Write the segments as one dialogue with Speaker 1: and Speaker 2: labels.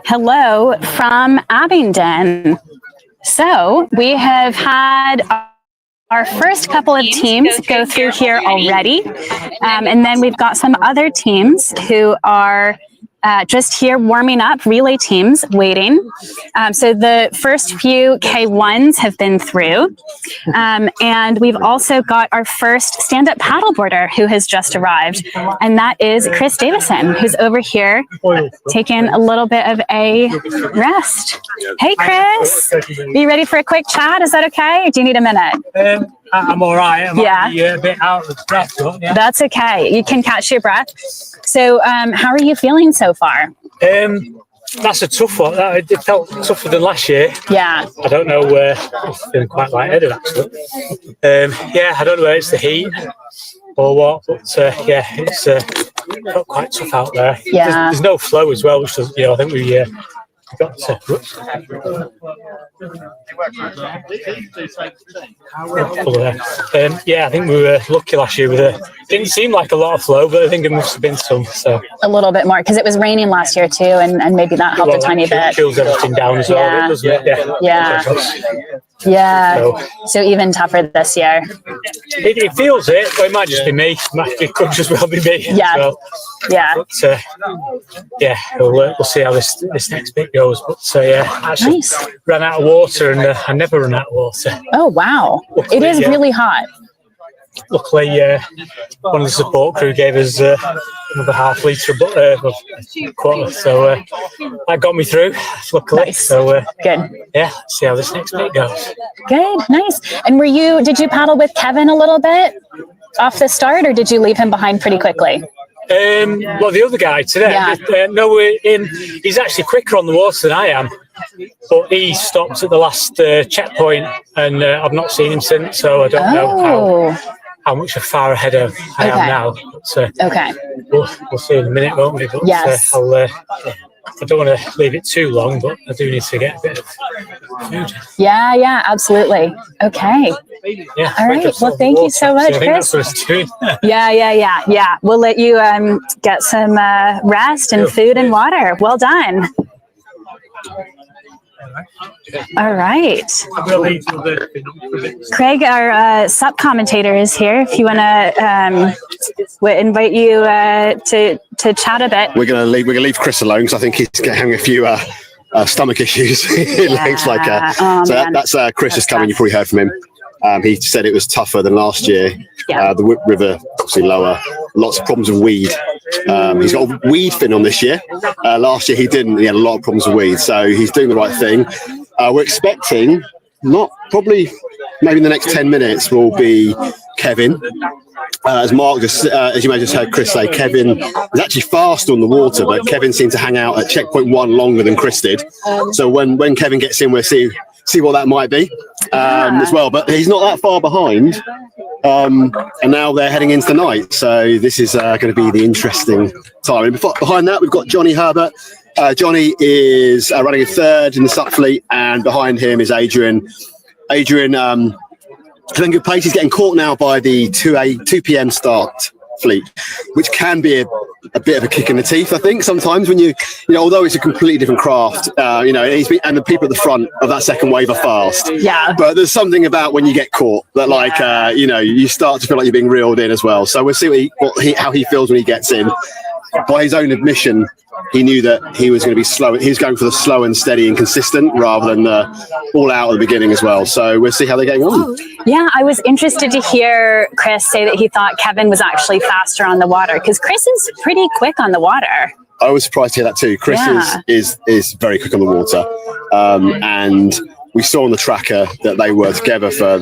Speaker 1: Hello from Abingdon. So we have had our first couple of teams go through here already. And then we've got some other teams who are just here warming up, relay teams waiting. So the first few K1s have been through. And we've also got our first stand-up paddleboarder who has just arrived. And that is Chris Davison, who's over here taking a little bit of a rest. Hey, Chris, are you ready for a quick chat? Is that okay? Or do you need a minute?
Speaker 2: I'm all right. I might be a bit out of breath, but yeah.
Speaker 1: That's okay. You can catch your breath. So how are you feeling so far?
Speaker 2: That's a tough one. It felt tougher than last year.
Speaker 1: Yeah.
Speaker 2: I don't know where. I'm feeling quite lightheaded, actually. I don't know whether it's the heat or what, but yeah, it's felt quite tough out there.
Speaker 1: Yeah.
Speaker 2: There's no flow as well, which does, I think we got to. I think we were lucky last year with it. Didn't seem like a lot of flow, but I think it must have been some. So
Speaker 1: a little bit more because it was raining last year too, and maybe that helped a tiny bit.
Speaker 2: Cools everything down as well, doesn't it?
Speaker 1: Yeah. So even tougher this year.
Speaker 2: It feels it, but it might just be me. It could just well be me.
Speaker 1: Yeah.
Speaker 2: Well.
Speaker 1: Yeah.
Speaker 2: But we'll see how this next bit goes. But actually ran out of water, and I never run out of water.
Speaker 1: Oh wow! Luckily, it is really hot.
Speaker 2: Luckily, one of the support crew gave us another half litre of quarter, so that got me through. Luckily,
Speaker 1: nice.
Speaker 2: So
Speaker 1: good.
Speaker 2: Yeah, let's see how this next bit goes.
Speaker 1: Good, nice. And did you paddle with Kevin a little bit off the start, or did you leave him behind pretty quickly?
Speaker 2: Well, the other guy today, he's actually quicker on the water than I am, but he stopped at the last checkpoint, and I've not seen him since, so I don't know how much far ahead I am now. But, we'll see in a minute, won't we? But,
Speaker 1: yes.
Speaker 2: I don't want to leave it too long, but I do need to get a bit of food.
Speaker 1: Yeah, absolutely. Okay.
Speaker 2: Yeah.
Speaker 1: All right. Well, thank you so much, Chris. Yeah. We'll let you get some rest and food and water. Well done. All right. Craig, our SUP commentator, is here. If you want to, we'll invite you to chat a bit.
Speaker 3: We're gonna leave Chris alone because I think he's having a few stomach issues. It looks like that's Chris is coming. You probably heard from him. He said it was tougher than last year. The river obviously lower. Lots of problems with weed. He's got a weed fin on this year. Last year he didn't. He had a lot of problems with weed. So he's doing the right thing. We're expecting, maybe in the next 10 minutes will be Kevin. As Mark as you may have just heard Chris say, Kevin is actually fast on the water, but Kevin seemed to hang out at checkpoint 1 longer than Chris did. So when Kevin gets in, we'll see what that might be as well. But he's not that far behind. And now they're heading into the night. So this is going to be the interesting time. And behind that, we've got Johnny Herbert. Johnny is running in third in the SUP fleet, and behind him is Adrian. Adrian, I think good pace. He's getting caught now by the 2 p.m. start fleet, which can be a bit of a kick in the teeth. I think sometimes when you although it's a completely different craft, and the people at the front of that second wave are fast.
Speaker 1: Yeah.
Speaker 3: But there's something about when you get caught that you start to feel like you're being reeled in as well. So we'll see how he feels when he gets in. By his own admission, he knew that he was going to be slow. He was going for the slow and steady and consistent rather than all out at the beginning as well. So we'll see how they're getting on.
Speaker 1: Yeah, I was interested to hear Chris say that he thought Kevin was actually faster on the water, because Chris is pretty quick on the water.
Speaker 3: I was surprised to hear that too. Chris is very quick on the water. And we saw on the tracker that they were together for,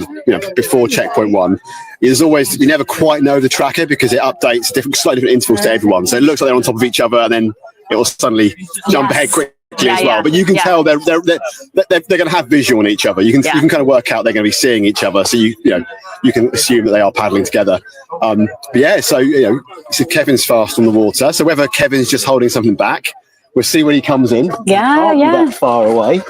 Speaker 3: before checkpoint 1. You never quite know the tracker because it updates slightly different intervals to everyone. So it looks like they're on top of each other, and then it will suddenly jump ahead quickly as well. But you can tell they're going to have visual on each other. You can kind of work out they're going to be seeing each other. So you can assume that they are paddling together. So Kevin's fast on the water. So whether Kevin's just holding something back, we'll see when he comes in.
Speaker 1: Yeah.
Speaker 3: That far away.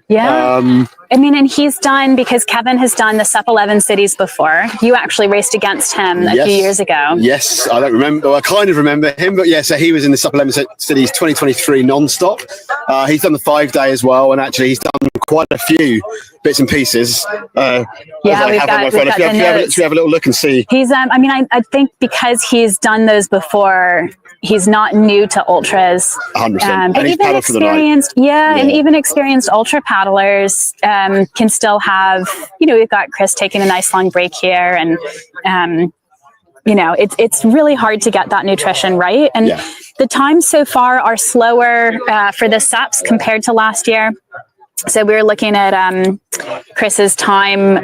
Speaker 1: Yeah. I mean, and he's done, because Kevin has done the SUP 11 cities before. You actually raced against him a few years ago.
Speaker 3: Yes, I don't remember. Well, I kind of remember him, but yeah, so he was in the SUP 11 cities 2023 non-stop. He's done the 5-day as well, and actually he's done quite a few bits and pieces.
Speaker 1: Yeah, we've got the notes.
Speaker 3: Should we have a little look and see?
Speaker 1: He's, I mean, I think because he's done those before, he's not new to ultras.
Speaker 3: 100%.
Speaker 1: And
Speaker 3: he's
Speaker 1: even
Speaker 3: paddled for the night.
Speaker 1: and even experienced ultra paddlers can still have, we've got Chris taking a nice long break here, and it's really hard to get that nutrition right. And the times so far are slower for the SUPs compared to last year. So we were looking at Chris's time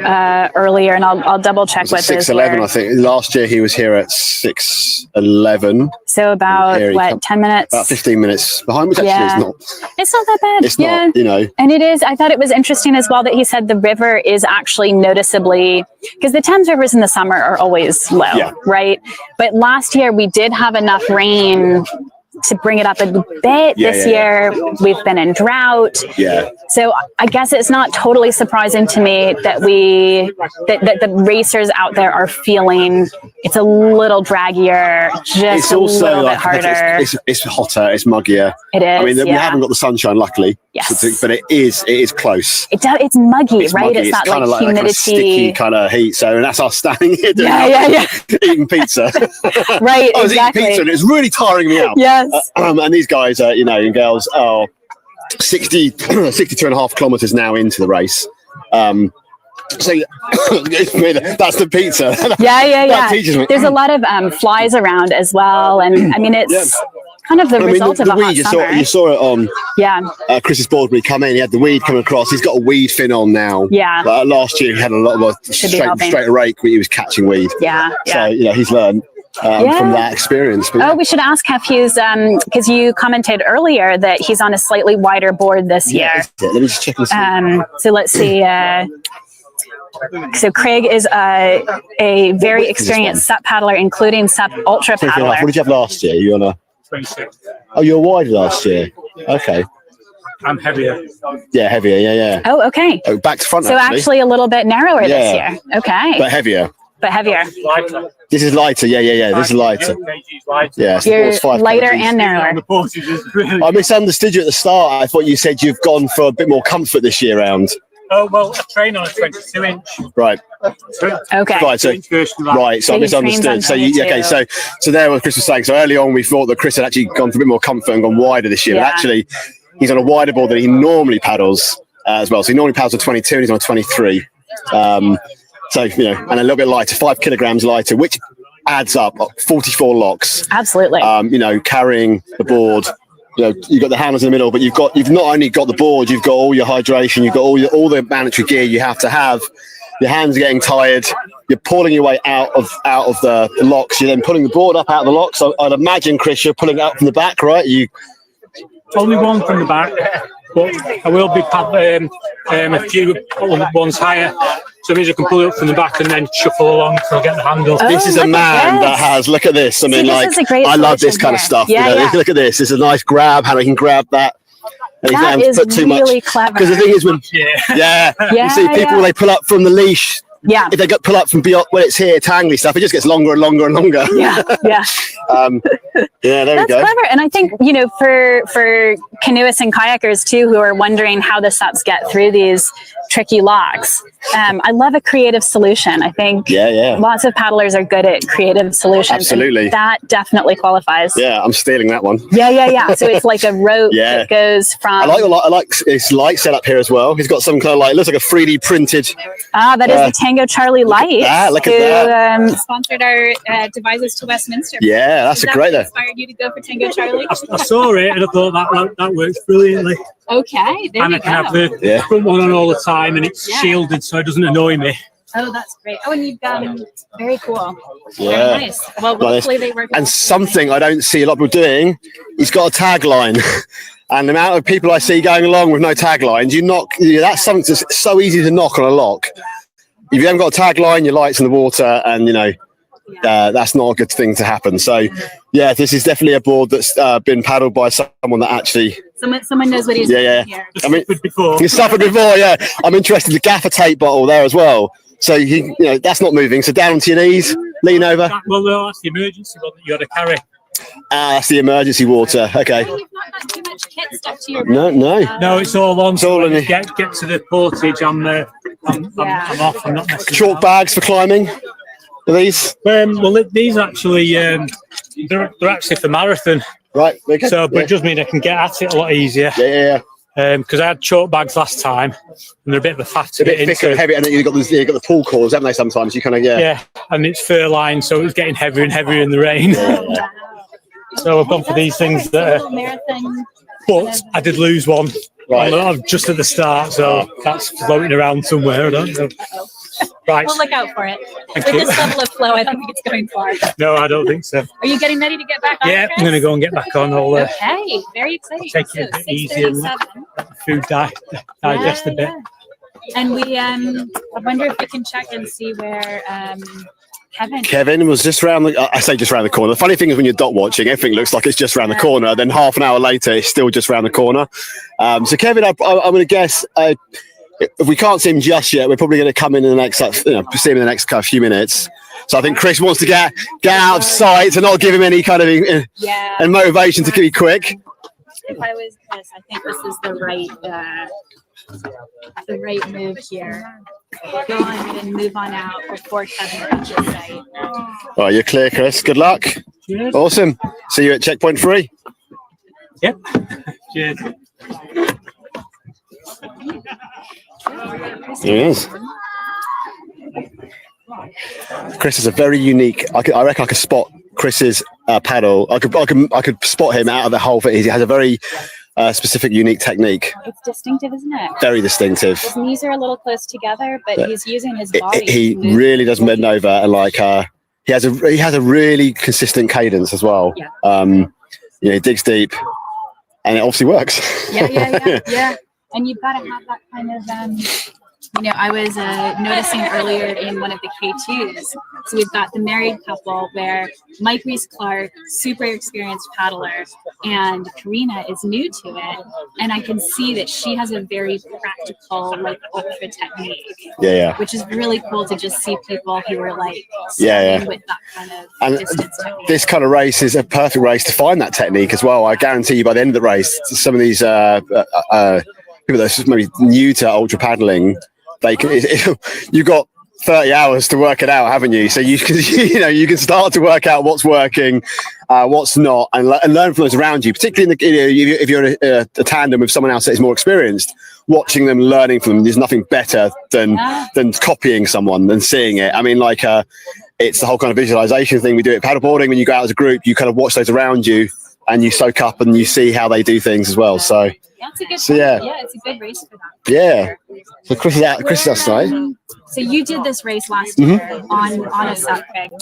Speaker 1: earlier, and I'll double check what those
Speaker 3: 6:11,
Speaker 1: were.
Speaker 3: I think. Last year he was here at 6:11.
Speaker 1: So about 10 minutes?
Speaker 3: About 15 minutes behind, which actually
Speaker 1: it's not that bad.
Speaker 3: It's not,
Speaker 1: And it is. I thought it was interesting as well that he said the river is actually noticeably, because the Thames rivers in the summer are always low, right? But last year we did have enough rain to bring it up a bit. This year we've been in drought. So I guess it's not totally surprising to me that that the racers out there are feeling it's a little draggier, just a little bit harder.
Speaker 3: It's hotter, it's muggier.
Speaker 1: It is.
Speaker 3: I mean, we haven't got the sunshine, luckily.
Speaker 1: Yes.
Speaker 3: But it is close.
Speaker 1: It's muggy, right?
Speaker 3: Muggy.
Speaker 1: It's that
Speaker 3: kind of like
Speaker 1: humidity,
Speaker 3: kind of sticky kind of heat. So, and that's us standing here doing eating pizza.
Speaker 1: Right,
Speaker 3: I was
Speaker 1: exactly.
Speaker 3: eating pizza and it's really tiring me out.
Speaker 1: Yes.
Speaker 3: And these guys, and girls, are 62.5 kilometers now into the race. So that's the pizza. That teaches me.
Speaker 1: There's a lot of flies around as well, and I mean it's kind of the result of a hot summer.
Speaker 3: You saw it on Chris's board when he come in. He had the weed coming across. He's got a weed fin on now. Last year he had a lot of straight rake when he was catching weed. So he's learned from that experience. But,
Speaker 1: we should ask if he's because you commented earlier that he's on a slightly wider board this year.
Speaker 3: Let me just check this.
Speaker 1: So let's see. So Craig is a very experienced SUP paddler, including SUP ultra paddler.
Speaker 3: What did you have last year? You on a
Speaker 2: 26.
Speaker 3: Oh, you were wide last year. Okay.
Speaker 2: I'm heavier.
Speaker 3: Yeah, heavier. Yeah.
Speaker 1: Oh, okay.
Speaker 3: Oh, back to front.
Speaker 1: So actually a little bit narrower this year. Okay.
Speaker 3: But heavier.
Speaker 2: Lighter.
Speaker 3: This is lighter. Yeah. This is lighter. Yeah. So
Speaker 1: you're lighter and narrower.
Speaker 3: I misunderstood you at the start. I thought you said you've gone for a bit more comfort this year round.
Speaker 2: Oh, well, I train on a 22-inch.
Speaker 3: Right.
Speaker 1: Okay.
Speaker 3: Right. So I misunderstood. So there what Chris was saying. So early on, we thought that Chris had actually gone for a bit more comfort and gone wider this year. But actually, he's on a wider board than he normally paddles as well. So he normally paddles a 22 and he's on a 23. So, and a little bit lighter, 5 kilograms lighter, which adds up 44 locks.
Speaker 1: Absolutely.
Speaker 3: Carrying the board. You've got the handles in the middle, but you've not only got the board, you've got all your hydration, you've got all the mandatory gear you have to have. Your hands are getting tired. You're pulling your way out of the locks. You're then pulling the board up out of the locks. So I'd imagine, Chris, you're pulling it up from the back, right?
Speaker 2: Only one from the back, but I will be a few ones higher. So means I can pull it up from the back and then shuffle along till I get the handle.
Speaker 3: This is a man that has, look at this. I mean, I love this kind of stuff. Look at this. It's a nice grab, how he can grab that. And
Speaker 1: that is really clever.
Speaker 3: Because the thing is, you see people, they pull up from the leash.
Speaker 1: Yeah.
Speaker 3: If they got pull up from beyond when it's here, tangly stuff, it just gets longer and longer and longer.
Speaker 1: Yeah.
Speaker 3: There we go.
Speaker 1: That's clever. And I think, for canoeists and kayakers too, who are wondering how the SUPs get through these tricky locks, I love a creative solution. I think lots of paddlers are good at creative solutions.
Speaker 3: Absolutely.
Speaker 1: That definitely qualifies.
Speaker 3: Yeah, I'm stealing that one.
Speaker 1: Yeah. So it's like a rope that goes from...
Speaker 3: I like his light setup here as well. He's got some kind of looks like a 3D printed...
Speaker 1: that is the Tango Charlie light.
Speaker 3: Look at that.
Speaker 4: Sponsored our devices to Westminster.
Speaker 3: Yeah, that's great.
Speaker 4: Inspired you to go for Tango Charlie?
Speaker 2: I saw it and I thought that works brilliantly.
Speaker 4: Okay, there
Speaker 2: and
Speaker 4: you
Speaker 2: I can have the front one on all the time, and it's shielded so it doesn't annoy me.
Speaker 4: Oh, that's great. Oh, and you've got very cool.
Speaker 3: Yeah.
Speaker 4: Very nice. Well, hopefully they work.
Speaker 3: And something I don't see a lot of people doing, he's got a tagline. And the amount of people I see going along with no taglines, that's something that's so easy to knock on a lock. If you haven't got a tagline, your light's in the water, and that's not a good thing to happen. So, this is definitely a board that's been paddled by someone that actually
Speaker 4: Someone knows what he's doing here.
Speaker 3: I mean,
Speaker 2: before.
Speaker 3: he suffered before, yeah. I'm interested in the gaffer tape bottle there as well. So that's not moving. So down onto your knees, lean over.
Speaker 2: Well, no, that's the emergency one that you got to carry.
Speaker 3: That's the emergency water. Okay.
Speaker 4: You've not got too much kit stuck to your
Speaker 3: No.
Speaker 2: No, it's all on.
Speaker 3: It's all in it.
Speaker 2: Get to the portage. I'm off. I'm not messing.
Speaker 3: Chalk bags for climbing. Are these?
Speaker 2: Well, these actually they're actually for marathon.
Speaker 3: Right. Okay.
Speaker 2: So, but it does mean I can get at it a lot easier.
Speaker 3: Yeah.
Speaker 2: Because I had chalk bags last time, and they're a bit of a fat to
Speaker 3: A bit
Speaker 2: get
Speaker 3: thicker and
Speaker 2: into.
Speaker 3: heavy, and then you've got the pull cords, haven't they? Sometimes you kind of
Speaker 2: Yeah, and it's fur lined, so it's getting heavier and heavier in the rain. So I've gone for these things that. But I did lose one.
Speaker 3: Right.
Speaker 2: Just at the start, so that's floating around somewhere. I don't know. Right.
Speaker 4: We'll look out for it.
Speaker 2: Thank
Speaker 4: With
Speaker 2: you.
Speaker 4: this level of flow, I think it's going far.
Speaker 2: No, I don't think so.
Speaker 4: Are you getting ready to get back on?
Speaker 2: Yeah,
Speaker 4: Chris?
Speaker 2: I'm going to go and get back on. I'll
Speaker 4: Okay, very exciting.
Speaker 2: take it a bit easier and let the food digest a bit.
Speaker 4: And we, I wonder if we can check and see where
Speaker 3: Kevin was just around I say just around the corner. The funny thing is when you're dot watching, everything looks like it's just around the corner. Then half an hour later, it's still just around the corner. So Kevin, I'm going to guess if we can't see him just yet, we're probably going to come in the next, see him in the next few minutes. So I think Chris wants to get out of sight to not give him any kind of and motivation to be quick.
Speaker 4: If I was Chris, I think this is the right move here. Go on and move on out before Kevin touches sight.
Speaker 3: All right, you're clear, Chris. Good luck.
Speaker 2: Cheers.
Speaker 3: Awesome. See you at checkpoint 3.
Speaker 2: Yep. Cheers.
Speaker 3: There he is. Chris is a very unique. I reckon I could spot Chris's paddle. I could spot him out of the hole. He has a very specific, unique technique.
Speaker 4: It's distinctive, isn't it?
Speaker 3: Very distinctive.
Speaker 4: His knees are a little close together, but he's using his body.
Speaker 3: He really does bend over and he has a really consistent cadence as well.
Speaker 4: Yeah.
Speaker 3: He digs deep, and it obviously works.
Speaker 4: Yeah. And you've got to have that kind of, I was noticing earlier in one of the K2s. So we've got the married couple where Mike Reese-Clark, super experienced paddler, and Karina is new to it. And I can see that she has a very practical, ultra technique.
Speaker 3: Yeah.
Speaker 4: Which is really cool to just see people who are with that kind of distance technique.
Speaker 3: This kind of race is a perfect race to find that technique as well. I guarantee you by the end of the race, some of these people that are maybe new to ultra paddling, you've got 30 hours to work it out, haven't you? So you can start to work out what's working, what's not, and learn from those around you. Particularly if you're in a tandem with someone else that is more experienced, watching them, learning from them. There's nothing better than copying someone, than seeing it. I mean, it's the whole kind of visualization thing we do at paddleboarding. When you go out as a group, you kind of watch those around you, and you soak up and you see how they do things as well. So.
Speaker 4: It's a good race for that.
Speaker 3: Yeah. So Chris is outside.
Speaker 4: So you did this race last year on a suck pick.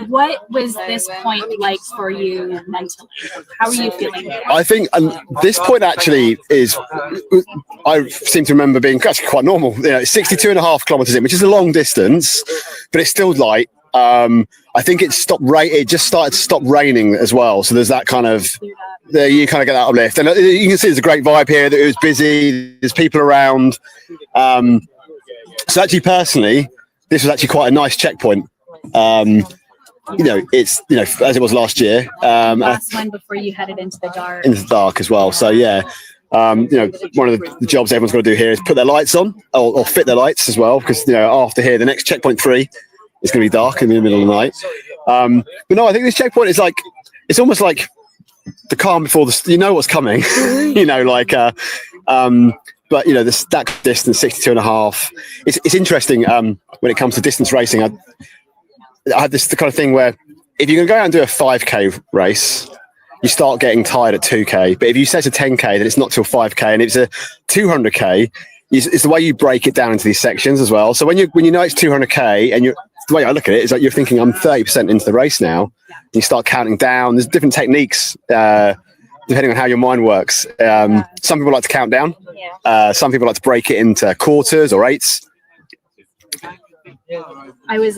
Speaker 4: What was this point like for you mentally? How are you feeling?
Speaker 3: I think this point actually is, I seem to remember being actually quite normal. 62.5 kilometers in, which is a long distance, but it's still light. I think it just started to stop raining as well. So there's that kind of, you kind of get that uplift. And you can see there's a great vibe here, that it was busy, there's people around. So actually, personally, this was actually quite a nice checkpoint. It's, as it was last year.
Speaker 4: Last one before you headed into the dark.
Speaker 3: Into the dark as well. So yeah. One of the jobs everyone's got to do here is put their lights on or fit their lights as well. Because, after here, the next checkpoint 3, it's going to be dark in the middle of the night. But no, I think this checkpoint is it's almost like the calm before what's coming, but the stack distance, 62.5. It's interesting when it comes to distance racing. I had the kind of thing where if you're going to go out and do a 5K race, you start getting tired at 2K. But if you set a 10K, then it's not till 5K, and it's a 200K. It's the way you break it down into these sections as well. So when you know it's 200K, and the way I look at it is you're thinking I'm 30% into the race now. And you start counting down. There's different techniques depending on how your mind works. Some people like to count down. Some people like to break it into quarters or eighths.
Speaker 4: I was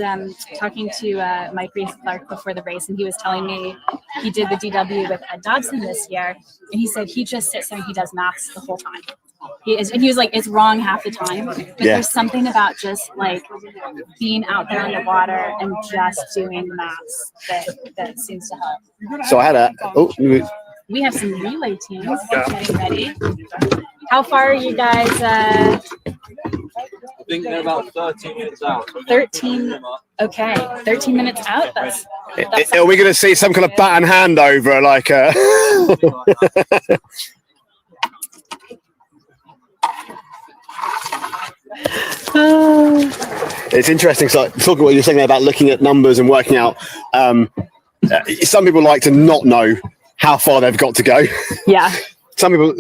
Speaker 4: talking to Mike Reese-Clark before the race, and he was telling me he did the DW with Ed Dodson this year, and he said he just sits there and he does maths the whole time. He was like, it's wrong half the time, but there's something about just like being out there on the water and just doing maths that seems to help.
Speaker 3: So I had
Speaker 4: we have some relay teams getting ready. How far are you guys?
Speaker 5: I think they're about 13 minutes out.
Speaker 4: 13. Okay, 13 minutes out. That's
Speaker 3: are we going to see some kind of bat and hand over like It's interesting. So talking what you're saying there about looking at numbers and working out. Some people like to not know how far they've got to go.
Speaker 1: Yeah.
Speaker 3: Some people,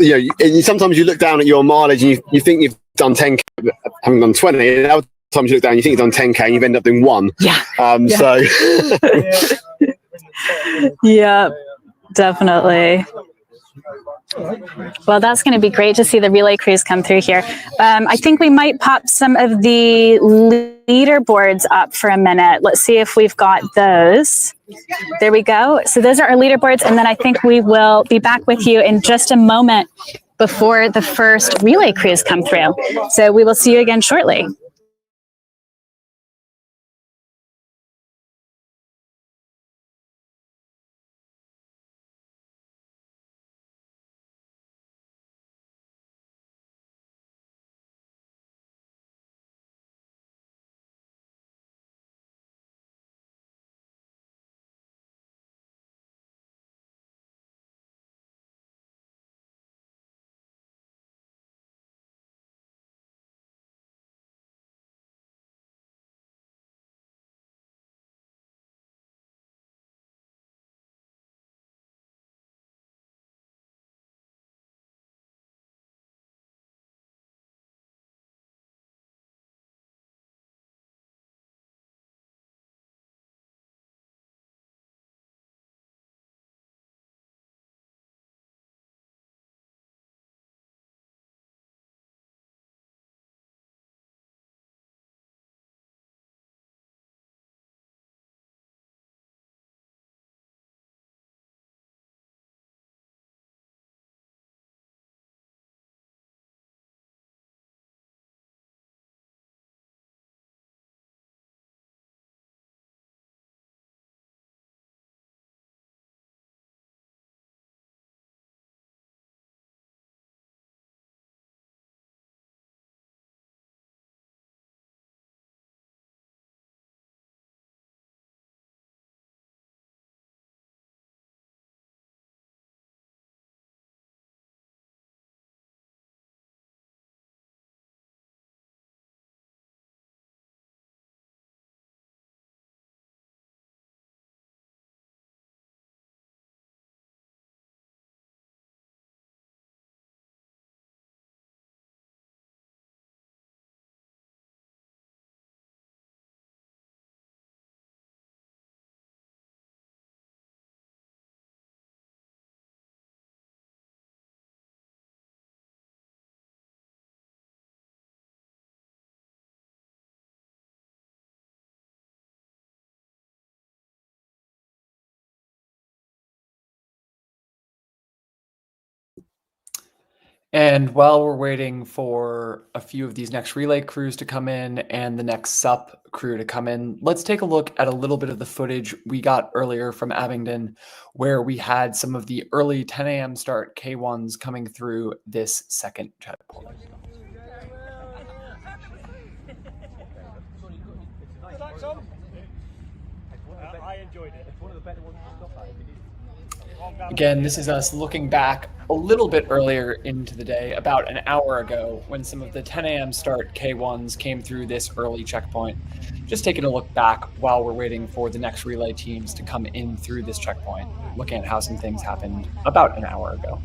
Speaker 3: sometimes you look down at your mileage and you think you've done 10K, having done 20. And other times you look down and you think you've done 10K and you've ended up doing 1.
Speaker 1: Yeah.
Speaker 3: So.
Speaker 1: Yeah, definitely. Well, that's going to be great to see the relay crews come through here. I think we might pop some of the leaderboards up for a minute. Let's see if we've got those. There we go. So those are our leaderboards. And then I think we will be back with you in just a moment before the first relay crews come through. So we will see you again shortly.
Speaker 6: And while we're waiting for a few of these next relay crews to come in and the next SUP crew to come in, let's take a look at a little bit of the footage we got earlier from Abingdon, where we had some of the early 10 a.m. start K1s coming through this second checkpoint.
Speaker 2: I enjoyed it. It's one of the better ones to stop at.
Speaker 6: Again, this is us looking back a little bit earlier into the day, about an hour ago, when some of the 10 a.m. start K1s came through this early checkpoint. Just taking a look back while we're waiting for the next relay teams to come in through this checkpoint, looking at how some things happened about an hour ago.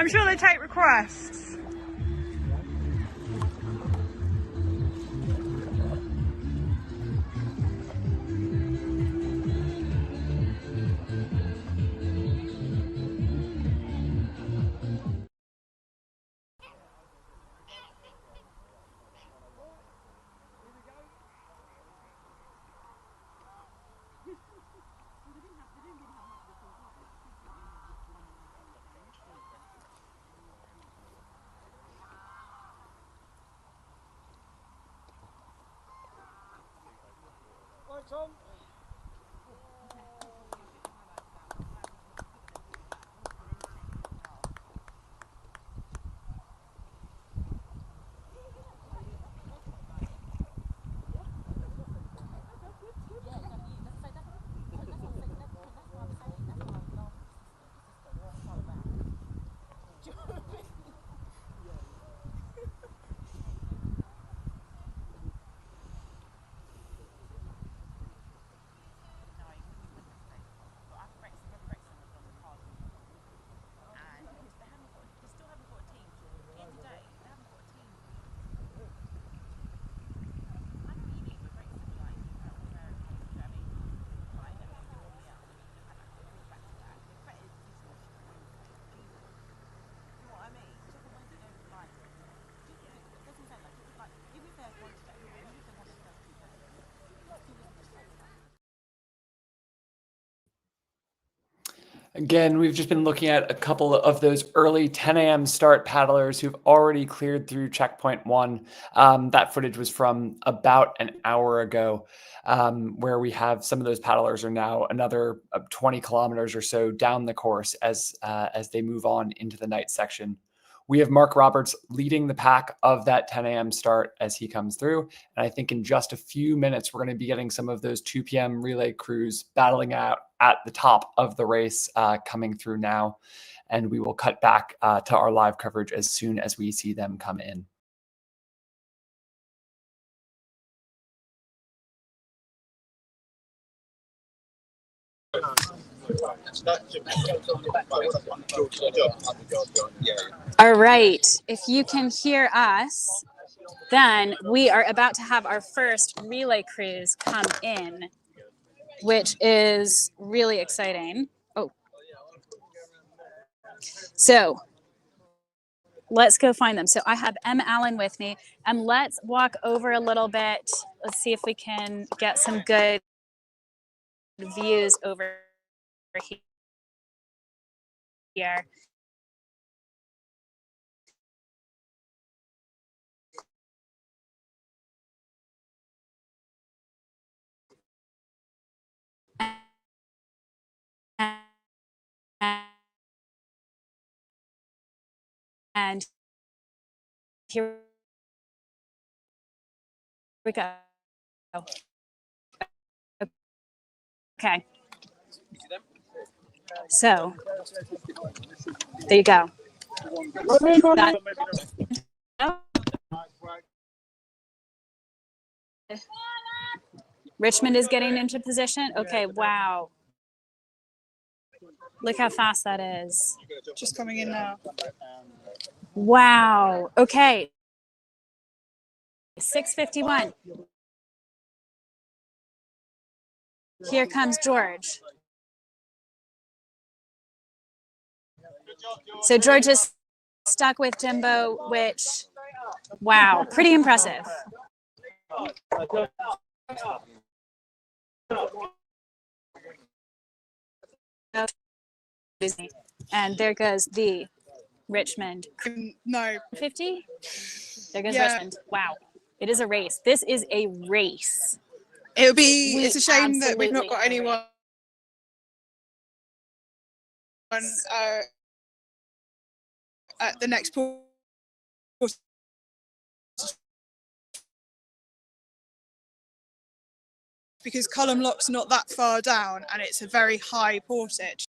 Speaker 7: sure they take requests.
Speaker 6: Again, we've just been looking at a couple of those early 10 a.m. start paddlers who've already cleared through checkpoint 1. That footage was from about an hour ago, where we have some of those paddlers are now another 20 kilometers or so down the course as they move on into the night section. We have Mark Roberts leading the pack of that 10 a.m. start as he comes through. And I think in just a few minutes, we're going to be getting some of those 2 p.m. relay crews battling out at the top of the race coming through now. And we will cut back to our live coverage as soon as we see them come in.
Speaker 1: All right, if you can hear us, then we are about to have our first relay crews come in, which is really exciting. Oh, so let's go find them. So I have M. Allen with me, and let's walk over a little bit. Let's see if we can get some good views over here. And here we go. Okay. So there you go. Richmond is getting into position. Okay, wow. Look how fast that is.
Speaker 7: Just coming in now.
Speaker 1: Wow. Okay. 6:51. Here comes George. So George is stuck with Jimbo, which, wow, pretty impressive. And there goes the Richmond.
Speaker 7: No.
Speaker 1: 50? There goes Richmond. Wow. It is a race. This is a race.
Speaker 7: It's a shame that we've not got anyone at the next port, because Column Lock's not that far down and it's a very high portage.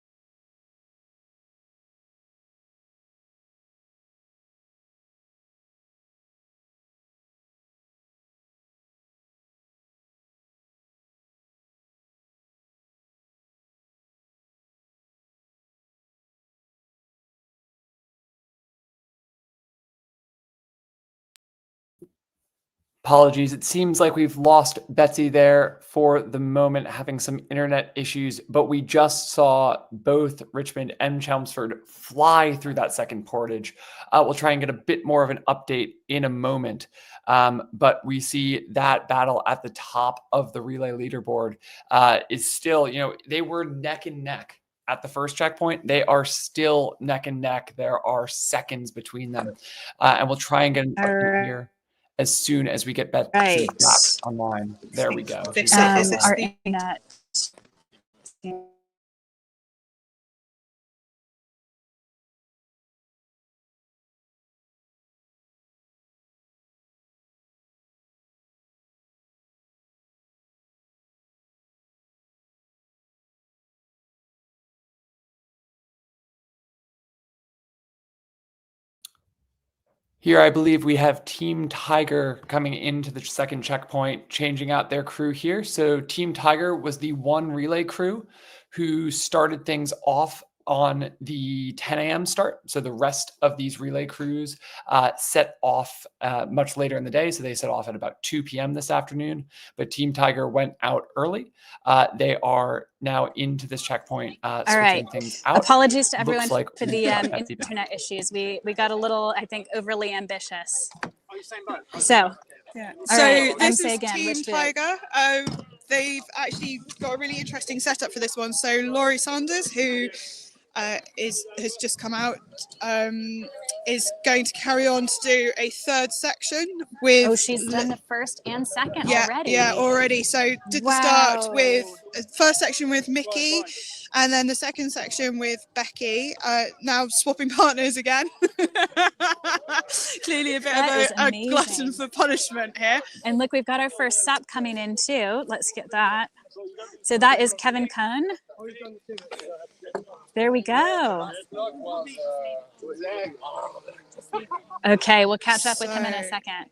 Speaker 6: Apologies. It seems like we've lost Betsy there for the moment, having some internet issues, but we just saw both Richmond and Chelmsford fly through that second portage. We'll try and get a bit more of an update in a moment. But we see that battle at the top of the relay leaderboard is still, they were neck and neck at the first checkpoint. They are still neck and neck. There are seconds between them. And we'll try and get an update here as soon as we get Betsy back online. There we go.
Speaker 1: Our internet.
Speaker 6: Here, I believe we have Team Tiger coming into the second checkpoint, changing out their crew here. So Team Tiger was the one relay crew who started things off on the 10 a.m. start. So the rest of these relay crews set off much later in the day. So they set off at about 2 p.m. this afternoon, but Team Tiger went out early. They are now into this checkpoint, switching things out.
Speaker 1: Apologies to everyone
Speaker 6: like
Speaker 1: for the internet issues. We got a little, I think, overly ambitious. So,
Speaker 7: yeah.
Speaker 1: So
Speaker 7: this is Team Tiger. They've actually got a really interesting setup for this one. So Laurie Sanders, who has just come out, is going to carry on to do a third section with...
Speaker 1: Oh, she's done the first and second already.
Speaker 7: Yeah, already. So did the start with first section with Mickey, and then the second section with Becky. Now swapping partners again. Clearly a bit of a glutton for punishment here.
Speaker 1: And look, we've got our first sub coming in too. Let's get that. So that is Kevin Cohn. There we go. Okay, we'll catch up with him in a second.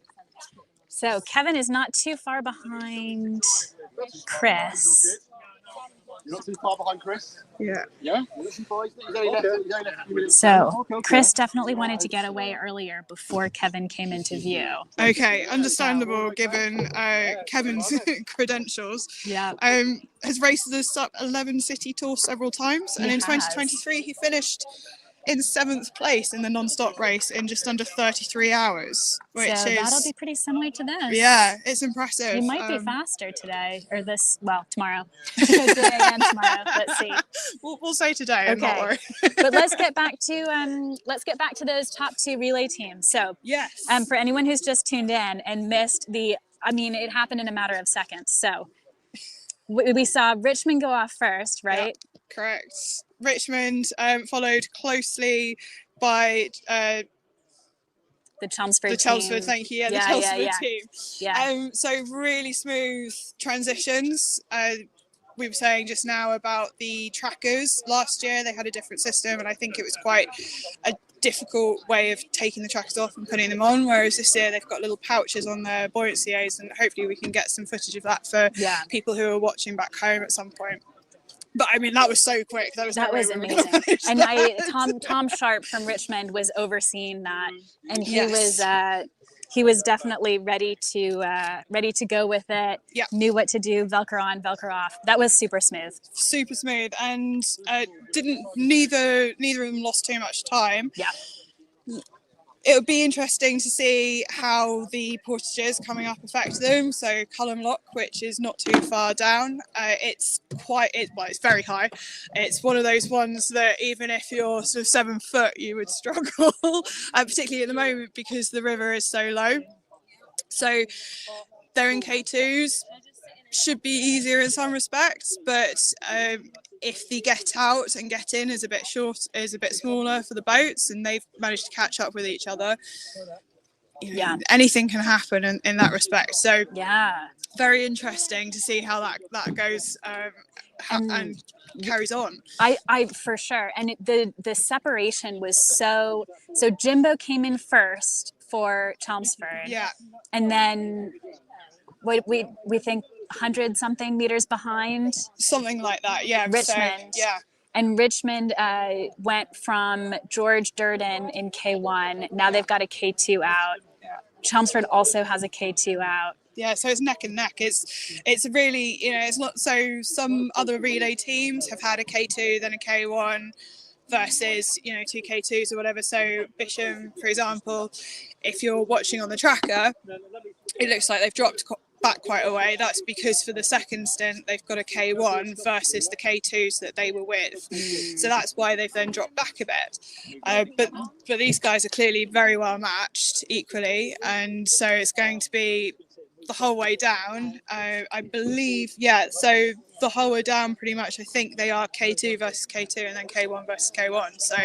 Speaker 1: So Kevin is not too far behind Chris.
Speaker 3: You're not too far behind Chris?
Speaker 7: Yeah.
Speaker 3: Yeah? He's only left a few minutes.
Speaker 1: So Chris definitely wanted to get away earlier before Kevin came into view.
Speaker 7: Okay, understandable given Kevin's credentials.
Speaker 1: Yeah.
Speaker 7: Has raced the Sub 11 City Tour several times, and in 2023 he finished in 7th place in the non-stop race in just under 33 hours, which
Speaker 1: so that'll be pretty similar to this.
Speaker 7: Yeah, it's impressive.
Speaker 1: You might be faster today, or tomorrow. Today and tomorrow. Let's see.
Speaker 7: We'll say today. Okay. Not worry.
Speaker 1: But let's get back to those top two relay teams. So
Speaker 7: yes.
Speaker 1: For anyone who's just tuned in and missed it happened in a matter of seconds. So we saw Richmond go off first, right?
Speaker 7: Yep, correct. Richmond followed closely by
Speaker 1: the Chelmsford team.
Speaker 7: Chelmsford, thank you. Yeah, the Chelmsford team.
Speaker 1: Yeah.
Speaker 7: So really smooth transitions. We were saying just now about the trackers. Last year they had a different system, and I think it was quite a difficult way of taking the trackers off and putting them on, whereas this year they've got little pouches on their buoyancy aids, and hopefully we can get some footage of that for people who are watching back home at some point. But I mean, that was so quick. That was
Speaker 1: amazing. And Tom Sharp from Richmond was overseeing that, and he was definitely ready to go with it.
Speaker 7: Yep.
Speaker 1: Knew what to do, Velcro on, Velcro off. That was super smooth.
Speaker 7: Super smooth, and neither of them lost too much time.
Speaker 1: Yeah.
Speaker 7: It would be interesting to see how the portages coming up affect them. So Cullen Lock, which is not too far down, it's very high. It's one of those ones that even if you're sort of 7 foot, you would struggle, particularly at the moment because the river is so low. So they're in K2s, should be easier in some respects, but if the get out and get in is a bit smaller for the boats, and they've managed to catch up with each other, anything can happen in that respect. So very interesting to see how that goes and carries on.
Speaker 1: I for sure. And the separation was so Jimbo came in first for Chelmsford.
Speaker 7: Yeah.
Speaker 1: And then we think 100 something meters behind,
Speaker 7: something like that. Yeah.
Speaker 1: Richmond.
Speaker 7: So,
Speaker 1: and Richmond went from George Durden in K1. Now they've got a K2 out. Chelmsford also has a K2 out.
Speaker 7: Yeah, so it's neck and neck. It's really, it's not so. Some other relay teams have had a K2, then a K1 versus, two K2s or whatever. So Bisham, for example, if you're watching on the tracker, it looks like they've dropped back quite a way. That's because for the second stint, they've got a K1 versus the K2s that they were with. So that's why they've then dropped back a bit. But these guys are clearly very well matched equally. And so it's going to be the whole way down, I believe. So the whole way down, pretty much, I think they are K2 versus K2 and then K1 versus K1. So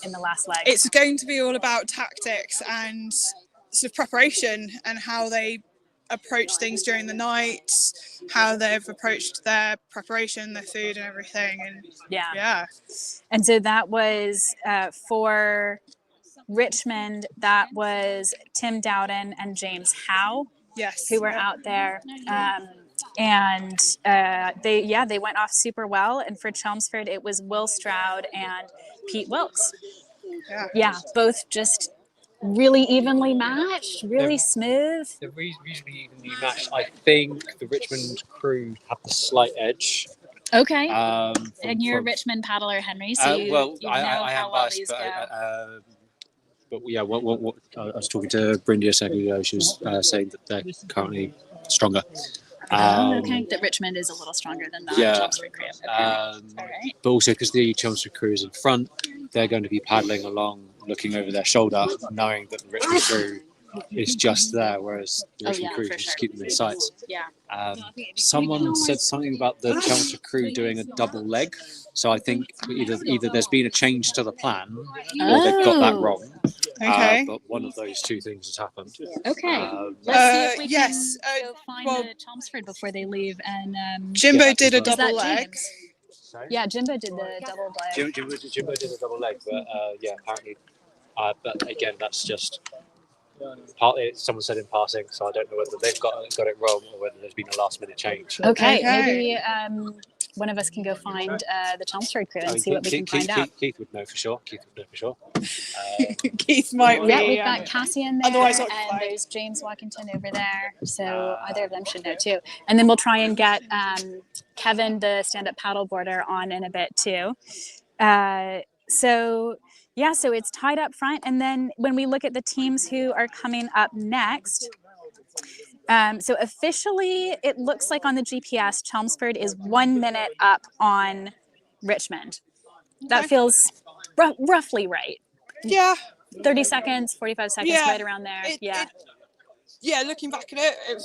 Speaker 1: in the last leg,
Speaker 7: it's going to be all about tactics and sort of preparation and how they approach things during the night, how they've approached their preparation, their food and everything. And
Speaker 1: and so that was for Richmond, that was Tim Dowden and James Howe.
Speaker 7: Yes,
Speaker 1: who were out there, and they went off super well. And for Chelmsford, it was Will Stroud and Pete Wilkes. Both just really evenly matched, really smooth.
Speaker 8: They're reasonably evenly matched. I think the Richmond crew have the slight edge.
Speaker 1: Okay.
Speaker 4: And you're a Richmond paddler, Henry, so you know
Speaker 8: I
Speaker 4: how
Speaker 8: am
Speaker 4: well
Speaker 8: biased,
Speaker 4: these go.
Speaker 8: But yeah, what I was talking to Brindy a second ago. She was saying that they're currently stronger.
Speaker 4: That Richmond is a little stronger than the Chelmsford crew. All right.
Speaker 8: But also because the Chelmsford crew is in front, they're going to be paddling along, looking over their shoulder, knowing that the Richmond crew is just there, whereas the Richmond crew just keep them in sight. Someone said something about the Chelmsford crew doing a double leg. So I think either there's been a change to the plan, or they've got that wrong.
Speaker 7: Okay.
Speaker 8: But one of those two things has happened.
Speaker 4: Okay. Let's see if we can go find the Chelmsford before they leave. And
Speaker 7: Jimbo did a double leg.
Speaker 1: Yeah, Jimbo did the double leg.
Speaker 8: Jimbo did a double leg, but apparently. But again, that's just partly someone said in passing, so I don't know whether they've got it wrong or whether there's been a last minute change.
Speaker 1: Okay. Maybe one of us can go find the Chelmsford crew and see what we can find out.
Speaker 8: Keith would know for sure.
Speaker 7: Keith might be.
Speaker 1: Yeah, we've got Cassian there,
Speaker 7: otherwise
Speaker 1: and there's James Walkington over there. So either of them should know too. And then we'll try and get Kevin, the stand-up paddleboarder, on in a bit too. So it's tied up front. And then when we look at the teams who are coming up next, so officially it looks like on the GPS, Chelmsford is 1 minute up on Richmond. That feels roughly right.
Speaker 7: Yeah.
Speaker 1: 30 seconds, 45 seconds, right around there.
Speaker 7: Looking back at it,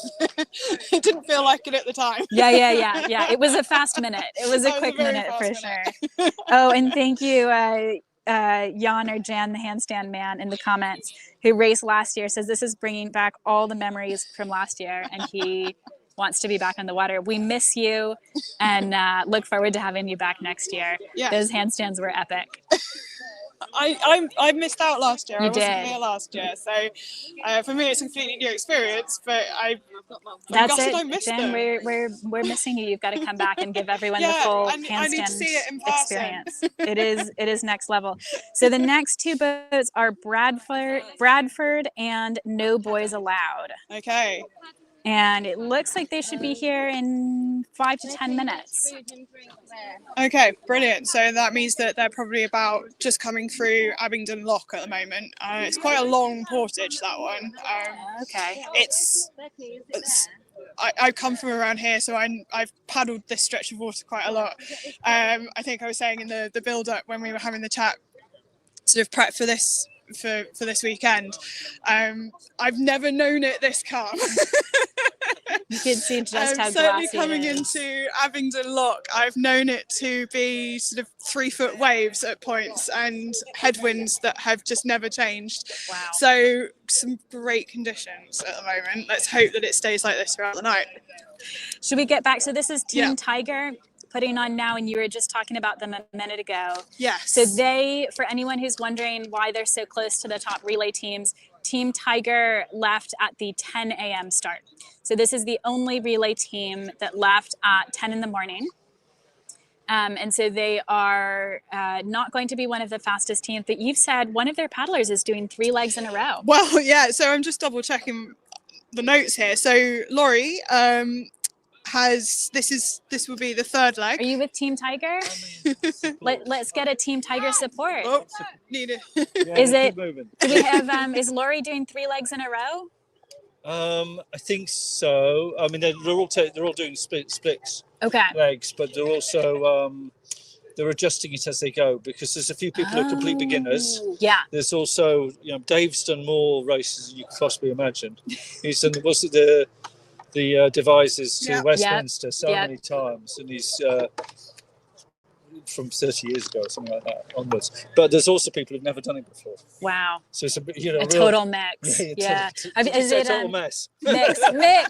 Speaker 7: it didn't feel like it at the time.
Speaker 1: Yeah. It was a fast minute. It was a quick minute for sure. Oh, and thank you, Jan or Jan, the handstand man, in the comments, who raced last year, says this is bringing back all the memories from last year, and he wants to be back on the water. We miss you and look forward to having you back next year.
Speaker 7: Yeah.
Speaker 1: Those handstands were epic.
Speaker 7: I missed out last year.
Speaker 1: You
Speaker 7: I wasn't
Speaker 1: did.
Speaker 7: here last year, so for me it's a completely new experience. But
Speaker 1: That's it,
Speaker 7: I missed
Speaker 1: Jen.
Speaker 7: them.
Speaker 1: We're missing you. You've got to come back and give everyone the full handstand
Speaker 7: I need to see it in person.
Speaker 1: experience. It is next level. So the next two boats are Bradford and No Boys Allowed.
Speaker 7: Okay.
Speaker 1: And it looks like they should be here in 5 to 10 minutes.
Speaker 7: Okay, brilliant. So that means that they're probably about just coming through Abingdon Lock at the moment. It's quite a long portage, that one.
Speaker 1: Okay.
Speaker 7: I come from around here, so I've paddled this stretch of water quite a lot. I think I was saying in the build-up when we were having the chat, sort of prep for this weekend. I've never known it this calm.
Speaker 1: You can see just how
Speaker 7: certainly
Speaker 1: glassy
Speaker 7: coming
Speaker 1: it is.
Speaker 7: into Abingdon Lock, I've known it to be sort of 3-foot waves at points and headwinds that have just never changed.
Speaker 1: Wow.
Speaker 7: So some great conditions at the moment. Let's hope that it stays like this throughout the night.
Speaker 1: Should we get back? So this is Team Tiger putting on now, and you were just talking about them a minute ago.
Speaker 7: Yes.
Speaker 1: So for anyone who's wondering why they're so close to the top relay teams, Team Tiger left at the 10 a.m. start. So this is the only relay team that left at 10 in the morning. And so they are not going to be one of the fastest teams, but you've said one of their paddlers is doing 3 legs in a row.
Speaker 7: Well, yeah, so I'm just double checking the notes here. So Laurie this will be the 3rd leg.
Speaker 1: Are you with Team Tiger? Let's get a Team Tiger support.
Speaker 7: Oh, need it.
Speaker 1: Do we have is Laurie doing 3 legs in a row?
Speaker 9: I think so. I mean, they're all doing splits legs, but they're also they're adjusting it as they go, because there's a few people who are complete beginners.
Speaker 1: Yeah.
Speaker 9: There's also, Dave's done more races than you could possibly imagine. He's done the devices to Westminster so many times, and he's from 30 years ago or something like that onwards. But there's also people who've never done it before.
Speaker 1: Wow.
Speaker 9: So it's a
Speaker 1: total mix.
Speaker 9: Yeah.
Speaker 1: Is it a
Speaker 9: total mess?
Speaker 1: Mix.
Speaker 9: Yeah.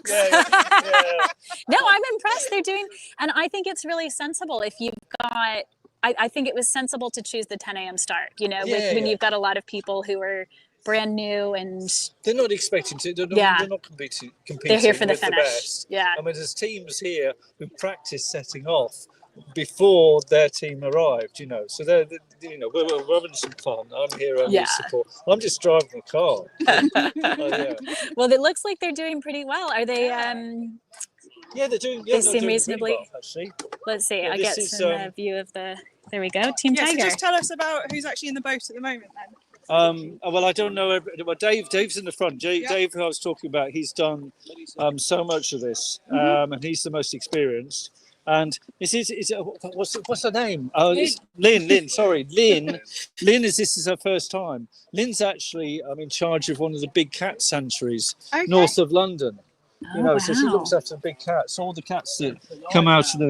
Speaker 1: No, I'm impressed. They're doing, and I think it's really sensible if you've got. I think it was sensible to choose the 10 a.m. start. When you've got a lot of people who are brand new and
Speaker 9: they're not expecting to. They're not competing.
Speaker 1: They're here for the
Speaker 9: with
Speaker 1: finish.
Speaker 9: The best.
Speaker 1: Yeah.
Speaker 9: I mean, there's teams here who practice setting off before their team arrived. So they're we're having some fun. I'm here only to support. I'm just driving the car.
Speaker 1: Well, it looks like they're doing pretty well. Are they?
Speaker 9: They're doing.
Speaker 1: They seem reasonably.
Speaker 9: Really well, actually.
Speaker 1: Let's see. I'll get some view of the. There we go. Team Tiger.
Speaker 7: So just tell us about who's actually in the boat at the moment, then.
Speaker 9: Well, I don't know. Well, Dave's in the front. Dave, who I was talking about, he's done so much of this, and he's the most experienced. And what's her name? Oh, it's Lynn. Sorry, Lynn. Lynn this is her first time. Lynn's actually in charge of one of the big cat sanctuaries north of London. So she looks after the big cats. All the cats that come out of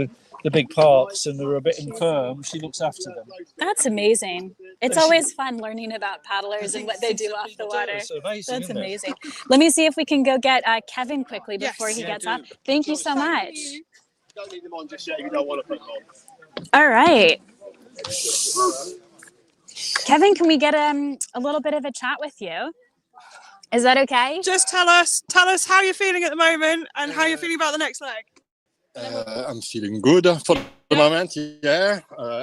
Speaker 9: the big parks and they're a bit infirm, she looks after them.
Speaker 1: That's amazing. It's always fun learning about paddlers and what they do off the water.
Speaker 9: It's amazing,
Speaker 1: that's amazing. Let me see if we can go get Kevin quickly before he gets up. Thank you so much.
Speaker 3: You don't need them on just yet. You don't want to put them on.
Speaker 1: All right. Kevin, can we get a little bit of a chat with you? Is that okay?
Speaker 7: Just tell us how you're feeling at the moment and how you're feeling about the next leg.
Speaker 10: I'm feeling good for the moment,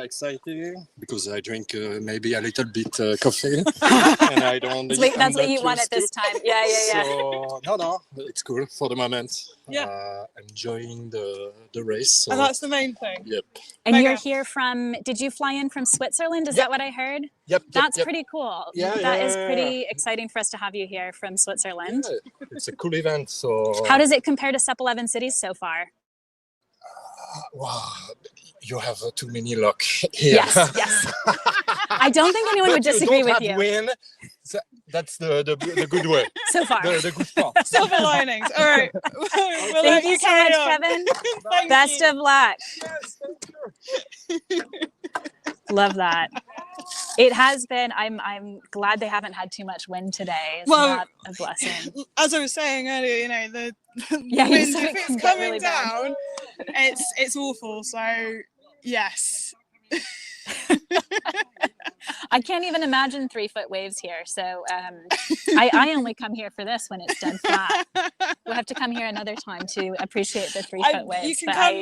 Speaker 10: exciting because I drink maybe a little bit coffee and I don't.
Speaker 1: That's what you want at this time. Yeah.
Speaker 10: So, no, it's cool for the moment. Enjoying the race. So.
Speaker 7: And that's the main thing.
Speaker 10: Yep.
Speaker 1: And you're here did you fly in from Switzerland? Is that what I heard?
Speaker 10: Yep.
Speaker 1: That's pretty cool. That is pretty exciting for us to have you here from Switzerland.
Speaker 10: Yeah, it's a cool event. So.
Speaker 1: How does it compare to SUP 11 cities so far?
Speaker 10: Wow, you have too many luck here.
Speaker 1: Yes. I don't think anyone would disagree with you.
Speaker 10: Win. That's the good way.
Speaker 1: So far.
Speaker 10: The good part.
Speaker 7: Silver linings. All right.
Speaker 1: Thank you so much, Kevin. Best of luck.
Speaker 10: Yes, thank you.
Speaker 1: Love that. It has been. I'm glad they haven't had too much wind today. It's not a blessing.
Speaker 7: As I was saying earlier, the wind, if it's coming really down, it's awful. So yes.
Speaker 1: I can't even imagine 3-foot waves here. So I only come here for this when it's dead flat. We'll have to come here another time to appreciate the 3-foot waves.
Speaker 7: You can come,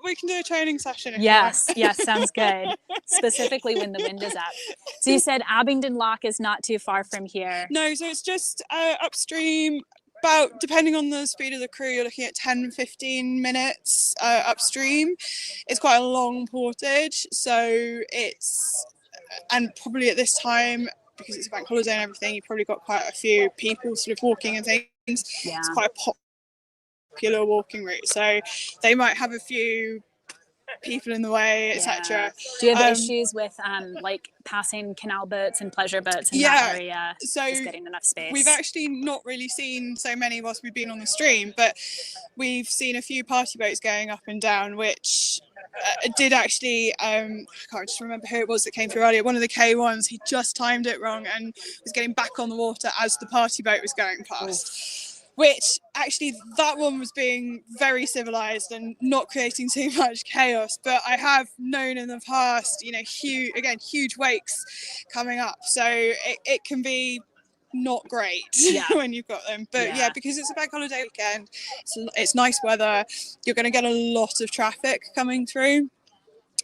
Speaker 7: we can do a training session.
Speaker 1: Yes, sounds good. Specifically when the wind is up. So you said Abingdon Lock is not too far from here.
Speaker 7: No, so it's just upstream. About, depending on the speed of the crew, you're looking at 10-15 minutes upstream. It's quite a long portage, so and probably at this time, because it's a bank holiday and everything, you've probably got quite a few people sort of walking and things. Yeah. It's quite a popular walking route, so they might have a few people in the way, etc.
Speaker 1: Do you have issues with like passing canal boats and pleasure boats in that area?
Speaker 7: So
Speaker 1: just getting enough space.
Speaker 7: We've actually not really seen so many whilst we've been on the stream, but we've seen a few party boats going up and down, which did actually I can't just remember who it was that came through earlier. One of the K1s, he just timed it wrong and was getting back on the water as the party boat was going past. Which actually, that one was being very civilized and not creating too much chaos. But I have known in the past, huge wakes coming up. So it can be not great when you've got them. But because it's a bank holiday weekend, it's nice weather. You're going to get a lot of traffic coming through.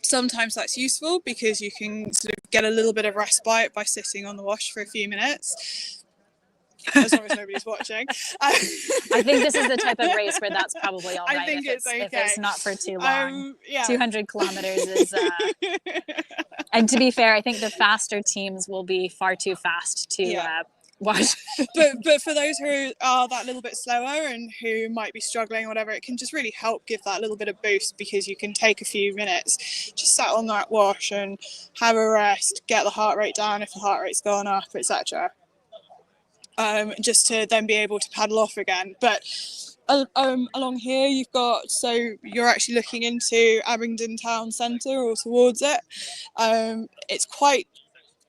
Speaker 7: sometimes that's useful because you can sort of get a little bit of respite by sitting on the wash for a few minutes, as long as nobody's watching.
Speaker 1: I think this is the type of race where that's probably all right.
Speaker 7: I think it's okay.
Speaker 1: If it's not for too long.
Speaker 7: Yeah.
Speaker 1: 200 kilometers is... and to be fair, I think the faster teams will be far too fast to wash.
Speaker 7: but for those who are that little bit slower and who might be struggling or whatever, it can just really help give that little bit of boost, because you can take a few minutes, just sat on that wash and have a rest, get the heart rate down if the heart rate's gone up, etc. Just to then be able to paddle off again. But along here you've got, so you're actually looking into Abingdon town centre or towards it. It's quite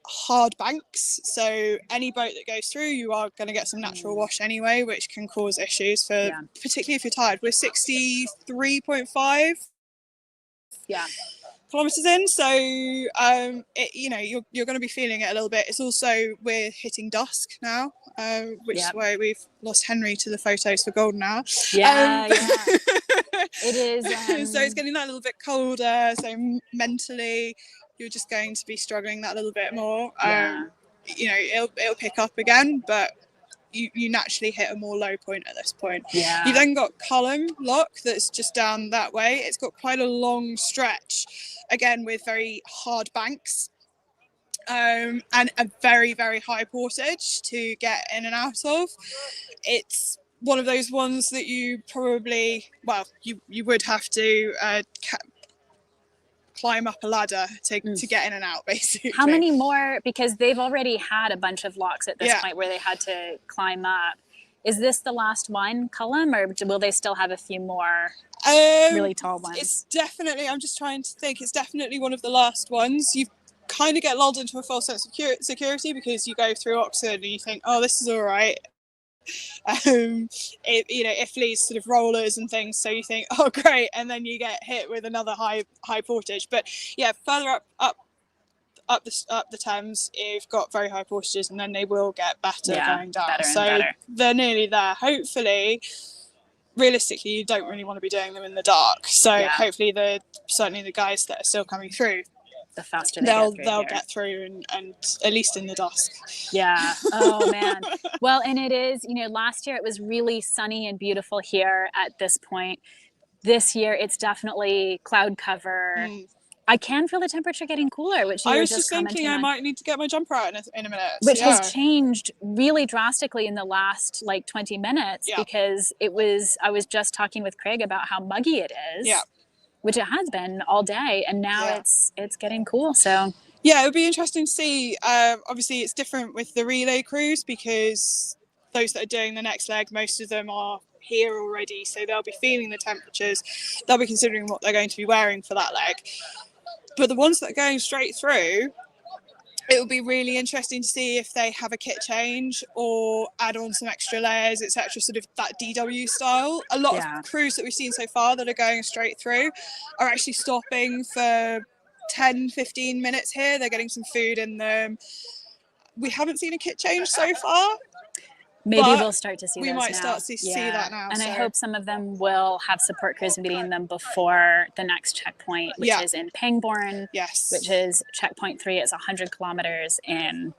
Speaker 7: hard banks, so any boat that goes through, you are going to get some natural wash anyway, which can cause issues for particularly if you're tired. We're 63.5 kilometers in, so you're going to be feeling it a little bit. It's also, we're hitting dusk now, which is why we've lost Henry to the photos for Golden Hour.
Speaker 1: It is
Speaker 7: so it's getting that little bit colder, so mentally you're just going to be struggling that little bit more. It'll pick up again, but you naturally hit a more low point at this point. You've then got Column Lock that's just down that way. It's got quite a long stretch, again with very hard banks, and a very, very high portage to get in and out of. It's one of those ones that you probably, you would have to climb up a ladder to get in and out, basically.
Speaker 1: How many more, because they've already had a bunch of locks at this point where they had to climb up. Is this the last one, Cullum, or will they still have a few more really tall ones?
Speaker 7: It's definitely, I'm just trying to think, it's definitely one of the last ones. You kind of get lulled into a false sense of security because you go through Oxford and you think, oh, this is all right. It flees sort of rollers and things, so you think, oh great, and then you get hit with another high portage. But further up the Thames, you've got very high portages, and then they will get better going down. So they're nearly there. Hopefully, realistically, you don't really want to be doing them in the dark. So hopefully, certainly the guys that are still coming through,
Speaker 1: the faster
Speaker 7: they'll get through and at least in the dusk.
Speaker 1: Oh man. Well, and it is, last year it was really sunny and beautiful here at this point. This year it's definitely cloud cover. I can feel the temperature getting cooler, which
Speaker 7: I was just thinking I might need to get my jumper out in a minute.
Speaker 1: Which has changed really drastically in the last 20 minutes because I was just talking with Craig about how muggy it is. Which it has been all day, and now it's getting cool. So
Speaker 7: it would be interesting to see. Obviously, it's different with the relay crews because those that are doing the next leg, most of them are here already, so they'll be feeling the temperatures. They'll be considering what they're going to be wearing for that leg. But the ones that are going straight through, it will be really interesting to see if they have a kit change or add on some extra layers, etc. Sort of that DW style. A lot of crews that we've seen so far that are going straight through are actually stopping for 10-15 minutes here. They're getting some food in them. We haven't seen a kit change so far.
Speaker 1: Maybe we'll start to see
Speaker 7: we
Speaker 1: those
Speaker 7: might
Speaker 1: now.
Speaker 7: start to see that now.
Speaker 1: And I hope some of them will have support crews meeting them before the next checkpoint, which is in Pangbourne, which is checkpoint 3. It's 100 kilometers in.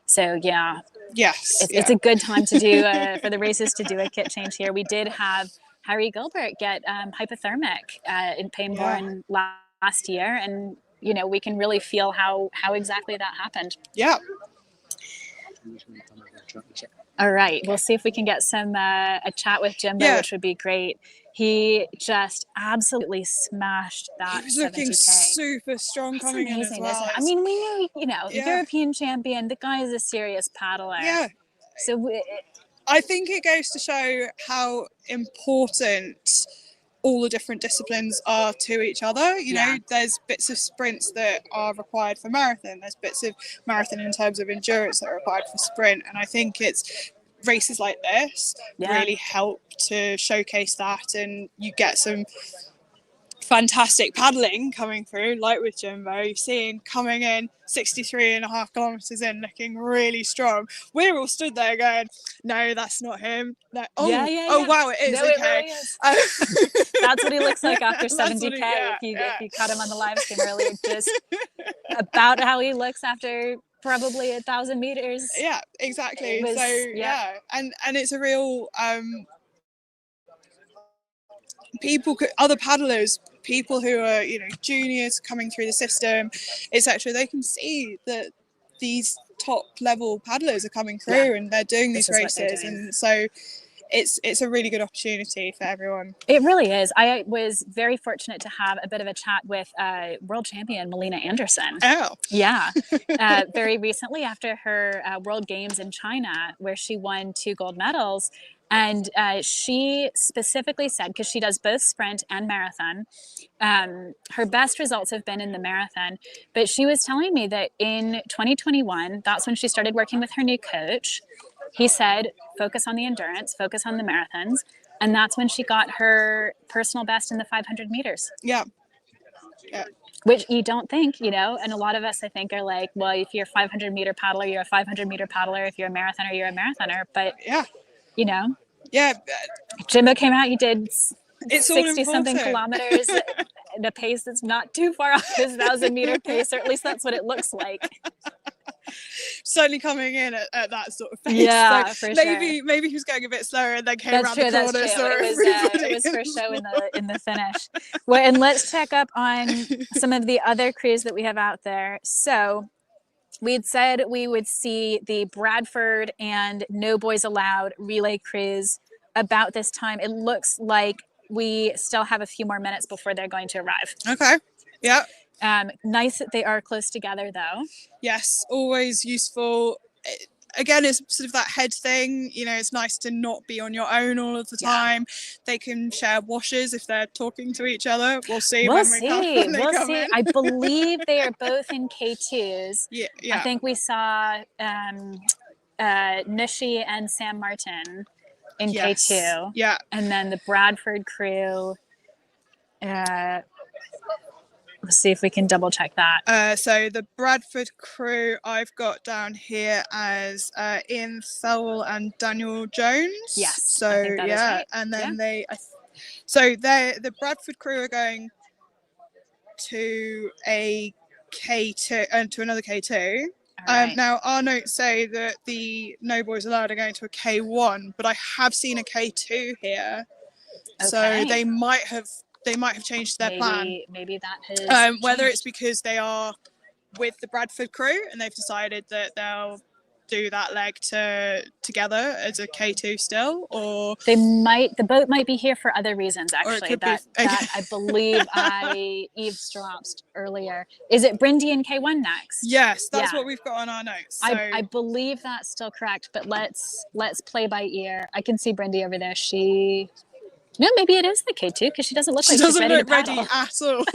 Speaker 1: So it's a good time to do for the races to do a kit change here. We did have Harry Gilbert get hypothermic in Pangbourne last year, and we can really feel how exactly that happened. All right, we'll see if we can get some a chat with Jimbo, which would be great. He just absolutely smashed that.
Speaker 7: He was looking super strong coming in as well.
Speaker 1: I mean, we knew, European champion. The guy is a serious paddler. So
Speaker 7: I think it goes to show how important all the different disciplines are to each other. There's bits of sprints that are required for marathon. There's bits of marathon in terms of endurance that are required for sprint. And I think it's races like this really help to showcase that, and you get some fantastic paddling coming through, like with Jimbo. You've seen coming in 63.5 kilometers in, looking really strong. We're all stood there going, no, that's not him. No. Oh, oh wow, it is.
Speaker 4: No,
Speaker 7: okay.
Speaker 4: it really is. That's what he looks like after 70K. If you caught him on the live stream earlier, just about how he looks after probably 1,000 meters.
Speaker 7: Yeah, exactly.
Speaker 4: Was,
Speaker 7: so yeah, and it's a real other paddlers, people who are juniors coming through the system, etc. They can see that these top level paddlers are coming through and they're doing these races, and so it's a really good opportunity for everyone.
Speaker 4: It really is. I was very fortunate to have a bit of a chat with world champion Melina Anderson.
Speaker 7: Oh,
Speaker 4: yeah. Very recently after her World Games in China, where she won 2 gold medals. And she specifically said, because she does both sprint and marathon, her best results have been in the marathon. But she was telling me that in 2021, that's when she started working with her new coach. He said, focus on the endurance, focus on the marathons. And that's when she got her personal best in the 500 meters.
Speaker 7: Yeah.
Speaker 4: Which you don't think, and a lot of us, I think, are like, well, if you're a 500 meter paddler, you're a 500 meter paddler. If you're a marathoner, you're a marathoner. But
Speaker 7: yeah.
Speaker 4: Yeah. Jimbo came out, he did
Speaker 7: it's
Speaker 4: 60 something kilometers at a pace that's not too far off his 1,000 meter pace, or at least that's what it looks like.
Speaker 7: Certainly coming in at that sort of pace.
Speaker 4: Yeah,
Speaker 7: so
Speaker 4: for
Speaker 7: maybe
Speaker 4: sure.
Speaker 7: Maybe he was going a bit slower and then came around the corner.
Speaker 4: That's true. It was for show in the finish. Well, and let's check up on some of the other crews that we have out there. So we had said we would see the Bradford and No Boys Allowed relay crews about this time. It looks like we still have a few more minutes before they're going to arrive.
Speaker 7: Okay. Yeah.
Speaker 4: Nice that they are close together, though.
Speaker 7: Yes, always useful. Again, it's sort of that head thing. It's nice to not be on your own all of the time. They can share washers if they're talking to each other. We'll see.
Speaker 4: We'll see. I believe they are both in K2s.
Speaker 7: Yeah.
Speaker 4: I think we saw Nushi and Sam Martin in K2.
Speaker 7: Yeah.
Speaker 4: And then the Bradford crew. Let's see if we can double check that.
Speaker 7: So the Bradford crew I've got down here as Ian Thowell and Daniel Jones.
Speaker 4: Yes.
Speaker 7: So
Speaker 4: I think that is right.
Speaker 7: And then the Bradford crew are going to a K2 and to another K2.
Speaker 4: Right.
Speaker 7: Now our notes say that the No Boys Allowed are going to a K1, but I have seen a K2 here, so they might have changed their plan.
Speaker 4: Maybe that has
Speaker 7: whether
Speaker 4: changed.
Speaker 7: it's because they are with the Bradford crew and they've decided that they'll do that leg together as a K2 still, or
Speaker 4: the boat might be here for other reasons, actually, that I believe I eavesdropped earlier. Is it Brindy and K1 next?
Speaker 7: Yes, that's what we've got on our notes. So.
Speaker 4: I believe that's still correct, but let's play by ear. I can see Brindy over there. No, maybe it is the K2 because she doesn't look like she's ready to paddle.
Speaker 7: Ready at all.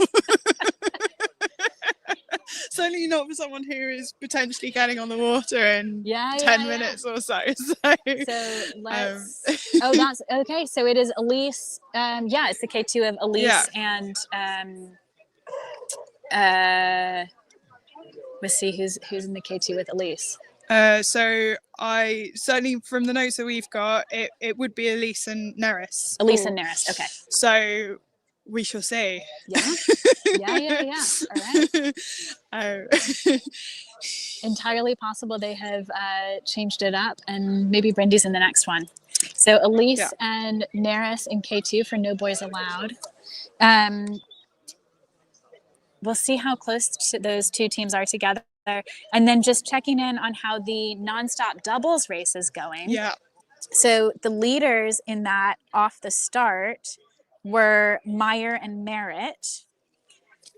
Speaker 7: Certainly not for someone who is potentially getting on the water in 10 minutes or so. So
Speaker 4: let's. That's okay. So it is Elise. It's the K2 of Elise and let's see who's in the K2 with Elise.
Speaker 7: So I certainly from the notes that we've got, it would be Elise and Neris.
Speaker 4: Elise and Neris. Okay.
Speaker 7: So we shall see.
Speaker 4: Yeah. All right. Entirely possible they have changed it up, and maybe Brindy's in the next one. So Elise and Neris in K2 for No Boys Allowed. We'll see how close those two teams are together. And then just checking in on how the nonstop doubles race is going.
Speaker 7: Yeah.
Speaker 4: So the leaders in that off the start were Meyer and Merritt.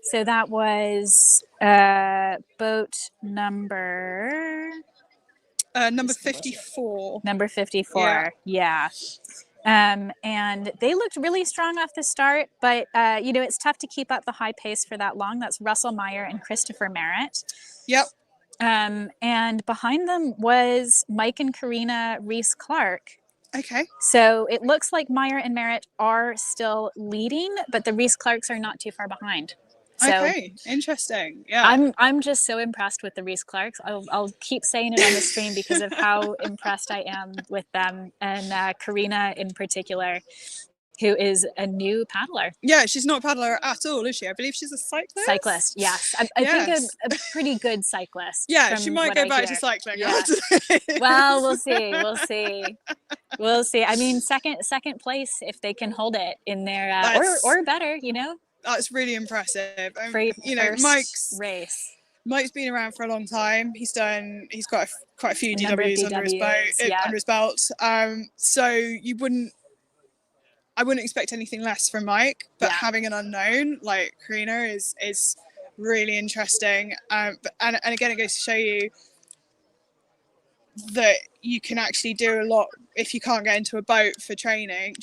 Speaker 4: So that was boat number
Speaker 7: 54.
Speaker 4: Number 54. Yeah. And they looked really strong off the start, but it's tough to keep up the high pace for that long. That's Russell Meyer and Christopher Merritt.
Speaker 7: Yep.
Speaker 4: And behind them was Mike and Karina Reese-Clark.
Speaker 7: Okay.
Speaker 4: So it looks like Meyer and Merritt are still leading, but the Reese Clarks are not too far behind. So
Speaker 7: Okay, interesting. Yeah.
Speaker 4: I'm just so impressed with the Reese Clarks. I'll keep saying it on the stream because of how impressed I am with them, and Karina in particular, who is a new paddler.
Speaker 7: Yeah, she's not a paddler at all, is she? I believe she's a cyclist.
Speaker 4: Cyclist, yes. I think a pretty good cyclist.
Speaker 7: Yeah, she might go back to cycling.
Speaker 4: Yeah. Well, we'll see. We'll see. I mean, second place if they can hold it in their or better, you know.
Speaker 7: That's really impressive.
Speaker 4: You know, Mike's race.
Speaker 7: Mike's been around for a long time. He's got quite a few DWs under his belt. So I wouldn't expect anything less from Mike, but having an unknown like Karina is really interesting. And again, it goes to show you that you can actually do a lot if you can't get into a boat for training.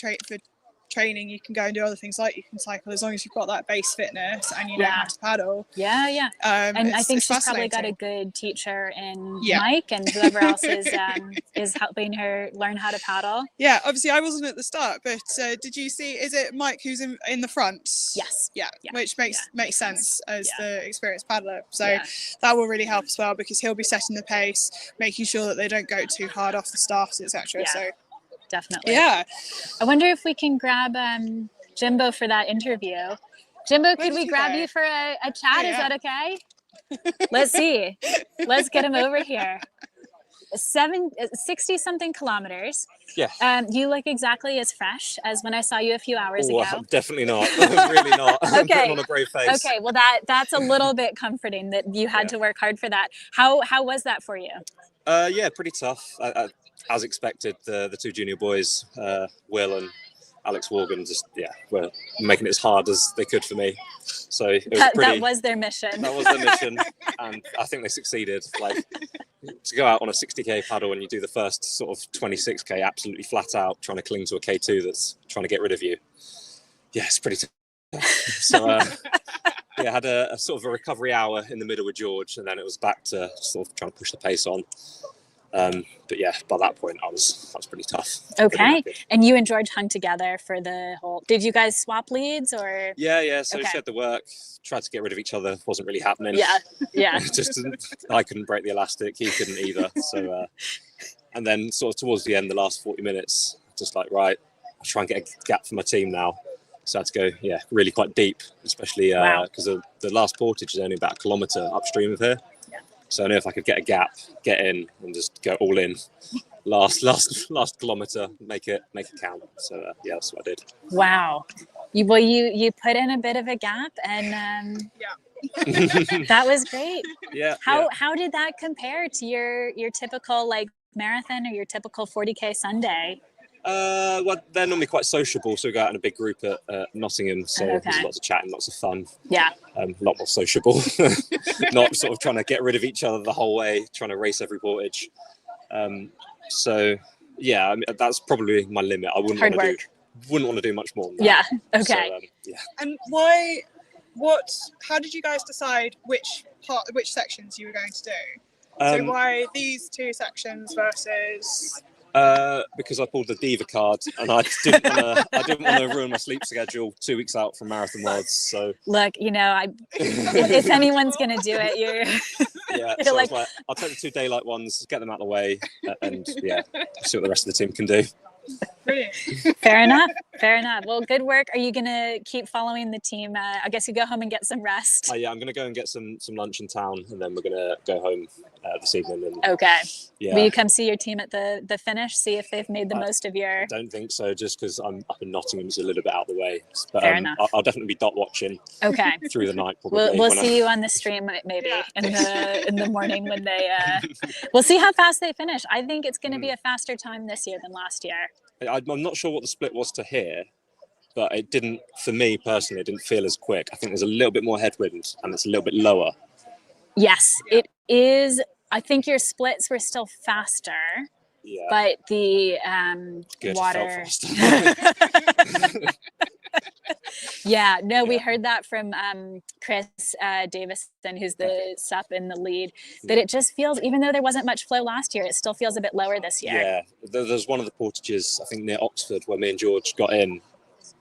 Speaker 7: You can go and do other things like you can cycle as long as you've got that base fitness and you know how to paddle.
Speaker 4: And I think she's probably got a good teacher in Mike and whoever else is helping her learn how to paddle.
Speaker 7: Yeah, obviously I wasn't at the start, but did you see? Is it Mike who's in the front?
Speaker 4: Yes.
Speaker 7: Yeah, which makes sense as the experienced paddler. So that will really help as well because he'll be setting the pace, making sure that they don't go too hard off the start, etc. So.
Speaker 4: Definitely.
Speaker 7: Yeah.
Speaker 4: I wonder if we can grab Jimbo for that interview. Jimbo, could we grab you for a chat? Is that okay? Let's see. Let's get him over here. 60 something kilometers.
Speaker 11: Yeah.
Speaker 4: You look exactly as fresh as when I saw you a few hours ago.
Speaker 11: Definitely not. Really not.
Speaker 4: Okay.
Speaker 11: I'm putting on a brave face.
Speaker 4: Okay. Well, that's a little bit comforting that you had to work hard for that. How was that for you?
Speaker 11: Yeah, pretty tough. As expected, the two junior boys, Will and Alex Morgan, were making it as hard as they could for me. So it was
Speaker 4: that was their mission.
Speaker 11: That was their mission, and I think they succeeded. Like to go out on a 60k paddle and you do the first sort of 26k absolutely flat out, trying to cling to a K2 that's trying to get rid of you. Yeah, it's pretty tough. So I had a sort of a recovery hour in the middle with George, and then it was back to sort of trying to push the pace on. But yeah, by that point, that was pretty tough.
Speaker 4: Okay. And you and George hung together for the whole. Did you guys swap leads or?
Speaker 11: Yeah. So she had the work, tried to get rid of each other, wasn't really happening.
Speaker 4: Yeah.
Speaker 11: I couldn't break the elastic, he couldn't either. So, and then sort of towards the end, the last 40 minutes, just like right, I'll try and get a gap for my team now. So I had to go, really quite deep, especially because the last portage is only about a kilometre upstream of here. So I knew if I could get a gap, get in, and just go all in, last kilometre, make it count. So that's what I did.
Speaker 4: Wow, you put in a bit of a gap, and that was great.
Speaker 11: Yeah.
Speaker 4: How did that compare to your typical like marathon or your typical 40k Sunday?
Speaker 11: Well, they're normally quite sociable, so we go out in a big group at Nottingham, so there's lots of chatting, lots of fun.
Speaker 4: Yeah.
Speaker 11: A lot more sociable, not sort of trying to get rid of each other the whole way, trying to race every portage. So yeah, I mean, that's probably my limit. I wouldn't want to do much more than that.
Speaker 4: Yeah. Okay.
Speaker 11: So,
Speaker 7: And how did you guys decide which sections you were going to do? So why these two sections versus?
Speaker 11: Because I pulled the diva card and I didn't want to ruin my sleep schedule 2 weeks out from Marathon Worlds. So
Speaker 4: look, if anyone's gonna do it, you're
Speaker 11: so like, I'll take the 2 daylight ones, get them out of the way, and see what the rest of the team can do.
Speaker 7: Brilliant.
Speaker 4: Fair enough. Well, good work. Are you gonna keep following the team? I guess you go home and get some rest.
Speaker 11: Yeah, I'm gonna go and get some lunch in town, and then we're gonna go home this evening. And,
Speaker 4: okay.
Speaker 11: Yeah.
Speaker 4: Will you come see your team at the finish? See if they've made the most of your.
Speaker 11: I don't think so, just because I'm up in Nottingham, it's a little bit out of the way. But
Speaker 4: Fair enough.
Speaker 11: I'll definitely be dot watching.
Speaker 4: Okay.
Speaker 11: Through the night, probably.
Speaker 4: We'll see you on the stream maybe in the morning when they. We'll see how fast they finish. I think it's going to be a faster time this year than last year.
Speaker 11: I'm not sure what the split was to here, but it didn't, for me personally, it didn't feel as quick. I think there's a little bit more headwind and it's a little bit lower.
Speaker 4: Yes, it is. I think your splits were still faster, but the water.
Speaker 1: Yeah, no, we heard that from Chris Davison, who's the sup in the lead, that it just feels, even though there wasn't much flow last year, it still feels a bit lower this year.
Speaker 11: Yeah, there's one of the portages, I think near Oxford, where me and George got in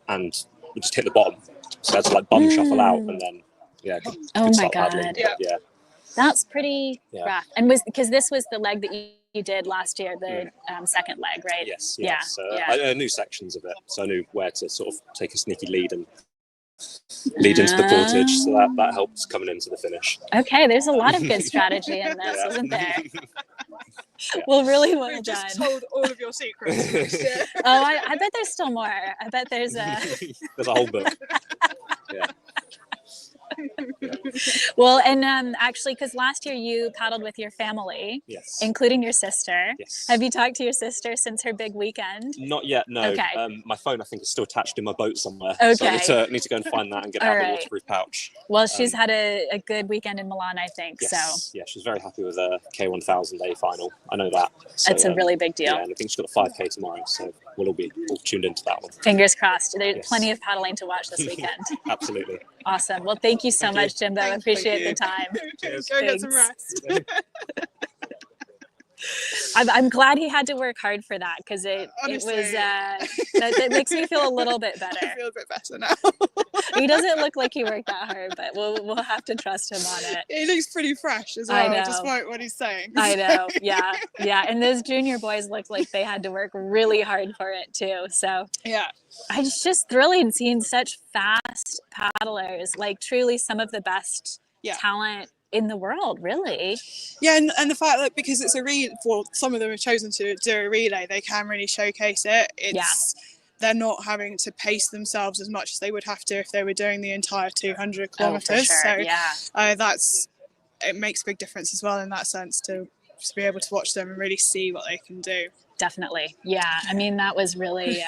Speaker 11: and we just hit the bottom. So I had to like bum shuffle out and then,
Speaker 1: Oh my
Speaker 11: start
Speaker 1: God.
Speaker 11: paddling. Yeah.
Speaker 1: That's pretty rough. And because this was the leg that you did last year, the second leg, right?
Speaker 11: Yes.
Speaker 1: Yeah.
Speaker 11: So I knew sections of it, so I knew where to sort of take a sneaky lead and lead into the portage. So that helped coming into the finish.
Speaker 1: Okay, there's a lot of good strategy in this, isn't there? Well, really well done.
Speaker 7: Just told all of your secrets.
Speaker 1: I bet there's still more. I bet there's a
Speaker 11: whole book. Yeah.
Speaker 1: Well, and actually, because last year you paddled with your family,
Speaker 11: yes,
Speaker 1: including your sister.
Speaker 11: Yes.
Speaker 1: Have you talked to your sister since her big weekend?
Speaker 11: Not yet, no.
Speaker 1: Okay.
Speaker 11: My phone, I think, is still attached in my boat somewhere.
Speaker 1: Okay.
Speaker 11: So I need to go and find that and get it out of the waterproof pouch.
Speaker 1: Well, she's had a good weekend in Milan, I think.
Speaker 11: Yes.
Speaker 1: So
Speaker 11: Yeah, she's very happy with the K1000 day final. I know that. So,
Speaker 1: that's a really big deal.
Speaker 11: Yeah, and I think she's got a 5K tomorrow, so we'll all be all tuned into that one.
Speaker 1: Fingers crossed. There's plenty of paddling to watch this weekend.
Speaker 11: Absolutely.
Speaker 1: Awesome. Well, thank you so much, Jimbo. I appreciate the time.
Speaker 7: Cheers. Go get some rest.
Speaker 1: I'm glad he had to work hard for that, because it was that makes me feel a little bit better.
Speaker 7: I feel a bit better now.
Speaker 1: He doesn't look like he worked that hard, but we'll have to trust him on it.
Speaker 7: He looks pretty fresh as
Speaker 1: I
Speaker 7: well,
Speaker 1: know.
Speaker 7: despite what he's saying.
Speaker 1: I know. Yeah. And those junior boys look like they had to work really hard for it too. So
Speaker 7: yeah,
Speaker 1: it's just thrilling seeing such fast paddlers, like truly some of the best talent in the world, really.
Speaker 7: Yeah, and the fact that because it's a relay, well, some of them have chosen to do a relay, they can really showcase it. They're not having to pace themselves as much as they would have to if they were doing the entire 200 kilometers.
Speaker 1: Oh, for sure.
Speaker 7: So it makes a big difference as well in that sense to be able to watch them and really see what they can do.
Speaker 1: Definitely. Yeah. I mean, that was really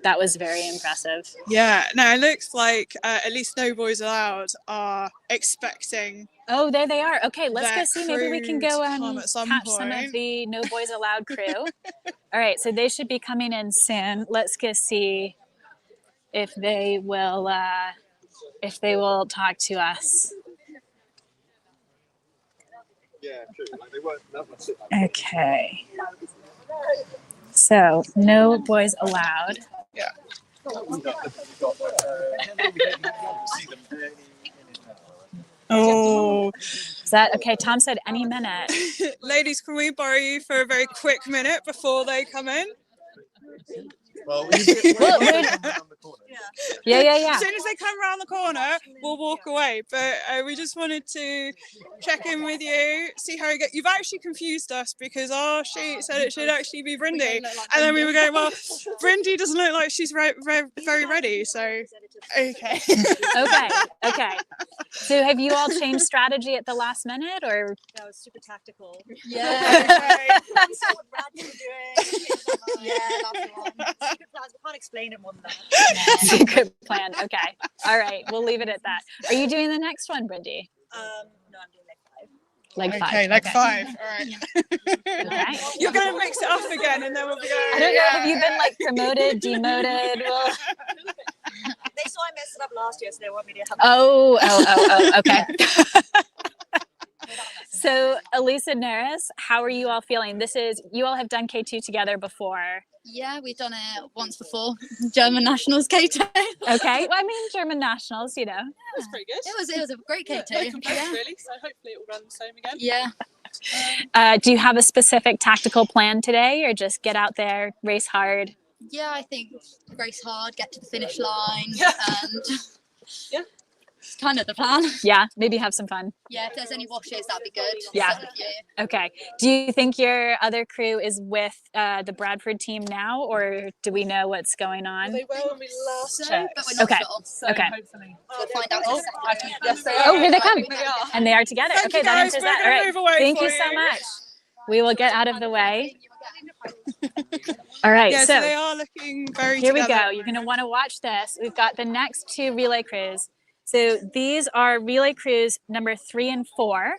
Speaker 1: that was very impressive.
Speaker 7: Yeah. No, it looks like at least No Boys Allowed are expecting.
Speaker 1: Oh, there they are. Okay, let's go see. Maybe we can go
Speaker 7: catch
Speaker 1: some of the No Boys Allowed crew. All right, so they should be coming in soon. Let's go see if they will talk to us. Okay. So, No Boys Allowed.
Speaker 7: Yeah. Oh,
Speaker 1: is that okay? Tom said any minute.
Speaker 7: Ladies, can we borrow you for a very quick minute before they come in?
Speaker 10: Well,
Speaker 1: yeah.
Speaker 7: As soon as they come around the corner, we'll walk away. But we just wanted to check in with you, see how you get. You've actually confused us because our sheet said it should actually be Brindy, and then we were going, well, Brindy doesn't look like she's very ready. So, okay.
Speaker 1: Okay. So, have you all changed strategy at the last minute, or?
Speaker 12: That was super tactical.
Speaker 1: Yeah.
Speaker 12: That's what Brad's doing. Yeah, that's the one. Secret plans. We can't explain it more than that.
Speaker 1: Secret plan. Okay. All right. We'll leave it at that. Are you doing the next one, Brindy?
Speaker 12: No, I'm doing leg 5.
Speaker 1: Leg 5.
Speaker 7: Okay, leg 5. All right. You're going to mix it up again, and then we'll be going.
Speaker 1: I don't know. Have you been like promoted, demoted? Well.
Speaker 12: They saw I messed it up last year, so they want me to have.
Speaker 1: Oh. Okay. So, Elisa Neris, how are you all feeling? You all have done K2 together before.
Speaker 13: Yeah, we've done it once before. German Nationals K2.
Speaker 1: Okay. Well, I mean, German Nationals, you know.
Speaker 7: Yeah, it was pretty good.
Speaker 13: It was a great K2.
Speaker 7: No complaints, really. So hopefully it will run the same again.
Speaker 13: Yeah.
Speaker 1: Do you have a specific tactical plan today, or just get out there, race hard?
Speaker 13: Yeah, I think race hard, get to the finish line, and it's kind of the plan.
Speaker 1: Yeah, maybe have some fun.
Speaker 13: Yeah, if there's any washes, that'd be good.
Speaker 1: Yeah. Okay. Do you think your other crew is with the Bradford team now, or do we know what's going on?
Speaker 7: They were when we last
Speaker 1: checked.
Speaker 13: But we're not
Speaker 1: Okay.
Speaker 13: sure.
Speaker 7: So
Speaker 1: Okay.
Speaker 7: hopefully.
Speaker 13: We'll find out in a second.
Speaker 7: Yes, they are.
Speaker 1: Oh, here they come.
Speaker 7: They are.
Speaker 1: And they are together.
Speaker 7: Thank
Speaker 1: Okay,
Speaker 7: you,
Speaker 1: that
Speaker 7: guys.
Speaker 1: answers
Speaker 7: We're
Speaker 1: that.
Speaker 7: gonna
Speaker 1: All right.
Speaker 7: move away
Speaker 1: Thank
Speaker 7: for
Speaker 1: you so
Speaker 7: you.
Speaker 1: much. We will get out of the way. All right.
Speaker 7: Yeah,
Speaker 1: so
Speaker 7: they are looking very
Speaker 1: here
Speaker 7: together.
Speaker 1: we go. You're going to want to watch this. We've got the next 2 relay crews. So these are relay crews number 3 and 4.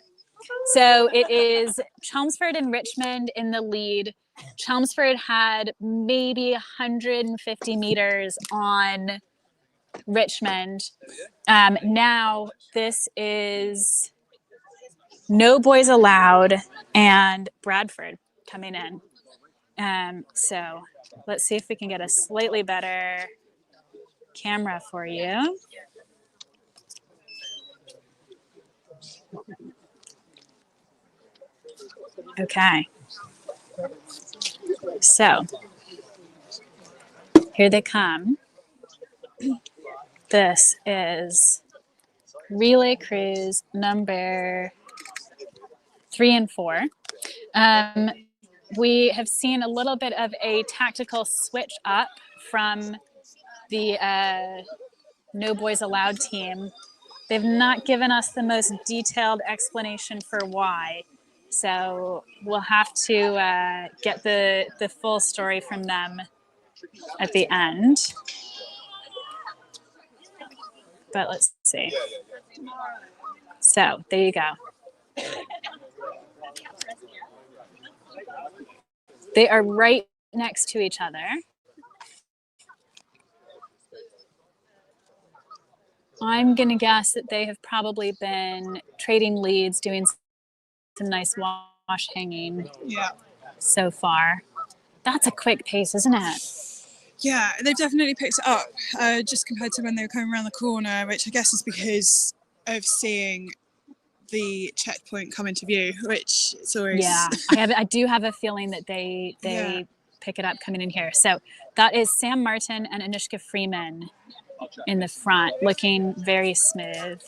Speaker 1: So it is Chelmsford and Richmond in the lead. Chelmsford had maybe 150 meters on Richmond. Now this is No Boys Allowed and Bradford coming in. So let's see if we can get a slightly better camera for you. Okay. So here they come. This is relay cruise number 3 and 4. We have seen a little bit of a tactical switch up from the No Boys Allowed team. They've not given us the most detailed explanation for why. So we'll have to get the full story from them at the end. But let's see. So there you go. They are right next to each other. I'm going to guess that they have probably been trading leads, doing some nice wash hanging so far. That's a quick pace, isn't it?
Speaker 7: Yeah, they've definitely picked it up just compared to when they were coming around the corner, which I guess is because of seeing the checkpoint come into view, which is always...
Speaker 1: Yeah, I do have a feeling that they pick it up coming in here. So that is Sam Martin and Anushka Freeman in the front, looking very smooth,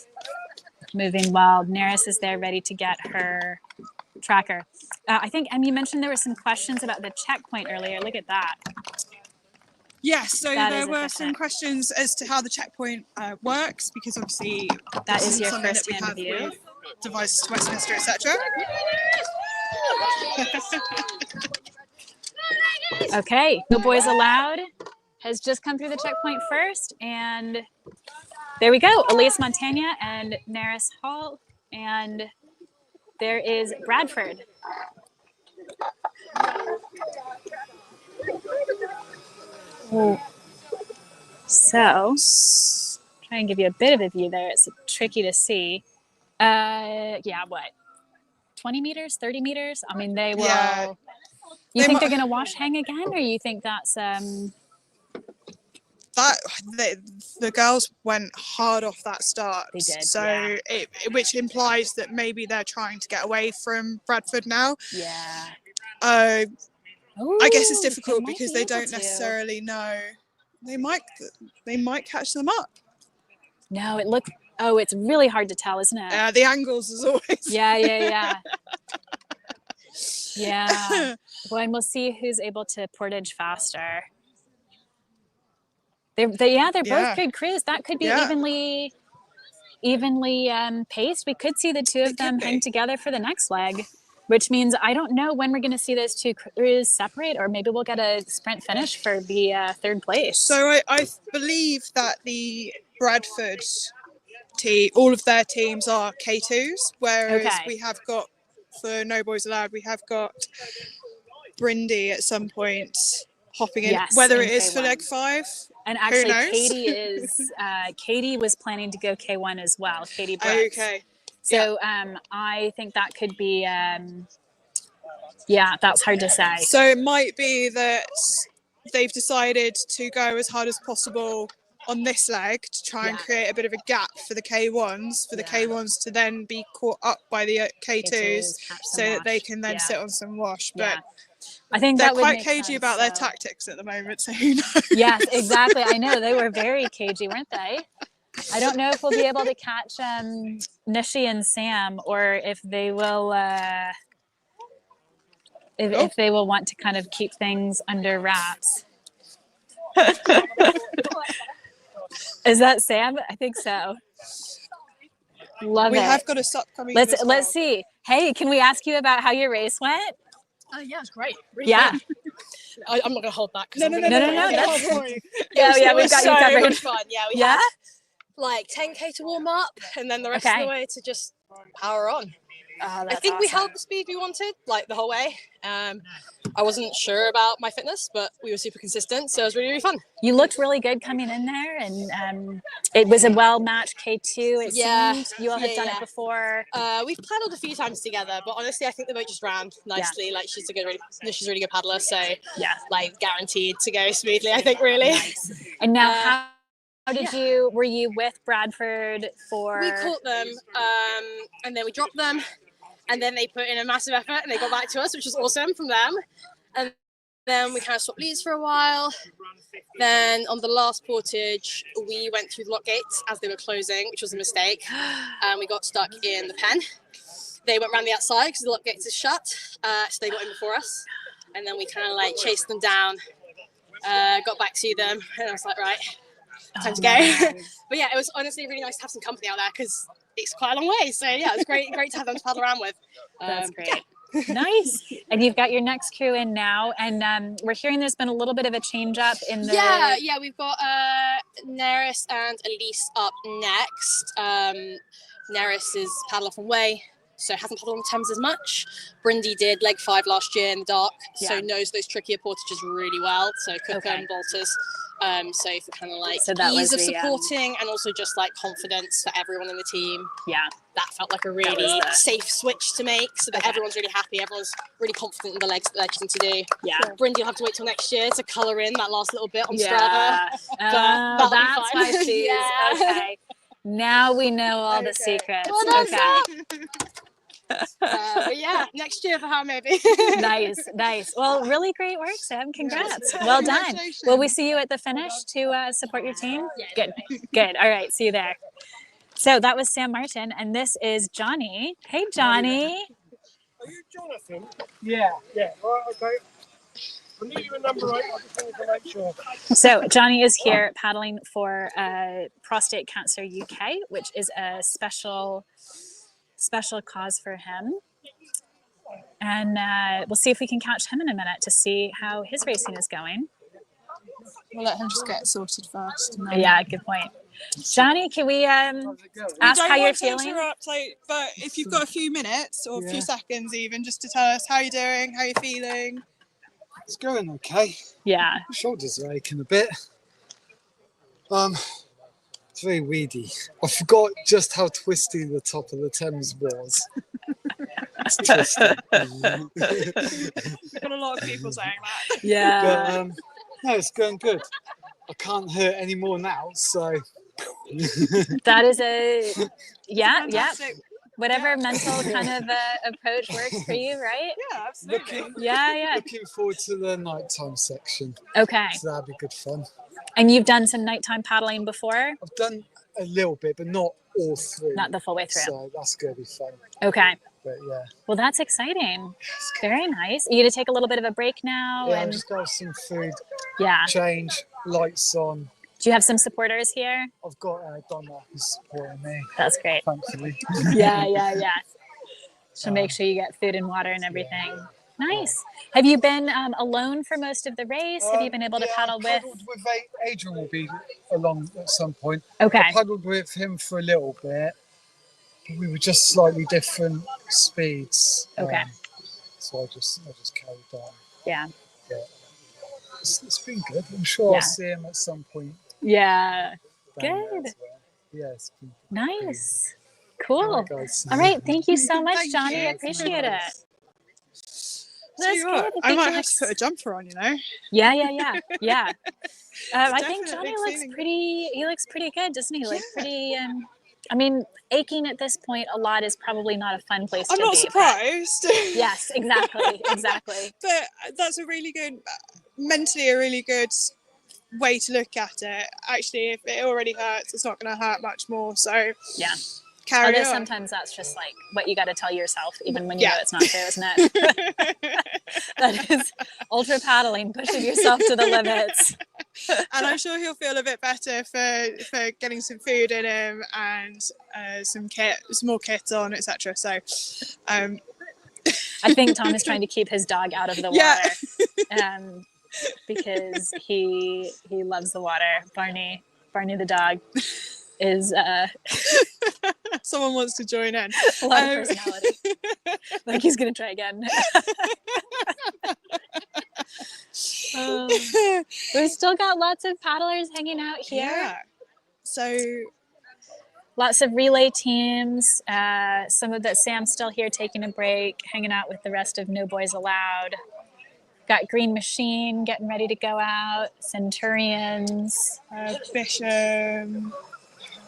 Speaker 1: moving well. Neris is there ready to get her tracker. I think, you mentioned there were some questions about the checkpoint earlier. Look at that.
Speaker 7: Yes, so there were some questions as to how the checkpoint works, because obviously
Speaker 1: that is your
Speaker 7: first
Speaker 1: hand view.
Speaker 7: Devices to Westminster, etc.
Speaker 1: Okay, No Boys Allowed has just come through the checkpoint first, and there we go. Elise Montagna and Neris Hall, and there is Bradford. So, try and give you a bit of a view there. It's tricky to see. Yeah, what? 20 meters, 30 meters? I mean, they will. Yeah. You think they're going to wash hang again, or you think that's
Speaker 7: the girls went hard off that start.
Speaker 1: They did.
Speaker 7: So which implies that maybe they're trying to get away from Bradford now.
Speaker 1: Yeah.
Speaker 7: Ooh, I guess it's difficult because they don't necessarily know. They might catch them up.
Speaker 1: No, it's really hard to tell, isn't it?
Speaker 7: Yeah, the angles as always.
Speaker 1: Yeah. Yeah. Well, and we'll see who's able to portage faster. They're both good crews. That could be evenly paced. We could see the two of them hang together for the next leg, which means I don't know when we're going to see those two crews separate, or maybe we'll get a sprint finish for the third place.
Speaker 7: So I believe that the Bradford team, all of their teams are K2s, whereas we have got, for No Boys Allowed, we have got Brindy at some point hopping in, whether it is for leg 5.
Speaker 1: And actually, Katie was planning to go K1 as well. Katie Brooks.
Speaker 7: Okay.
Speaker 1: So I think that could be, that's hard to say.
Speaker 7: So it might be that they've decided to go as hard as possible on this leg to try and create a bit of a gap for the K1s, the K1s to then be caught up by the K2s so that they can then sit on some wash. But
Speaker 1: I think
Speaker 7: they're quite cagey about their tactics at the moment, so who knows?
Speaker 1: Yes, exactly. I know they were very cagey, weren't they? I don't know if we'll be able to catch Nishi and Sam, or if they will if they will want to kind of keep things under wraps. Is that Sam? I think so. Love it.
Speaker 7: We have got a sup coming.
Speaker 1: Let's see. Hey, can we ask you about how your race went?
Speaker 14: Yeah, it's great.
Speaker 1: Really good.
Speaker 14: I'm not gonna hold back.
Speaker 1: No. We've got
Speaker 14: you
Speaker 1: covered.
Speaker 14: Much fun. Yeah, we had like 10k to warm up, and then the rest of the way to just power on.
Speaker 1: Oh,
Speaker 14: I think we held the speed we wanted, like the whole way. I wasn't sure about my fitness, but we were super consistent, so it was really, really fun.
Speaker 1: You looked really good coming in there, and it was a well-matched K2. It seemed you all had done it before.
Speaker 14: We've paddled a few times together, but honestly, I think the boat just ran nicely. Like she's a really good paddler, so like guaranteed to go smoothly. I think really.
Speaker 1: Nice. And now, how were you with Bradford for?
Speaker 14: We caught them, and then we dropped them. And then they put in a massive effort and they got back to us, which was awesome from them. And then we kind of swapped leads for a while. Then on the last portage, we went through the lock gates as they were closing, which was a mistake. And we got stuck in the pen. They went around the outside because the lock gates is shut. So they got in before us. And then we kind of like chased them down, got back to them. And I was like, right, time to go. But yeah, it was honestly really nice to have some company out there because it's quite a long way. So yeah, it was great to have them to paddle around with.
Speaker 1: That's great. Nice. And you've got your next crew in now, and we're hearing there's been a little bit of a change up in the
Speaker 14: yeah, we've got Neris and Elise up next. Neris is paddler from Way, so hasn't paddled on the Thames as much. Brindy did leg 5 last year in the dark, so knows those trickier portages really well. So Cookham, Bolters. So for kind of like ease of supporting and also just like confidence for everyone in the team.
Speaker 1: Yeah,
Speaker 14: that felt like a really safe switch to make, so that everyone's really happy, everyone's really confident in the legs that they're choosing to do.
Speaker 1: Yeah,
Speaker 14: Brindy will have to wait till next year to colour in that last little bit on Strava.
Speaker 1: But that's why she's okay. Now we know all the secrets.
Speaker 14: But yeah, next year for her maybe.
Speaker 1: Nice. Well, really great work, Sam. Congrats. Well done. Will we see you at the finish to support your team? Good. All right, see you there. So that was Sam Martin, and this is Johnny. Hey, Johnny.
Speaker 15: Are you Jonathan? Yeah. All right, okay. I knew you were number 8. I just wanted to make sure.
Speaker 1: So Johnny is here paddling for Prostate Cancer UK, which is a special cause for him. And we'll see if we can catch him in a minute to see how his racing is going.
Speaker 7: We'll let him just get sorted first.
Speaker 1: Yeah, good point. Johnny, can we ask how you're feeling?
Speaker 7: But if you've got a few minutes or a few seconds even, just to tell us how you're doing, how you're feeling.
Speaker 15: It's going okay.
Speaker 1: Yeah.
Speaker 15: Shoulders are aching a bit. It's very weedy. I forgot just how twisty the top of the Thames was. It's twisty.
Speaker 7: Got a lot of people saying that.
Speaker 1: Yeah.
Speaker 15: But, no, it's going good. I can't hurt any more now, so.
Speaker 1: That is whatever mental kind of approach works for you, right?
Speaker 7: Yeah, absolutely.
Speaker 15: Looking forward to the nighttime section.
Speaker 1: Okay.
Speaker 15: So that'd be good fun.
Speaker 1: And you've done some nighttime paddling before?
Speaker 15: I've done a little bit, but not all through.
Speaker 1: Not the full way through.
Speaker 15: So that's going to be fun.
Speaker 1: Okay.
Speaker 15: But yeah.
Speaker 1: Well, that's exciting. Very nice. Are you going to take a little bit of a break now?
Speaker 15: Yeah, I'm just got some food.
Speaker 1: Yeah.
Speaker 15: Change, lights on.
Speaker 1: Do you have some supporters here?
Speaker 15: I've got Donna who's supporting me.
Speaker 1: That's great.
Speaker 15: Thankfully.
Speaker 1: Yeah. So make sure you get food and water and everything. Nice. Have you been alone for most of the race? Have you been able to paddle with?
Speaker 15: Adrian will be along at some point.
Speaker 1: Okay.
Speaker 15: I paddled with him for a little bit. We were just slightly different speeds.
Speaker 1: Okay.
Speaker 15: So I just carried on.
Speaker 1: Yeah.
Speaker 15: It's been good. I'm sure I'll see him at some point.
Speaker 1: Yeah. Good.
Speaker 15: Well. Yeah, it's been
Speaker 1: nice. Cool.
Speaker 15: All right,
Speaker 1: all right. Thank you so much, Johnny. I appreciate it.
Speaker 7: That's good. I might have to put a jumper on,
Speaker 1: Yeah. I think Johnny looks pretty. He looks pretty good, doesn't he? Like pretty. I mean, aching at this point a lot is probably not a fun place to be.
Speaker 7: I'm not surprised.
Speaker 1: Yes, exactly.
Speaker 7: But that's a really good, mentally a really good way to look at it. Actually, if it already hurts, it's not going to hurt much more. So
Speaker 1: yeah.
Speaker 7: Carry on.
Speaker 1: Sometimes that's just like what you got to tell yourself, even when you know it's not true, isn't it? That is ultra paddling, pushing yourself to the limits.
Speaker 7: And I'm sure he'll feel a bit better for getting some food in him and some more kit on, etc. So,
Speaker 1: I think Tom is trying to keep his dog out of the water, because he loves the water. Barney the dog is
Speaker 7: Someone wants to join in.
Speaker 4: A lot of personality. Like he's gonna try again. We've still got lots of paddlers hanging out here.
Speaker 7: Yeah. So
Speaker 4: lots of relay teams. Some of that Sam's still here taking a break, hanging out with the rest of No Boys Allowed. Got Green Machine getting ready to go out. Centurions.
Speaker 7: Bisham.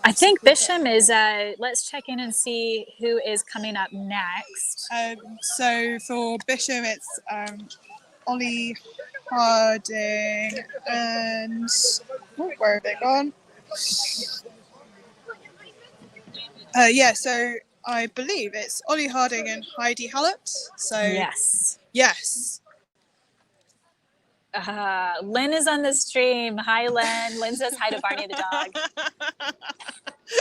Speaker 4: I think Bisham is, let's check in and see who is coming up next.
Speaker 7: So for Bisham, it's Ollie Harding and where have they gone? So I believe it's Ollie Harding and Heidi Hallett. So yes.
Speaker 4: Lynn is on the stream. Hi, Lynn. Lynn says hi to Barney the dog.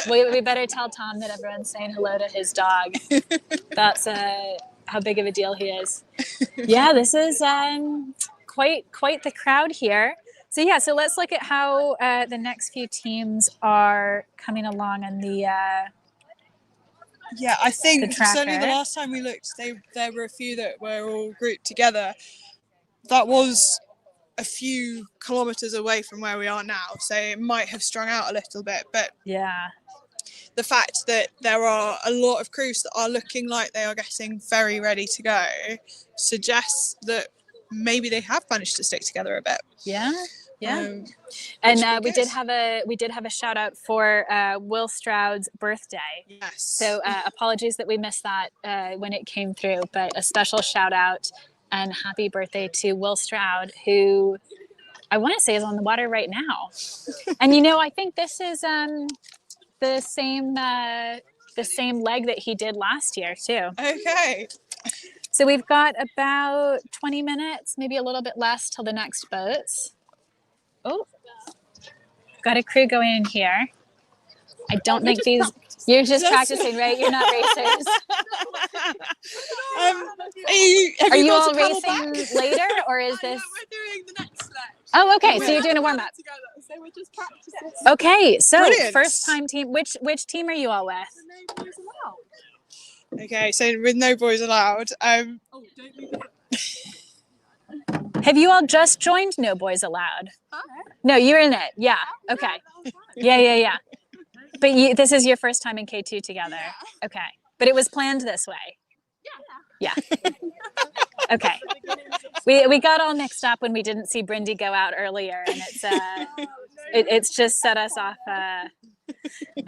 Speaker 4: We better tell Tom that everyone's saying hello to his dog. That's how big of a deal he is. Yeah, this is quite the crowd here. So yeah, so let's look at how the next few teams are coming along on the
Speaker 7: yeah, I think
Speaker 4: the
Speaker 7: certainly the last time we looked, there were a few that were all grouped together. That was a few kilometers away from where we are now, so it might have strung out a little bit, but
Speaker 4: yeah,
Speaker 7: the fact that there are a lot of crews that are looking like they are getting very ready to go suggests that maybe they have managed to stick together a bit.
Speaker 4: Yeah. And we did have a shout out for Will Stroud's birthday.
Speaker 7: Yes.
Speaker 4: So apologies that we missed that when it came through, but a special shout out and happy birthday to Will Stroud, who I want to say is on the water right now. And I think this is the same leg that he did last year too.
Speaker 7: Okay.
Speaker 4: So we've got about 20 minutes, maybe a little bit less till the next boats. Oh, got a crew going in here. I don't think these. You're just practicing, right? You're not racers. Are you all racing later, or is this?
Speaker 7: We're doing the next leg.
Speaker 4: Oh, okay. So you're doing a warm up.
Speaker 7: So we're just practicing.
Speaker 4: Okay, so
Speaker 7: Brilliant.
Speaker 4: first time team. Which team are you all with?
Speaker 7: Okay, so with No Boys Allowed.
Speaker 4: Have you all just joined No Boys Allowed? No, you're in it. Yeah. Okay. Yeah. But this is your first time in K2 together. Okay. But it was planned this way. Yeah. Okay. We got all mixed up when we didn't see Brindy go out earlier, and it's just set us off.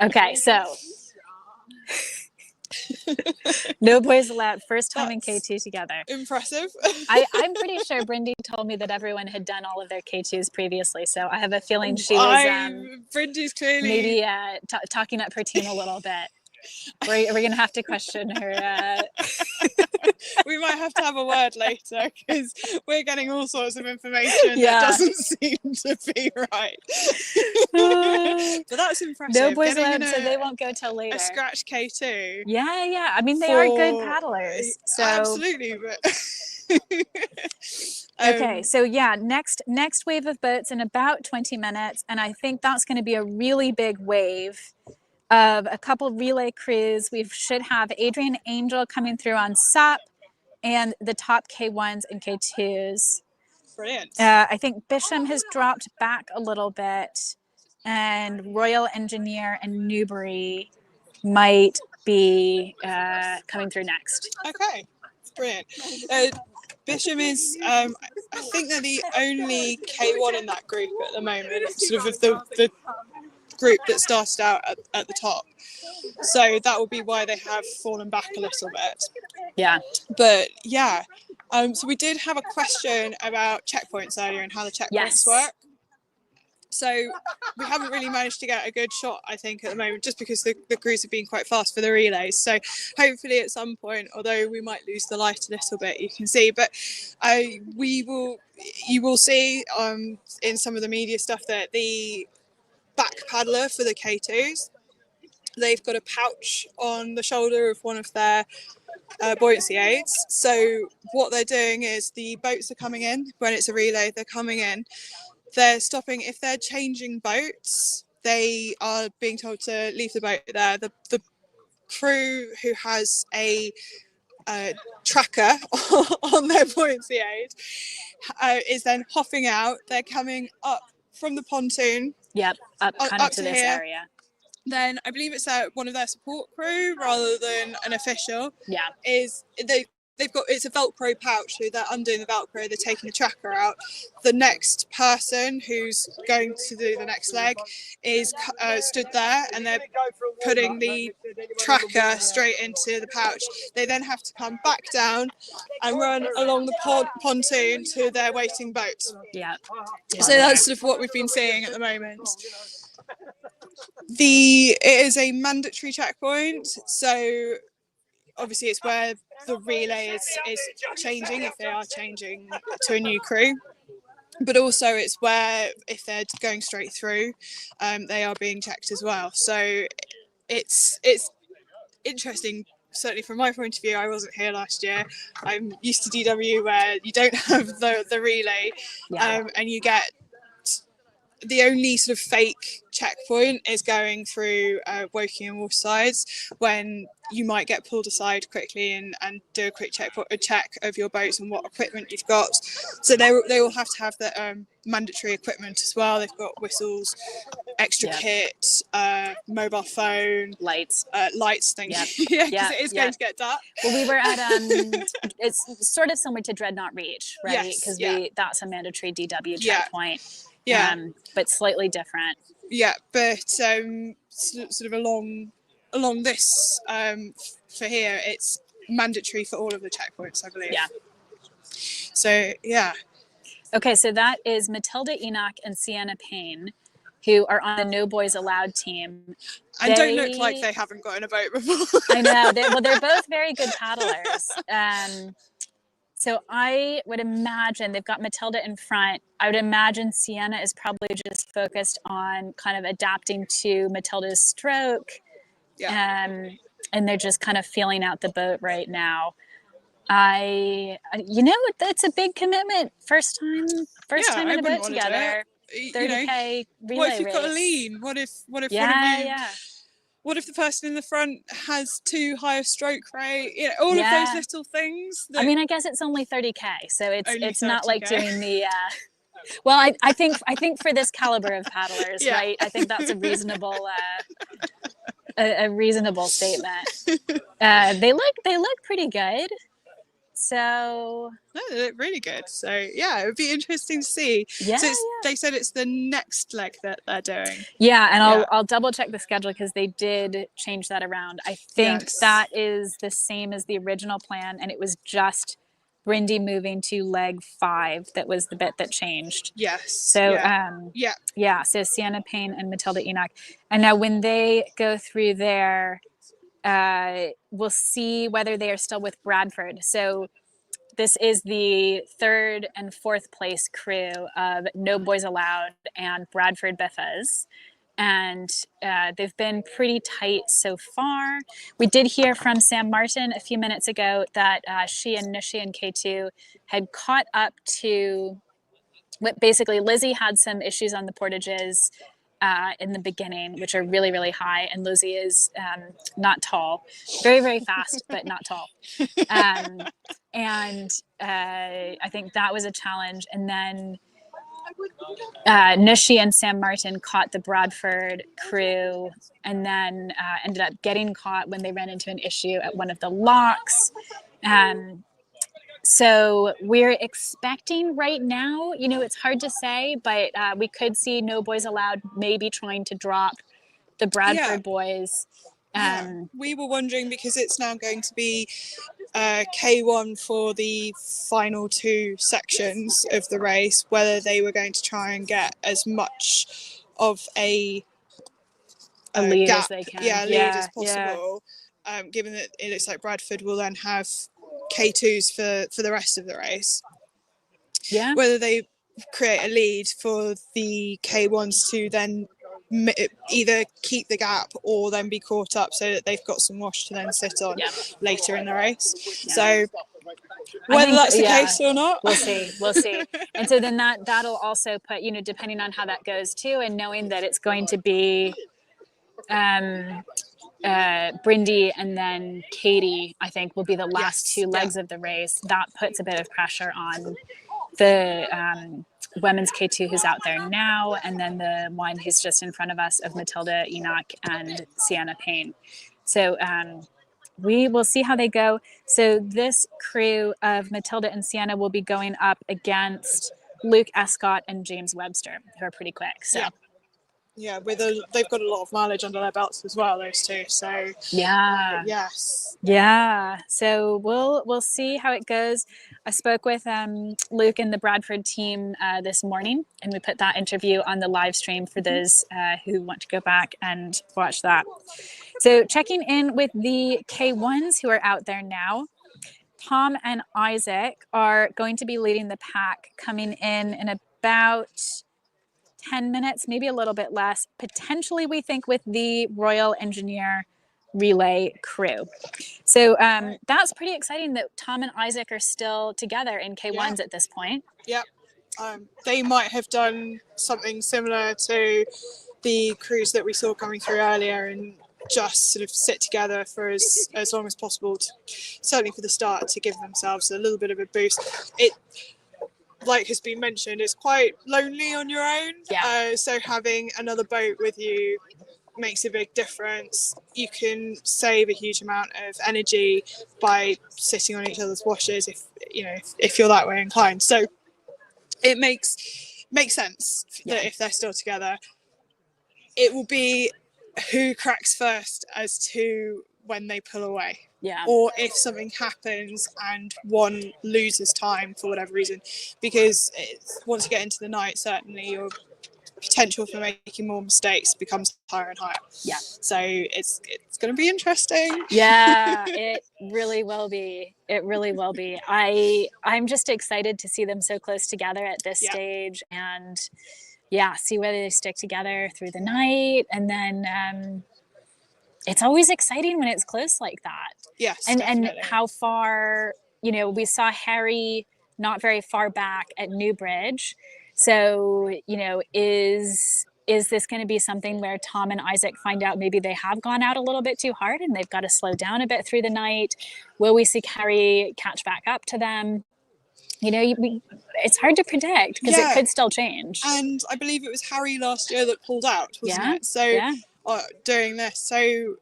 Speaker 4: Okay, so No Boys Allowed, first time in K2 together.
Speaker 7: Impressive.
Speaker 4: I'm pretty sure Brindy told me that everyone had done all of their K2s previously, so I have a feeling she was
Speaker 7: Brindy's clearly
Speaker 4: maybe talking up her team a little bit. We're going to have to question her.
Speaker 7: We might have to have a word later, because we're getting all sorts of information that doesn't seem to be right. But that's impressive.
Speaker 4: No Boys Allowed, so they won't go till later.
Speaker 7: A scratch K2.
Speaker 4: Yeah. I mean, they are good paddlers. So.
Speaker 7: Absolutely, but
Speaker 4: okay, so yeah, next wave of boats in about 20 minutes, and I think that's going to be a really big wave of a couple relay crews. We should have Adrian Angel coming through on SUP and the top K1s and K2s.
Speaker 7: Brilliant.
Speaker 4: I think Bisham has dropped back a little bit, and Royal Engineer and Newbury might be coming through next.
Speaker 7: Okay, brilliant. Bisham is, I think they're the only K1 in that group at the moment, sort of the group that started out at the top. So that will be why they have fallen back a little bit.
Speaker 4: Yeah.
Speaker 7: But yeah, so we did have a question about checkpoints earlier and how the checkpoints work. So we haven't really managed to get a good shot, I think, at the moment, just because the crews have been quite fast for the relays. So hopefully at some point, although we might lose the light a little bit, you can see. But you will see in some of the media stuff that the back paddler for the K2s, they've got a pouch on the shoulder of one of their buoyancy aids. So what they're doing is the boats are coming in, when it's a relay, they're coming in, they're stopping. If they're changing boats, they are being told to leave the boat there. The crew who has a tracker on their buoyancy aid is then hopping out. They're coming up from the pontoon.
Speaker 1: Yep, up kind of
Speaker 7: up
Speaker 1: to
Speaker 7: to
Speaker 1: this
Speaker 7: here.
Speaker 1: area.
Speaker 7: Then I believe it's one of their support crew rather than an official.
Speaker 1: Yeah.
Speaker 7: They've got, it's a Velcro pouch, so they're undoing the Velcro, they're taking the tracker out. The next person who's going to do the next leg is stood there, and they're putting the tracker straight into the pouch. They then have to come back down and run along the pontoon to their waiting boat.
Speaker 1: Yeah.
Speaker 7: So that's sort of what we've been seeing at the moment. It is a mandatory checkpoint, so obviously it's where the relay is changing, if they are changing to a new crew, but also it's where, if they're going straight through, they are being checked as well. So it's interesting. Certainly from my point of view, I wasn't here last year. I'm used to DW where you don't have the relay, and you get the only sort of fake checkpoint is going through Woking and Wolfsides, when you might get pulled aside quickly and do a quick check of your boats and what equipment you've got. So they will have to have the mandatory equipment as well. They've got whistles, extra kit, mobile phone, lights, things. Yeah, because it is going to get dark.
Speaker 1: Well, we were at it's sort of similar to Dreadnought Reach, right? Because that's a mandatory DW checkpoint.
Speaker 7: Yeah,
Speaker 1: but slightly different.
Speaker 7: Yeah, but sort of along this for here, it's mandatory for all of the checkpoints, I believe.
Speaker 1: Yeah.
Speaker 7: So yeah.
Speaker 1: Okay, so that is Matilda Enoch and Sienna Payne, who are on the No Boys Allowed team.
Speaker 7: And don't look like they haven't got in a boat before.
Speaker 1: I know. They're both very good paddlers. So I would imagine they've got Matilda in front. I would imagine Sienna is probably just focused on kind of adapting to Matilda's stroke.
Speaker 7: Yeah.
Speaker 1: And they're just kind of feeling out the boat right now. It's a big commitment. First time in a boat together. 30K relay
Speaker 7: what if you've got a
Speaker 1: race.
Speaker 7: lean? What if one of you? What if the person in the front has too high a stroke rate? All of those little things.
Speaker 1: I mean, I guess it's only 30K, so it's not like
Speaker 7: 30K.
Speaker 1: doing the. Well, I think for this caliber of paddlers, right? I think that's a reasonable a reasonable statement. They look pretty good. So
Speaker 7: no, they look really good. So yeah, it would be interesting to see.
Speaker 1: Yeah,
Speaker 7: so they said it's the next leg that they're doing.
Speaker 1: Yeah, and I'll double check the schedule because they did change that around. I think that is the same as the original plan, and it was just Brindy moving to leg 5 that was the bit that changed.
Speaker 7: Yes.
Speaker 1: So so Sienna Payne and Matilda Enoch, and now when they go through there, we'll see whether they are still with Bradford. So this is the 3rd and 4th place crew of No Boys Allowed and Bradford Biffas. And they've been pretty tight so far. We did hear from Sam Martin a few minutes ago that she and Nushi and K2 had caught up to what basically Lizzie had some issues on the portages in the beginning, which are really, really high. And Lizzie is not tall, very, very fast, but not tall. And I think that was a challenge. And then Nushi and Sam Martin caught the Bradford crew and then ended up getting caught when they ran into an issue at one of the locks. So we're expecting right now, it's hard to say, but we could see No Boys Allowed maybe trying to drop the Bradford boys.
Speaker 7: We were wondering, because it's now going to be K1 for the final 2 sections of the race, whether they were going to try and get as much of a
Speaker 1: lead
Speaker 7: gap,
Speaker 1: as they can.
Speaker 7: lead as possible. Given that it looks like Bradford will then have K2s for the rest of the race.
Speaker 1: Yeah.
Speaker 7: Whether they create a lead for the K1s to then either keep the gap or then be caught up so that they've got some wash to then sit on later in the race. So whether that's the case or not,
Speaker 1: we'll see. And so then that'll also put, depending on how that goes too, and knowing that it's going to be Brindy and then Katie, I think, will be the last two legs of the race. That puts a bit of pressure on the women's K2 who's out there now, and then the one who's just in front of us of Matilda Enoch and Sienna Payne. So we will see how they go. So this crew of Matilda and Sienna will be going up against Luke Escott and James Webster, who are pretty quick. So
Speaker 7: yeah, they've got a lot of mileage under their belts as well, those two. So yes.
Speaker 1: So we'll see how it goes. I spoke with Luke and the Bradford team this morning, and we put that interview on the live stream for those who want to go back and watch that. So checking in with the K1s who are out there now. Tom and Isaac are going to be leading the pack, coming in about 10 minutes, maybe a little bit less, potentially we think with the Royal Engineer relay crew. So that's pretty exciting that Tom and Isaac are still together in K1s at this point.
Speaker 7: Yep. They might have done something similar to the crews that we saw coming through earlier and just sort of sit together for as long as possible, certainly for the start, to give themselves a little bit of a boost. It, like has been mentioned, it's quite lonely on your own. So having another boat with you makes a big difference. You can save a huge amount of energy by sitting on each other's washes if you're that way inclined. So it makes sense that if they're still together, it will be who cracks first as to when they pull away. Or if something happens and one loses time for whatever reason, because once you get into the night, certainly your potential for making more mistakes becomes higher and higher. So it's going to be interesting.
Speaker 1: It really will be. It really will be. I'm just excited to see them so close together at this stage, and see whether they stick together through the night. And then it's always exciting when it's close like that. And how far, we saw Harry not very far back at Newbridge. So, is this going to be something where Tom and Isaac find out maybe they have gone out a little bit too hard and they've got to slow down a bit through the night? Will we see Harry catch back up to them? It's hard to predict because it could still change.
Speaker 7: And I believe it was Harry last year that pulled out, wasn't it? So doing this, so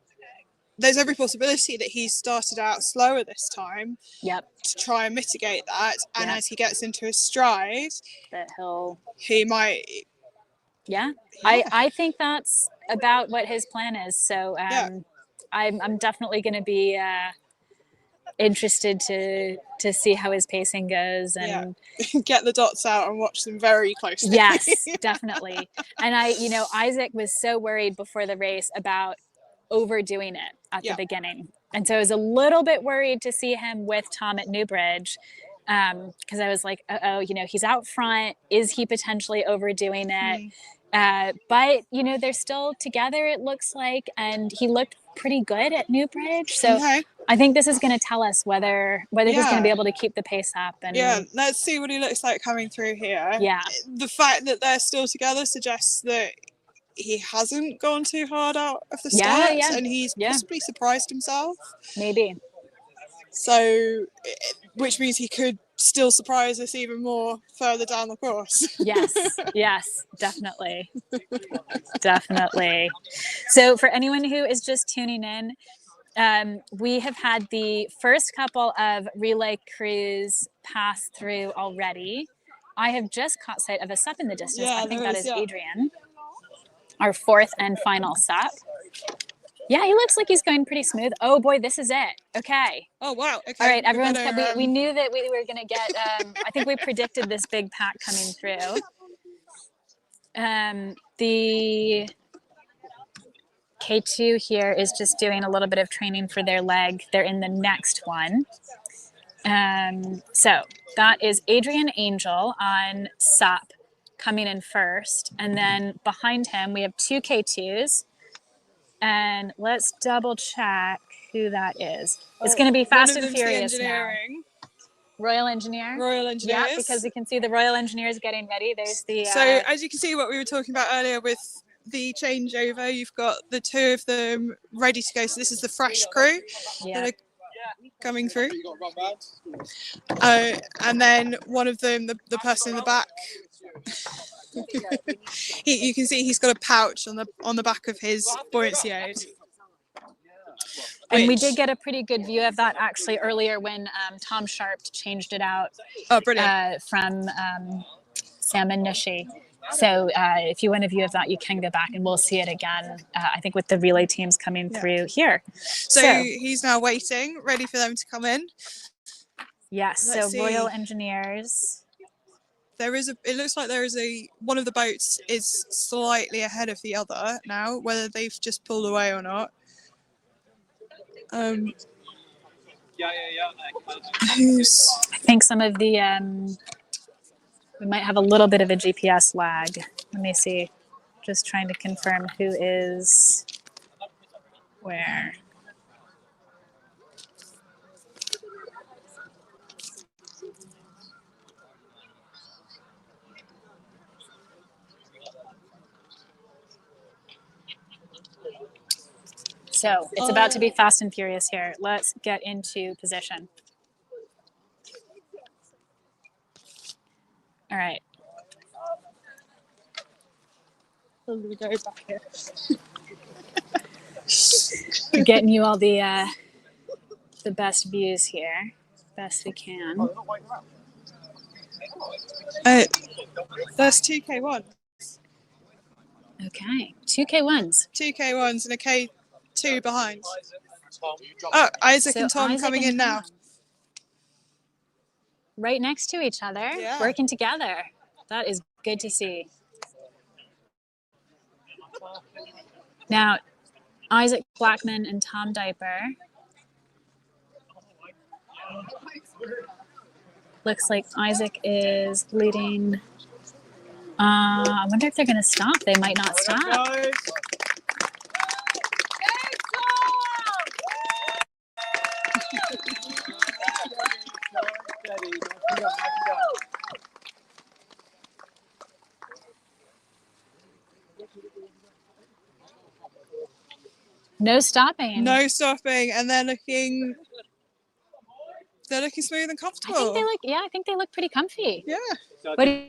Speaker 7: there's every possibility that he started out slower this time to try and mitigate that, and as he gets into his stride,
Speaker 1: that
Speaker 7: he might
Speaker 1: I think that's about what his plan is. So I'm definitely going to be interested to see how his pacing goes and
Speaker 7: get the dots out and watch them very closely.
Speaker 1: Yes, definitely. And Isaac was so worried before the race about overdoing it at the beginning, and so I was a little bit worried to see him with Tom at Newbridge, because I was like, he's out front, is he potentially overdoing it? But they're still together, it looks like, and he looked pretty good at Newbridge, so I think this is going to tell us whether he's going to be able to keep the pace up. And
Speaker 7: let's see what he looks like coming through here. The fact that they're still together suggests that he hasn't gone too hard out of the start, and he's possibly surprised himself.
Speaker 1: Maybe.
Speaker 7: So, which means he could still surprise us even more further down the course.
Speaker 1: Yes, definitely. Definitely. So for anyone who is just tuning in, we have had the first couple of relay crews pass through already. I have just caught sight of a sup in the distance. I think that is Adrian, our fourth and final sup. Yeah, he looks like he's going pretty smooth. Oh boy, this is it. Okay.
Speaker 7: Oh wow. Okay.
Speaker 1: All right, everyone's we knew that we were going to get, I think we predicted this big pack coming through. The K2 here is just doing a little bit of training for their leg. They're in the next one. So that is Adrian Angel on SUP coming in first. And then behind him, we have two K2s. And let's double check who that is. It's going to be Fast and Furious now. Royal Engineer?
Speaker 7: Royal Engineers.
Speaker 1: Yeah, because we can see the Royal Engineers getting ready. There's the...
Speaker 7: So as you can see what we were talking about earlier with the changeover. You've got the two of them ready to go. So this is the fresh crew that are coming through. And then one of them, the person in the back, you can see he's got a pouch on the back of his buoyancy aid.
Speaker 1: And we did get a pretty good view of that actually earlier when Tom Sharp changed it out from Sam and Nishi. So if you want a view of that, you can go back and we'll see it again, I think with the relay teams coming through here.
Speaker 7: So he's now waiting, ready for them to come in.
Speaker 1: Yes,
Speaker 7: Let's
Speaker 1: so Royal
Speaker 7: see.
Speaker 1: Engineers.
Speaker 7: It looks like there is one of the boats is slightly ahead of the other now, whether they've just pulled away or not.
Speaker 1: I think some of the, we might have a little bit of a GPS lag. Let me see. Just trying to confirm who is where. So it's about to be fast and furious here. Let's get into position. All right.
Speaker 7: I'm gonna go back here.
Speaker 1: We're getting you all the best views here, best we can.
Speaker 7: There's two K1s.
Speaker 1: Okay, two K1s.
Speaker 7: Two K1s and a K2 behind. Oh, Isaac and Tom coming in now.
Speaker 1: Right next to each other, working together. That is good to see. Now, Isaac Blackman and Tom Diaper. Looks like Isaac is leading. I wonder if they're going to stop. They might not stop. No stopping.
Speaker 7: No stopping, and they're looking smooth and comfortable.
Speaker 1: I think they look, I think they look pretty comfy.
Speaker 7: Yeah.
Speaker 1: What do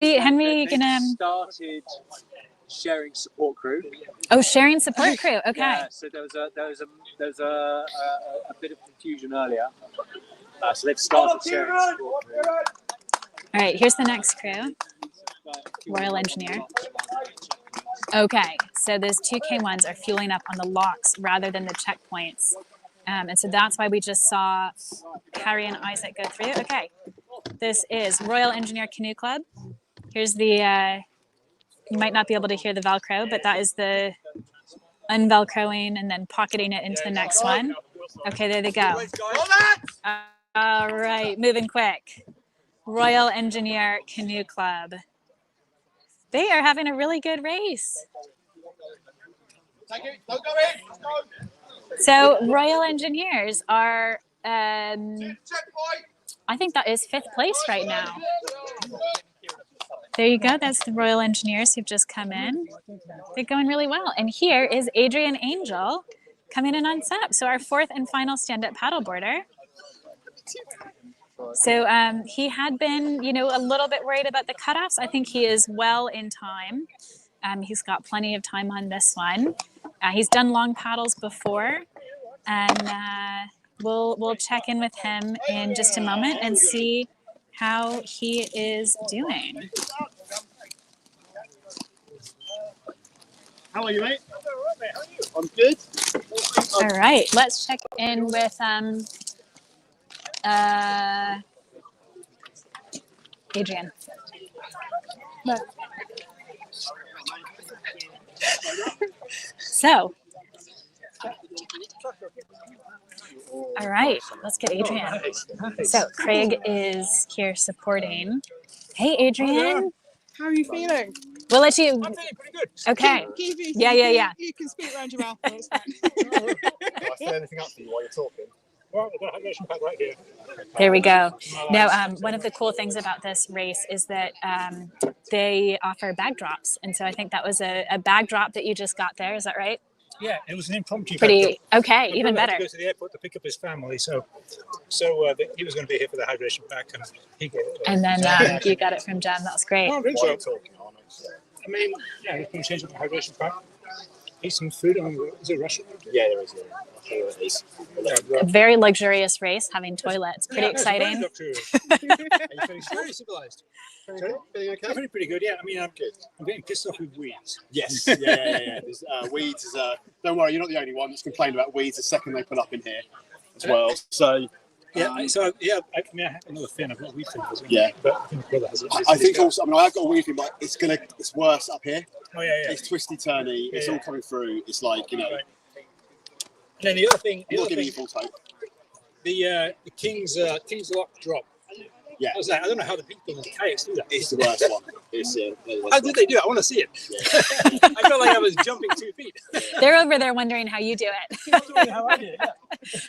Speaker 1: you, Henry, you gonna
Speaker 16: started sharing support crew.
Speaker 1: Oh, sharing support crew. Okay.
Speaker 16: Yeah, so there was a bit of confusion earlier. So they've started sharing support crew.
Speaker 1: All right, here's the next crew. Royal Engineer. Okay, so those two K1s are fueling up on the locks rather than the checkpoints. And so that's why we just saw Harry and Isaac go through. Okay, this is Royal Engineer Canoe Club. Here's the, you might not be able to hear the Velcro, but that is the unvelcroing and then pocketing it into the next one. Okay, there they go. All right, moving quick. Royal Engineer Canoe Club. They are having a really good race. So Royal Engineers are, I think that is 5th place right now. There you go. That's the Royal Engineers who've just come in. They're going really well. And here is Adrian Angel coming in on SEP. So our 4th and final stand-up paddleboarder. So he had been, you know, a little bit worried about the cutoffs. I think he is well in time. He's got plenty of time on this one. He's done long paddles before, and we'll check in with him in just a moment and see how he is doing.
Speaker 17: How are you, mate? I'm good.
Speaker 1: All right, let's check in with Adrian. So, all right, let's get Adrian. So Craig is here supporting. Hey, Adrian.
Speaker 7: How are you feeling?
Speaker 1: We'll let you.
Speaker 17: I'm feeling pretty good.
Speaker 1: Okay.
Speaker 7: You
Speaker 1: Yeah.
Speaker 7: can speak around your mouth. It's fine.
Speaker 3: Can I fill anything up for you while you're talking?
Speaker 17: Well, we've got a hydration pack right here.
Speaker 1: There we go. Now, one of the cool things about this race is that they offer bag drops. And so I think that was a bag drop that you just got there. Is that right?
Speaker 17: Yeah, it was an impromptu.
Speaker 1: Pretty, okay,
Speaker 17: My
Speaker 1: even
Speaker 17: brother had
Speaker 1: better.
Speaker 17: to go to the airport to pick up his family, so he was going to be here for the hydration pack, and he got it.
Speaker 1: And then you got it from Jen. That was great.
Speaker 17: I think so. I mean, yeah, we can change up the hydration pack. Eat some food. I mean, is there a restaurant?
Speaker 3: Yeah, there is. There is.
Speaker 1: A very luxurious race, having toilets. Pretty exciting.
Speaker 17: Are you feeling very civilized?
Speaker 3: Feeling okay?
Speaker 17: I'm feeling pretty good. Yeah, I mean, I'm good. I'm getting pissed off with weeds.
Speaker 3: Yes. Yeah. There's, weeds is. Don't worry, you're not the only one that's complained about weeds the second they pull up in here as well. So.
Speaker 17: Yeah, I have another fin. I've got a weed fin.
Speaker 3: Yeah,
Speaker 17: but I think my brother has it.
Speaker 3: I think also. I mean, I've got a weed fin, but it's worse up here.
Speaker 17: Oh yeah.
Speaker 3: It's twisty turny. It's all coming through. It's like, you know.
Speaker 17: Right. And then the other thing.
Speaker 3: Not giving you full hope.
Speaker 17: The King's Lock drop.
Speaker 3: Yeah.
Speaker 17: I don't know how the people in the kayaks do that.
Speaker 3: It's the worst one.
Speaker 17: How did they do it? I want to see it. Yeah. I felt like I was jumping 2 feet.
Speaker 1: They're over there wondering how you do it.
Speaker 17: How I did it.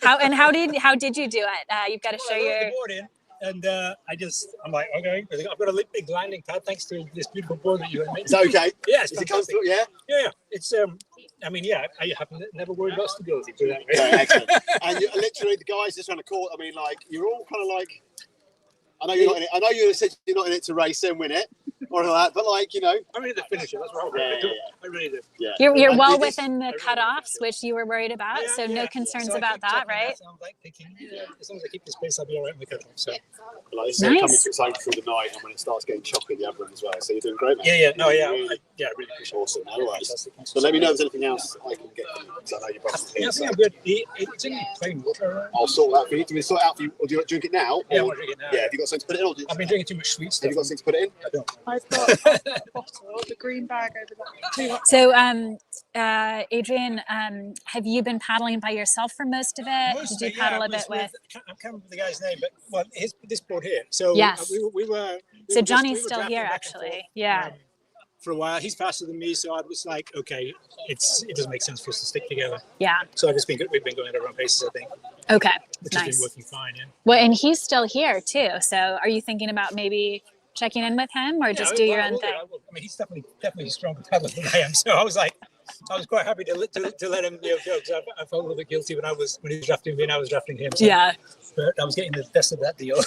Speaker 17: Yeah.
Speaker 1: How did you do it? You've got to show your.
Speaker 17: Board in, and I'm like, okay, I've got a big landing pad thanks to this beautiful board that you have made.
Speaker 3: Is that okay?
Speaker 17: Yeah, it's
Speaker 3: fantastic. It comfortable? Yeah.
Speaker 17: Yeah. It's I mean, yeah, I have never worried about stability. Put it that way.
Speaker 3: Yeah, excellent. And literally, the guys just trying to call. I mean, like, you're all kind of like. I know you're not in it. I know you said you're not in it to race and win it, or all that. But like, you know,
Speaker 17: I'm ready to finish it. That's what I really do.
Speaker 3: Yeah.
Speaker 1: You're well within the cutoffs, which you were worried about. So no concerns about that, right?
Speaker 17: I'm like thinking, as long as I keep this pace, I'll be all right in the cutoff. So.
Speaker 3: Like it's coming through its own through the night, and when it starts getting choppy, the other one as well. So you're doing great, man.
Speaker 17: Yeah. No, yeah.
Speaker 3: Really,
Speaker 17: I really appreciate it.
Speaker 3: Awesome. No worries. So let me know if there's anything else I can get. So I know you're both here.
Speaker 17: Yeah, I think I'm good. It's in plain water.
Speaker 3: I'll sort that for you. Do we sort it out for you, or do you drink it now?
Speaker 17: Yeah, I want to drink it now.
Speaker 3: Yeah. Have you got something to put it in? Or
Speaker 17: I've been drinking too much sweet stuff.
Speaker 3: Have you got something to put it in?
Speaker 17: I don't.
Speaker 7: I've got a bottle, the green bag over there.
Speaker 1: So, Adrian, have you been paddling by yourself for most of it? Did you paddle a bit with?
Speaker 17: I can't remember the guy's name, but this board here. So
Speaker 1: yes.
Speaker 17: we were.
Speaker 1: So Johnny's still here, actually. Yeah.
Speaker 17: For a while, he's faster than me, so I was like, okay, it doesn't make sense for us to stick together.
Speaker 1: Yeah.
Speaker 17: So we've been going at our own paces, I think.
Speaker 1: Okay.
Speaker 17: Which has been working fine. Yeah.
Speaker 1: Well, and he's still here too. So, are you thinking about maybe checking in with him, or just do your own thing?
Speaker 17: I mean, he's definitely a stronger paddler than I am. So I was quite happy to let him go because I felt a little bit guilty when he was drafting me and I was drafting him. So,
Speaker 1: yeah.
Speaker 17: But I was getting the best of that deal.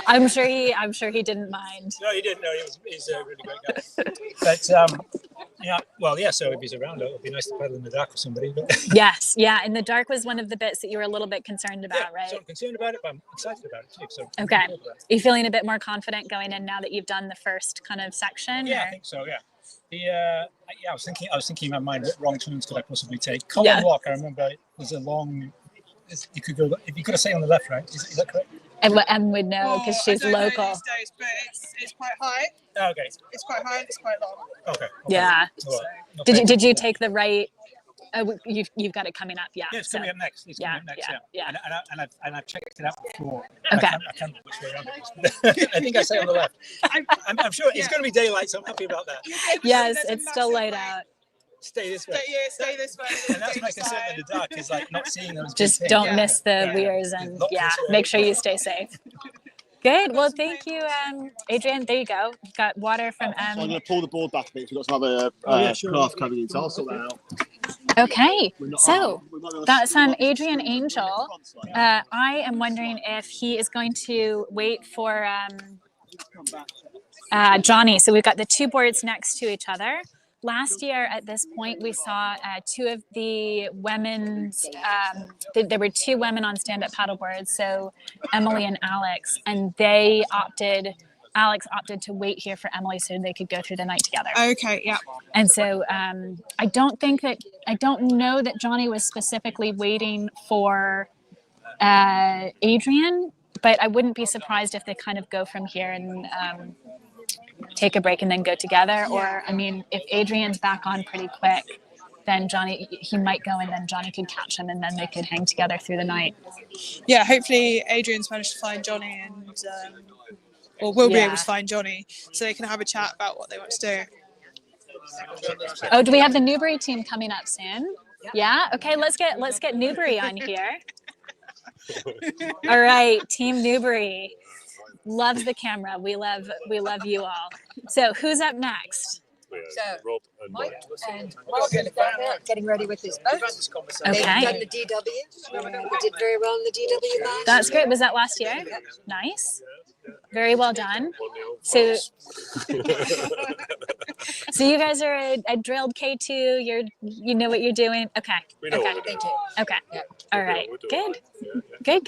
Speaker 1: I'm sure he didn't mind.
Speaker 17: No, he didn't. No, he's a really great guy. But so if he's around, it would be nice to paddle in the dark with somebody. But
Speaker 1: yes, yeah. And the dark was one of the bits that you were a little bit concerned about, right?
Speaker 17: So I'm concerned about it, but I'm excited about it too. So
Speaker 1: okay. Are you feeling a bit more confident going in now that you've done the first kind of section?
Speaker 17: Yeah, I think so. Yeah. I was thinking in my mind, what wrong turns could I possibly take? Colin Walk, I remember, was a long. You could go. If you could have stayed on the left, right? Is that correct?
Speaker 1: Em would know because she's
Speaker 7: I don't
Speaker 1: local.
Speaker 7: know these days, but it's quite high.
Speaker 17: Oh, okay.
Speaker 7: It's quite high and it's quite long.
Speaker 17: Okay.
Speaker 1: Yeah.
Speaker 17: Well,
Speaker 1: did you take the right? You've got it coming up, yeah.
Speaker 17: Yeah, it's coming up next. It's coming up next, yeah. And I've checked it out before.
Speaker 1: Okay.
Speaker 17: I can't remember which way around it is. I think I say on the left. I'm sure it's going to be daylight, so I'm happy about that.
Speaker 1: Yes, it's still light out.
Speaker 17: Stay this way.
Speaker 7: Stay this way.
Speaker 17: And that's my concern in the dark is like not seeing those.
Speaker 1: Just don't miss the weirs and make sure you stay safe. Good. Well, thank you, Adrian. There you go. You've got water from
Speaker 3: So I'm going to pull the board back a bit. We've got some other craft coming in, so I'll sort that out.
Speaker 1: Okay. So that's Adrian Angel. I am wondering if he is going to wait for Johnny. So we've got the two boards next to each other. Last year at this point, we saw two of the women's, there were two women on stand-up paddleboards, so Emily and Alex, and Alex opted to wait here for Emily so they could go through the night together.
Speaker 7: Okay, yeah.
Speaker 1: And so I don't know that Johnny was specifically waiting for Adrian, but I wouldn't be surprised if they kind of go from here and take a break and then go together. Or, I mean, if Adrian's back on pretty quick, then Johnny, he might go and then Johnny could catch him and then they could hang together through the night.
Speaker 7: Yeah, hopefully Adrian's managed to find Johnny and, or will be able to find Johnny so they can have a chat about what they want to do.
Speaker 1: Oh, do we have the Newbury team coming up soon? Yeah. Okay. Let's get Newbury on here. All right, Team Newbury loves the camera. We love you all. So who's up next?
Speaker 18: So Mike and Mark are getting ready with his boat.
Speaker 1: Okay.
Speaker 18: They've done the DW. They did very well in the DW last
Speaker 1: That's
Speaker 18: year.
Speaker 1: great. Was that last year? Nice. Very well done. So, so you guys are a drilled K2. You know what you're doing. Okay.
Speaker 18: We know
Speaker 1: okay.
Speaker 18: what we're doing.
Speaker 1: Okay.
Speaker 18: Yeah.
Speaker 1: All right. Good. Good.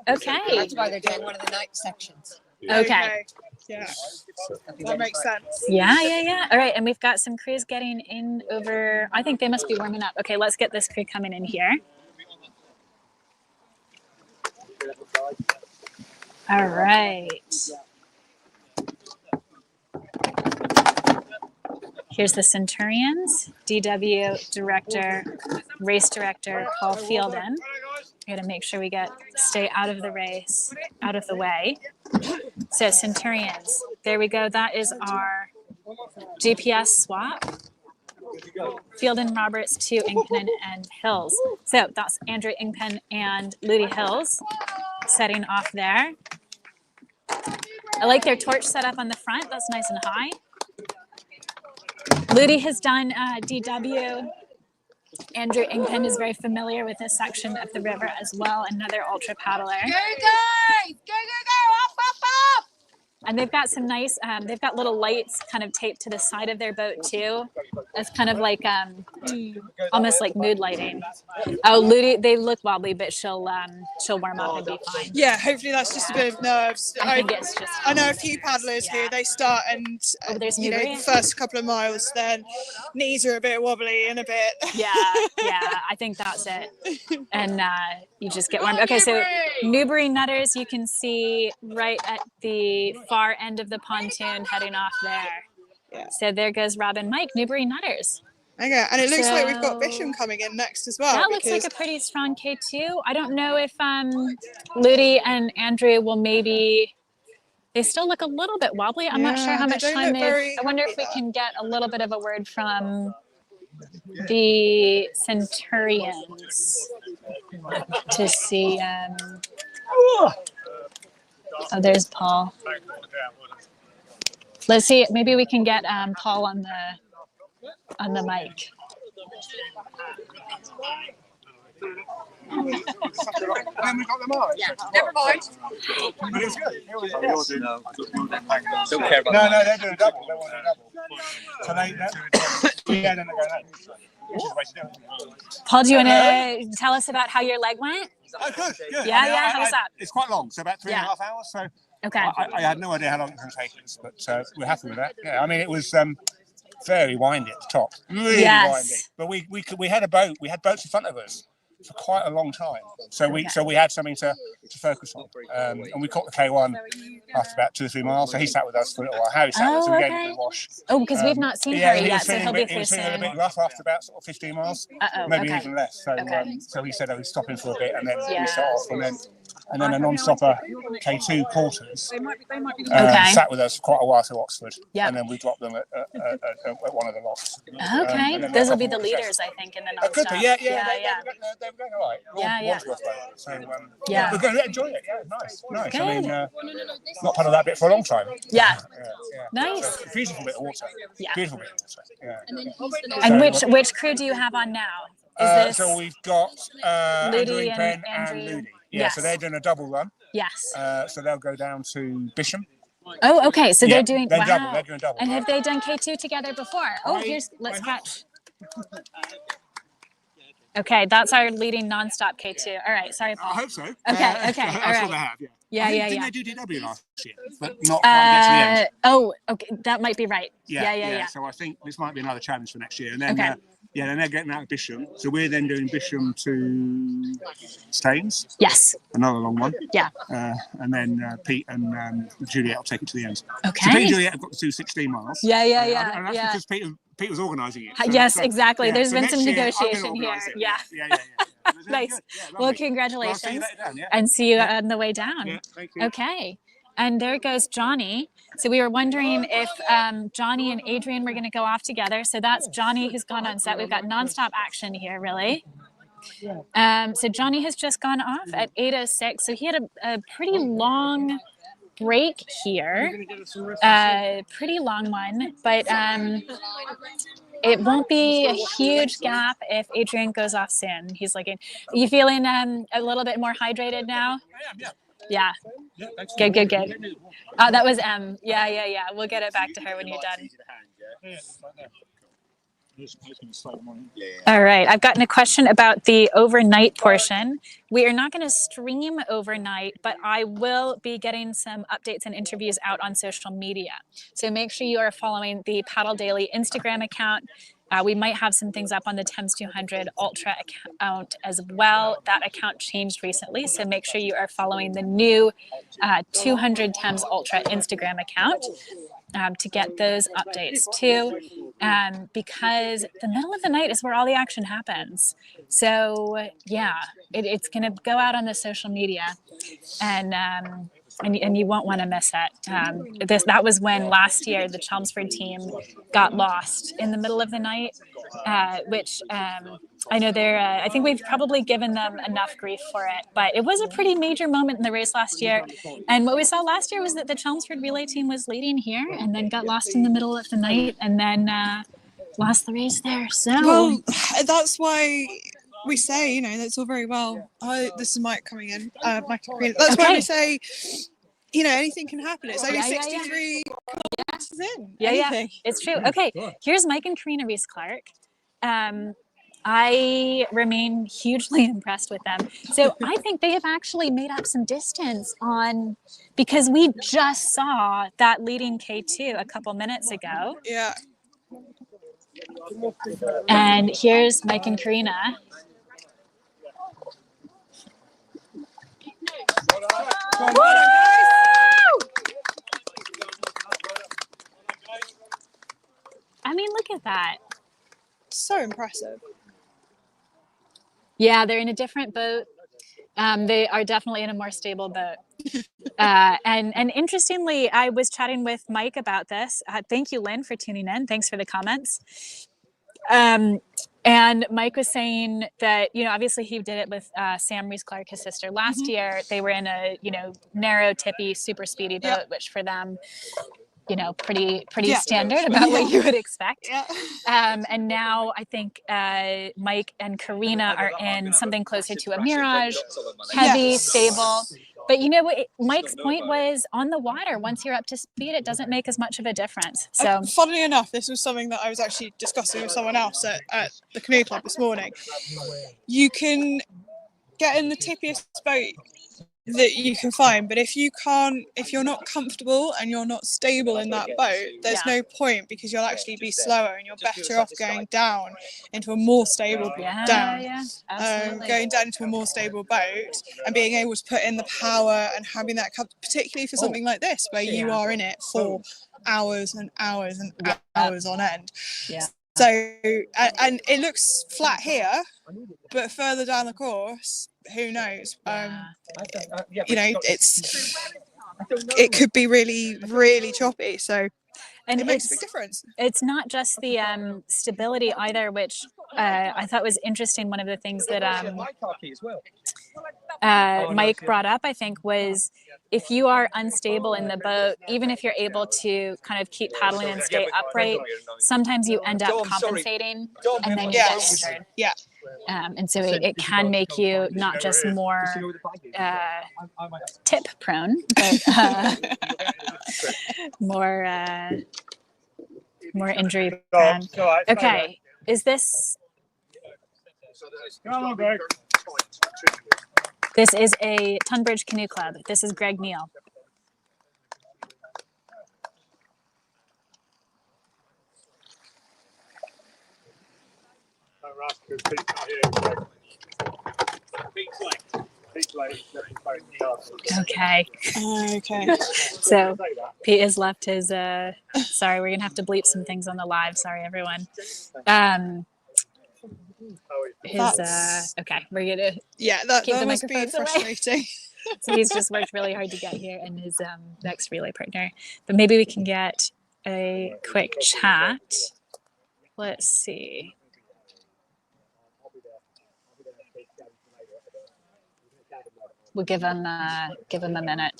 Speaker 1: Okay.
Speaker 18: That's why they're doing one of the night sections.
Speaker 1: Okay.
Speaker 7: Yeah, that makes sense.
Speaker 1: Yeah. All right, and we've got some crews getting in over. I think they must be warming up. Okay, let's get this crew coming in here. All right. Here's the Centurions, DW director, race director, Paul Fielden. We got to make sure we stay out of the race, out of the way. So Centurions, there we go. That is our GPS swap. Fielden, Roberts to Ingpen and Hills. So that's Andrew Ingpen and Ludi Hills setting off there. I like their torch set up on the front. That's nice and high. Ludi has done DW. Andrew Ingpen is very familiar with this section of the river as well, another ultra paddler.
Speaker 18: Go, guys! Go! Up!
Speaker 1: And they've got some nice, they've got little lights kind of taped to the side of their boat too. It's kind of like, almost like mood lighting. Oh, Ludi, they look wobbly, but she'll warm up and be fine.
Speaker 7: Yeah, hopefully that's just a bit of nerves.
Speaker 1: I think it's just.
Speaker 7: I know a few paddlers who they start and the first couple of miles, then knees are a bit wobbly and a bit.
Speaker 1: Yeah, I think that's it. And you just get warm. Okay, so Newbury Nutters, you can see right at the far end of the pontoon heading off there.
Speaker 7: Yeah.
Speaker 1: So there goes Rob and Mike, Newbury Nutters.
Speaker 7: Okay, and it looks like we've got Bisham coming in next as well.
Speaker 1: That looks like a pretty strong K2. I don't know if Ludi and Andrew will maybe. They still look a little bit wobbly. I'm not sure how much time I wonder if we can get a little bit of a word from the Centurions to see. Oh, there's Paul. Let's see. Maybe we can get Paul on the mic.
Speaker 18: Yeah, never mind.
Speaker 17: But it was good. It was good.
Speaker 5: Don't care about
Speaker 17: No, they're doing a double. They want a double. So they then they go that. Which is the way to do it.
Speaker 1: Paul, do you want to tell us about how your leg went?
Speaker 17: Oh, good.
Speaker 1: Yeah. How was that?
Speaker 17: It's quite long, so about 3.5 hours. So
Speaker 1: okay.
Speaker 17: I had no idea how long it was going to take us, but we're happy with that. Yeah, I mean, it was very windy at the top, really windy. But we had a boat. We had boats in front of us for quite a long time, so we had something to focus on, and we caught the K1 after about 2 or 3 miles. So he sat with us for a little while. Harry sat with us, so we gave him a wash.
Speaker 1: Oh, because we've not seen Harry yet, so he'll be
Speaker 17: He was
Speaker 1: through
Speaker 17: feeling a
Speaker 1: soon.
Speaker 17: bit rough after about sort of 15 miles, maybe even less. So so he said, "Oh, he's stopping for a bit," and then we set off, and then a non-stopper K2 Porters sat with us for quite a while to Oxford, and then we dropped them at one of the locks.
Speaker 1: Okay, those will be the leaders, I think, in the non-stop.
Speaker 17: Could be, yeah. They're going all right. So we're going to enjoy it. Yeah, nice.
Speaker 1: Good.
Speaker 17: I mean, not part of that bit for a long time.
Speaker 1: Yeah. Nice.
Speaker 17: Beautiful bit of water.
Speaker 1: Yeah.
Speaker 17: Beautiful bit of water. Yeah.
Speaker 1: And which crew do you have on now? Is this
Speaker 17: so we've got
Speaker 1: Ludi
Speaker 17: Andrew
Speaker 1: and
Speaker 17: and Ludi. Yeah,
Speaker 1: Yes.
Speaker 17: so they're doing a double run.
Speaker 1: Yes.
Speaker 17: So they'll go down to Bisham.
Speaker 1: Oh, okay. So they're doing
Speaker 17: They're
Speaker 1: wow.
Speaker 17: They're doing double.
Speaker 1: And have they done K2 together before? Oh, let's catch. Okay, that's our leading non-stop K2. All right, sorry, Paul.
Speaker 17: I hope so.
Speaker 1: Okay, all right.
Speaker 17: I'm sure they have,
Speaker 1: Yeah.
Speaker 17: Didn't they do DW last year? But not quite get to the end.
Speaker 1: Oh, okay, that might be right. Yeah.
Speaker 17: So I think this might be another challenge for next year. And then, then they're getting out of Bisham. So we're then doing Bisham to Staines.
Speaker 1: Yes.
Speaker 17: Another long one.
Speaker 1: Yeah.
Speaker 17: And then Pete and Juliet will take it to the end.
Speaker 1: Okay.
Speaker 17: So Pete and Juliet have got to do 16 miles.
Speaker 1: Yeah.
Speaker 17: And that's because Pete was organising it. So
Speaker 1: Yes, exactly. There's been
Speaker 17: next
Speaker 1: some
Speaker 17: year,
Speaker 1: negotiation here. Yeah. Nice. Well, congratulations.
Speaker 17: Well, I'll see you later down,
Speaker 1: and see you on the way down.
Speaker 17: Yeah, thank you.
Speaker 1: Okay. And there goes Johnny. So we were wondering if Johnny and Adrian were going to go off together. So that's Johnny who's gone on set. We've got nonstop action here, really. So Johnny has just gone off at 8:06. So he had a pretty long break here, pretty long one, but it won't be a huge gap if Adrian goes off soon. He's like, you feeling a little bit more hydrated now? Yeah. Good. That was M. Yeah. We'll get it back to her when you're done. All right, I've gotten a question about the overnight portion. We are not going to stream overnight, but I will be getting some updates and interviews out on social media. So make sure you are following the Paddle Daily Instagram account. We might have some things up on the Thames 200 Ultra account as well. That account changed recently, so make sure you are following the new 200 Thames Ultra Instagram account to get those updates too, because the middle of the night is where all the action happens. So yeah, it's going to go out on the social media, and you won't want to miss it. That was when last year the Chelmsford team got lost in the middle of the night, which I know I think we've probably given them enough grief for it, but it was a pretty major moment in the race last year. And what we saw last year was that the Chelmsford relay team was leading here and then got lost in the middle of the night and then lost the race there. So
Speaker 7: well, that's why we say, that's all very well. This is Mike coming in. Mike and Karina. That's why we say, anything can happen. It's only 63 kilometers in.
Speaker 1: Yeah, it's true. Okay, here's Mike and Karina Rees-Clark. I remain hugely impressed with them. So I think they have actually made up some distance because we just saw that leading K2 a couple minutes ago.
Speaker 7: Yeah.
Speaker 1: And here's Mike and Karina. I mean, look at that.
Speaker 7: So impressive.
Speaker 1: Yeah, they're in a different boat. They are definitely in a more stable boat. And interestingly, I was chatting with Mike about this. Thank you, Lynn, for tuning in. Thanks for the comments. And Mike was saying that, obviously he did it with Sam Rees-Clark, his sister. Last year, they were in a, narrow, tippy, super speedy boat, which for them, pretty standard about what you would expect. And now I think Mike and Karina are in something closer to a Mirage, heavy, stable. But Mike's point was on the water, once you're up to speed, it doesn't make as much of a difference. So
Speaker 7: funnily enough, this was something that I was actually discussing with someone else at the canoe club this morning. You can get in the tippiest boat that you can find, but if you're not comfortable and you're not stable in that boat, there's no point, because you'll actually be slower and you're better off going down into a more stable going down into a more stable boat and being able to put in the power and having that, particularly for something like this where you are in it for hours and hours and hours on end. So and it looks flat here, but further down the course, who knows? It could be really, really choppy. So it makes a big difference.
Speaker 1: It's not just the stability either, which I thought was interesting. One of the things that Mike brought up, I think, was if you are unstable in the boat, even if you're able to kind of keep paddling and stay upright, sometimes you end up compensating and then you get injured.
Speaker 7: Yeah.
Speaker 1: And so it can make you not just more tip prone, but more injury prone. Okay, is this? This is a Tunbridge Canoe Club. This is Greg Neal. Okay. So Pete has left his sorry, we're gonna have to bleep some things on the live. Sorry, everyone. Okay, we're gonna
Speaker 7: that
Speaker 1: keep the
Speaker 7: must be
Speaker 1: microphones away.
Speaker 7: frustrating.
Speaker 4: So he's just worked really hard to get here, and his next relay partner. But maybe we can get a quick chat. Let's see. We'll give him a minute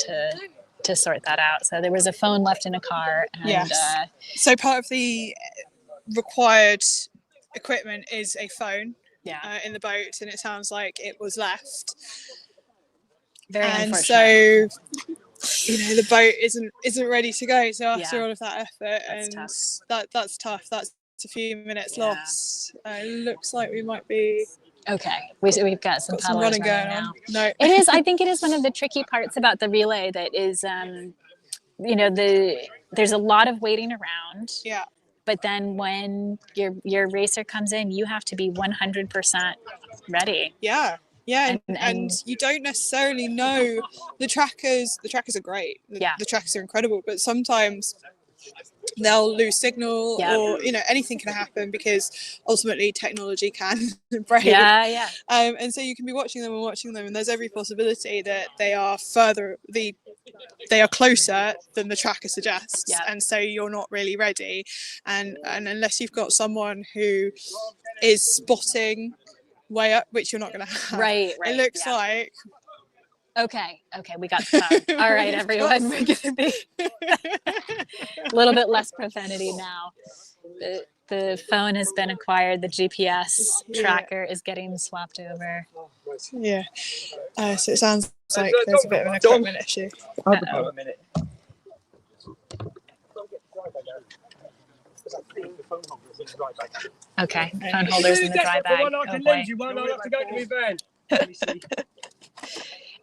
Speaker 4: to sort that out. So there was a phone left in a car. And,
Speaker 7: yes. So part of the required equipment is a phone in the boat, and it sounds like it was left.
Speaker 4: Very
Speaker 7: and
Speaker 4: unfortunate.
Speaker 7: So the boat isn't ready to go. So after all of that effort, that's tough. That's a few minutes lost. Looks like we might be.
Speaker 4: Okay, we've got some
Speaker 7: running going on. No,
Speaker 4: it is. I think it is one of the tricky parts about the relay that is, there's a lot of waiting around.
Speaker 7: Yeah.
Speaker 4: But then when your racer comes in, you have to be 100% ready.
Speaker 7: Yeah. Yeah, and you don't necessarily know the trackers. The trackers are great. The trackers are incredible, but sometimes they'll lose signal, or anything can happen because ultimately technology can break. And so you can be watching them, and there's every possibility that they are closer than the tracker suggests, and so you're not really ready, and unless you've got someone who is spotting way up, which you're not going to have.
Speaker 4: Right.
Speaker 7: It looks like.
Speaker 4: Okay, we got the phone. All right, everyone, we're going to be a little bit less profanity now. The phone has been acquired. The GPS tracker is getting swapped over.
Speaker 7: Yeah. So it sounds like there's a bit of an equipment issue.
Speaker 16: A minute.
Speaker 4: Okay, phone holders in the dry bag.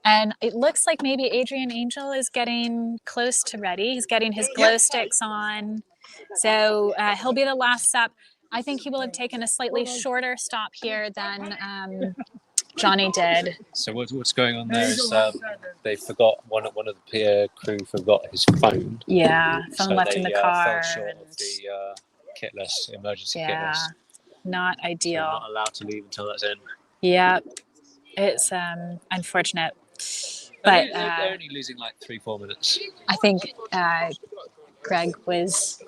Speaker 4: And it looks like maybe Adrian Angel is getting close to ready. He's getting his glow sticks on. So he'll be the last stop. I think he will have taken a slightly shorter stop here than Johnny did.
Speaker 11: So what's going on there is they forgot, one of the crew forgot his phone.
Speaker 4: Yeah, phone left in the car.
Speaker 11: Fell short of the kitless, emergency kitless.
Speaker 4: Not ideal.
Speaker 11: So not allowed to leave until that's in.
Speaker 4: Yeah, it's unfortunate. But
Speaker 11: they're only losing like 3-4 minutes.
Speaker 4: I think Greg was.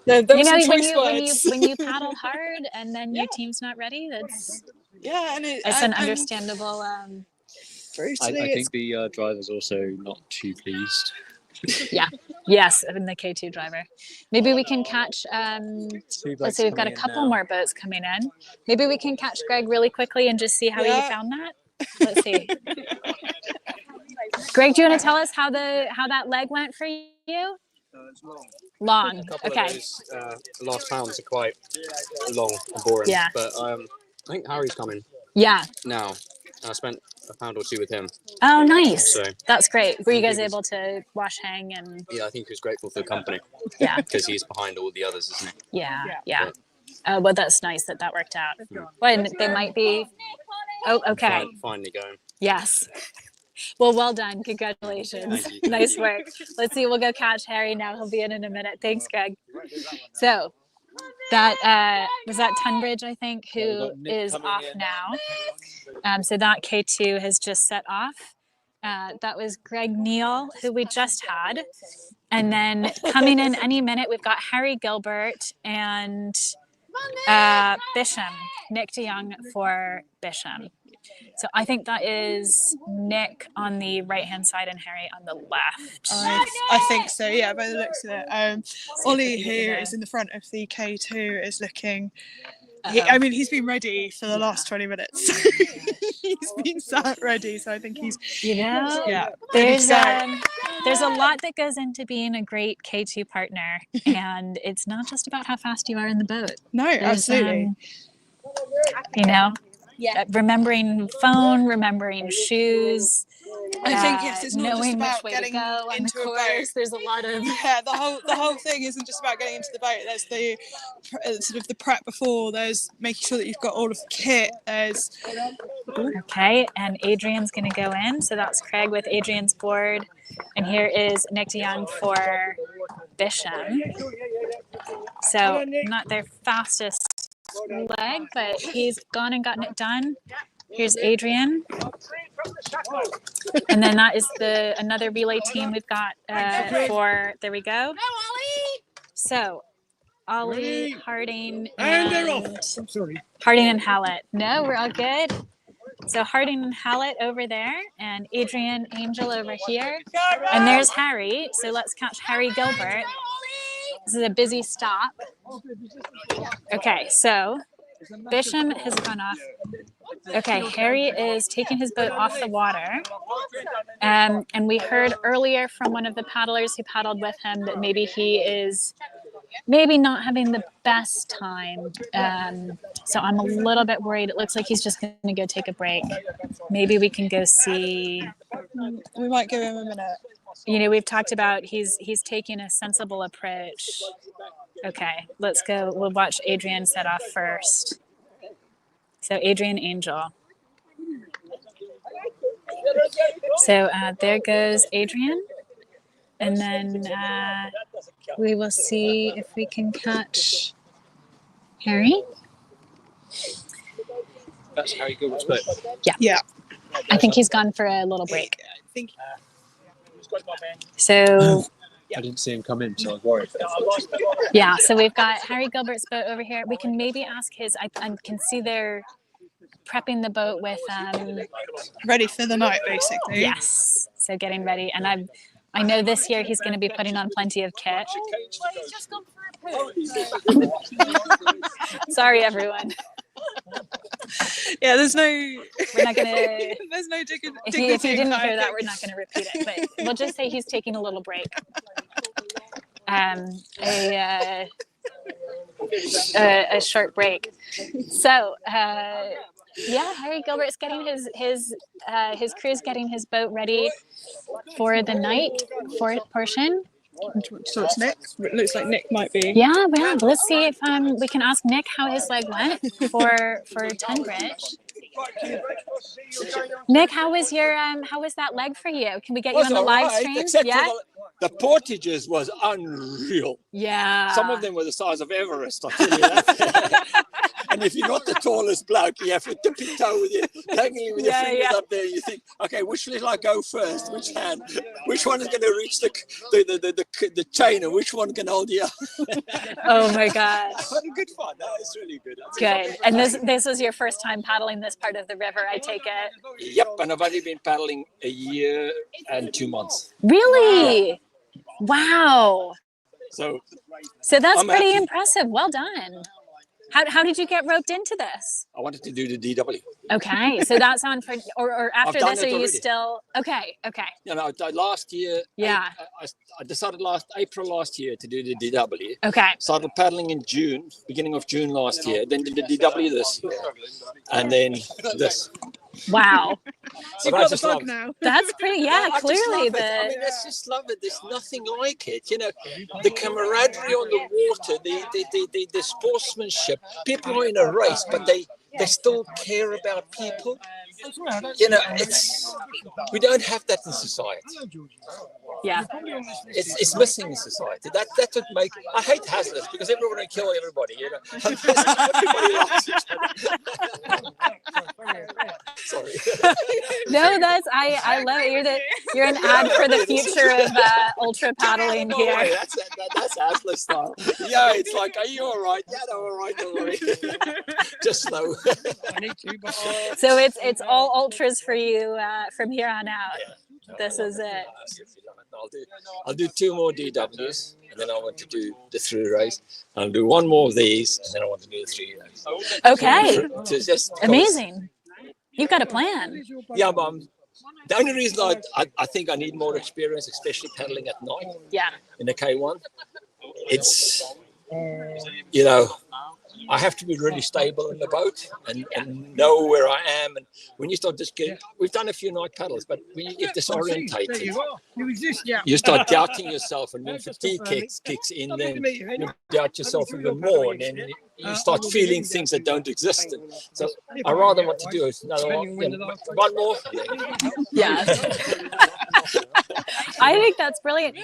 Speaker 7: When
Speaker 4: you paddle hard and then your team's not ready, that's it's an understandable.
Speaker 11: I think the driver's also not too pleased.
Speaker 4: Yes, and the K2 driver. Maybe we can catch. Let's see, we've got a couple more boats coming in. Maybe we can catch Greg really quickly and just see how he found that. Let's see. Greg, do you want to tell us how that leg went for you? Long. Okay.
Speaker 19: The last pounds are quite long and boring.
Speaker 4: Yeah.
Speaker 19: But I think Harry's coming.
Speaker 4: Yeah.
Speaker 19: Now, I spent a pound or two with him.
Speaker 4: Oh, nice.
Speaker 19: So,
Speaker 4: that's great. Were you guys able to wash, hang, and?
Speaker 19: Yeah, I think he was grateful for the company.
Speaker 4: Yeah.
Speaker 19: Because he's behind all the others, isn't he?
Speaker 4: Yeah. Well, that's nice that worked out. Well, they might be. Oh, okay.
Speaker 19: Finally going.
Speaker 4: Yes. Well done. Congratulations.
Speaker 19: Thank you.
Speaker 4: Nice work. Let's see. We'll go catch Harry now. He'll be in a minute. Thanks, Greg. So that was that Tunbridge, I think, who is off now. So that K2 has just set off. That was Greg Neal, who we just had. And then coming in any minute, we've got Harry Gilbert and Bisham, Nick DeYoung for Bisham. So I think that is Nick on the right-hand side and Harry on the left.
Speaker 7: I think so, yeah, by the looks of it. Ollie, who is in the front of the K2, is looking... he's been ready for the last 20 minutes. He's been sat ready, so I think he's...
Speaker 4: There's a lot that goes into being a great K2 partner, and it's not just about how fast you are in the boat.
Speaker 7: No, absolutely.
Speaker 4: Remembering phone, remembering shoes.
Speaker 7: I think it's not just about
Speaker 4: getting
Speaker 7: into a boat.
Speaker 4: There's a lot of
Speaker 7: the whole thing isn't just about getting into the boat. There's the sort of the prep before. There's making sure that you've got all of the kit. There's
Speaker 4: and Adrian's going to go in. So that's Craig with Adrian's board, and here is Nick DeYoung for Bisham. So not their fastest leg, but he's gone and gotten it done. Here's Adrian. And then that is another relay team we've got for, there we go. So Ollie, Harding, and Harding and Hallett. No, we're all good. So Harding and Hallett over there, and Adrian Angel over here. And there's Harry. So let's catch Harry Gilbert. This is a busy stop. Okay, so Bisham has gone off. Okay, Harry is taking his boat off the water. And we heard earlier from one of the paddlers who paddled with him that maybe he is not having the best time. So I'm a little bit worried. It looks like he's just going to go take a break. Maybe we can go see.
Speaker 7: We might give him a minute.
Speaker 4: You know, we've talked about he's taking a sensible approach. Okay, let's go. We'll watch Adrian set off first. So Adrian Angel. So there goes Adrian. And then we will see if we can catch Harry.
Speaker 16: That's Harry Gilbert's boat.
Speaker 4: Yeah. I think he's gone for a little break. So
Speaker 16: I didn't see him come in, so I was worried.
Speaker 4: yeah, so we've got Harry Gilbert's boat over here. We can maybe ask his, I can see they're prepping the boat with
Speaker 7: ready for the night, basically.
Speaker 4: Yes. So getting ready. And I know this year he's going to be putting on plenty of kit. Sorry, everyone.
Speaker 7: Yeah, we're
Speaker 4: not gonna.
Speaker 7: There's no dignity.
Speaker 4: If you didn't hear that, we're not going to repeat it. But we'll just say he's taking a little break. A short break. So yeah, Harry Gilbert's getting his crew's getting his boat ready for the night portion.
Speaker 7: So it's Nick. It looks like Nick might be.
Speaker 4: Yeah, well, let's see if we can ask Nick how his leg went for Tunbridge. Nick, how was that leg for you? Can we get you on the live stream? Yeah.
Speaker 20: The portages was unreal.
Speaker 4: Yeah.
Speaker 20: Some of them were the size of Everest, I'll tell you that. And if you're not the tallest bloke, you have to tippy-toe with your dangling with your fingers up there. You think, okay, which little I go first? Which hand? Which one is going to reach the chain, and which one can hold you up?
Speaker 4: Oh my gosh!
Speaker 20: What a good fun! That is really good.
Speaker 4: Good. And this was your first time paddling this part of the river, I take it.
Speaker 20: Yep, and I've only been paddling a year and 2 months.
Speaker 4: Really? Wow.
Speaker 20: So
Speaker 4: that's pretty impressive. Well done. How did you get roped into this?
Speaker 20: I wanted to do the DW.
Speaker 4: Okay, so that's on for, or after this, are you
Speaker 20: already.
Speaker 4: Still, okay.
Speaker 20: You know, last year,
Speaker 4: yeah.
Speaker 20: I decided April last year to do the DW.
Speaker 4: Okay.
Speaker 20: Started paddling in June, beginning of June last year, then did the DW this year, and then this.
Speaker 4: Wow.
Speaker 7: You've got the bug now.
Speaker 4: That's pretty, yeah, clearly.
Speaker 20: I mean, I just love it. There's nothing like it. You know, the camaraderie on the water, the sportsmanship. People are in a race, but they still care about people. You know, we don't have that in society.
Speaker 4: Yeah.
Speaker 20: It's missing in society. That's what I hate hazards because everyone will kill everybody, you know. Everybody likes each other. Sorry.
Speaker 4: No, I love it. You're an ad for the future of ultra paddling here.
Speaker 20: Way. That's Asla style. Yeah, it's like, are you all right? Yeah, no, all right, don't worry. Just slow.
Speaker 4: So it's all ultras for you from here on out. Yeah. This is it.
Speaker 20: I'll do 2 more DWs, and then I want to do the 3 race. I'll do 1 more of these, and then I want to do the 3 race.
Speaker 4: Okay.
Speaker 20: Just
Speaker 4: amazing. You've got a plan.
Speaker 20: Yeah, but the only reason I think I need more experience, especially paddling at night.
Speaker 4: Yeah.
Speaker 20: In the K1, it's, you know, I have to be really stable in the boat and know where I am. And when you start we've done a few night paddles, but when you get disorientated, you start doubting yourself, and when fatigue kicks in, then you doubt yourself even more, and then you start feeling things that don't exist. And so I rather want to do another one more.
Speaker 4: Yeah.
Speaker 1: I think that's brilliant.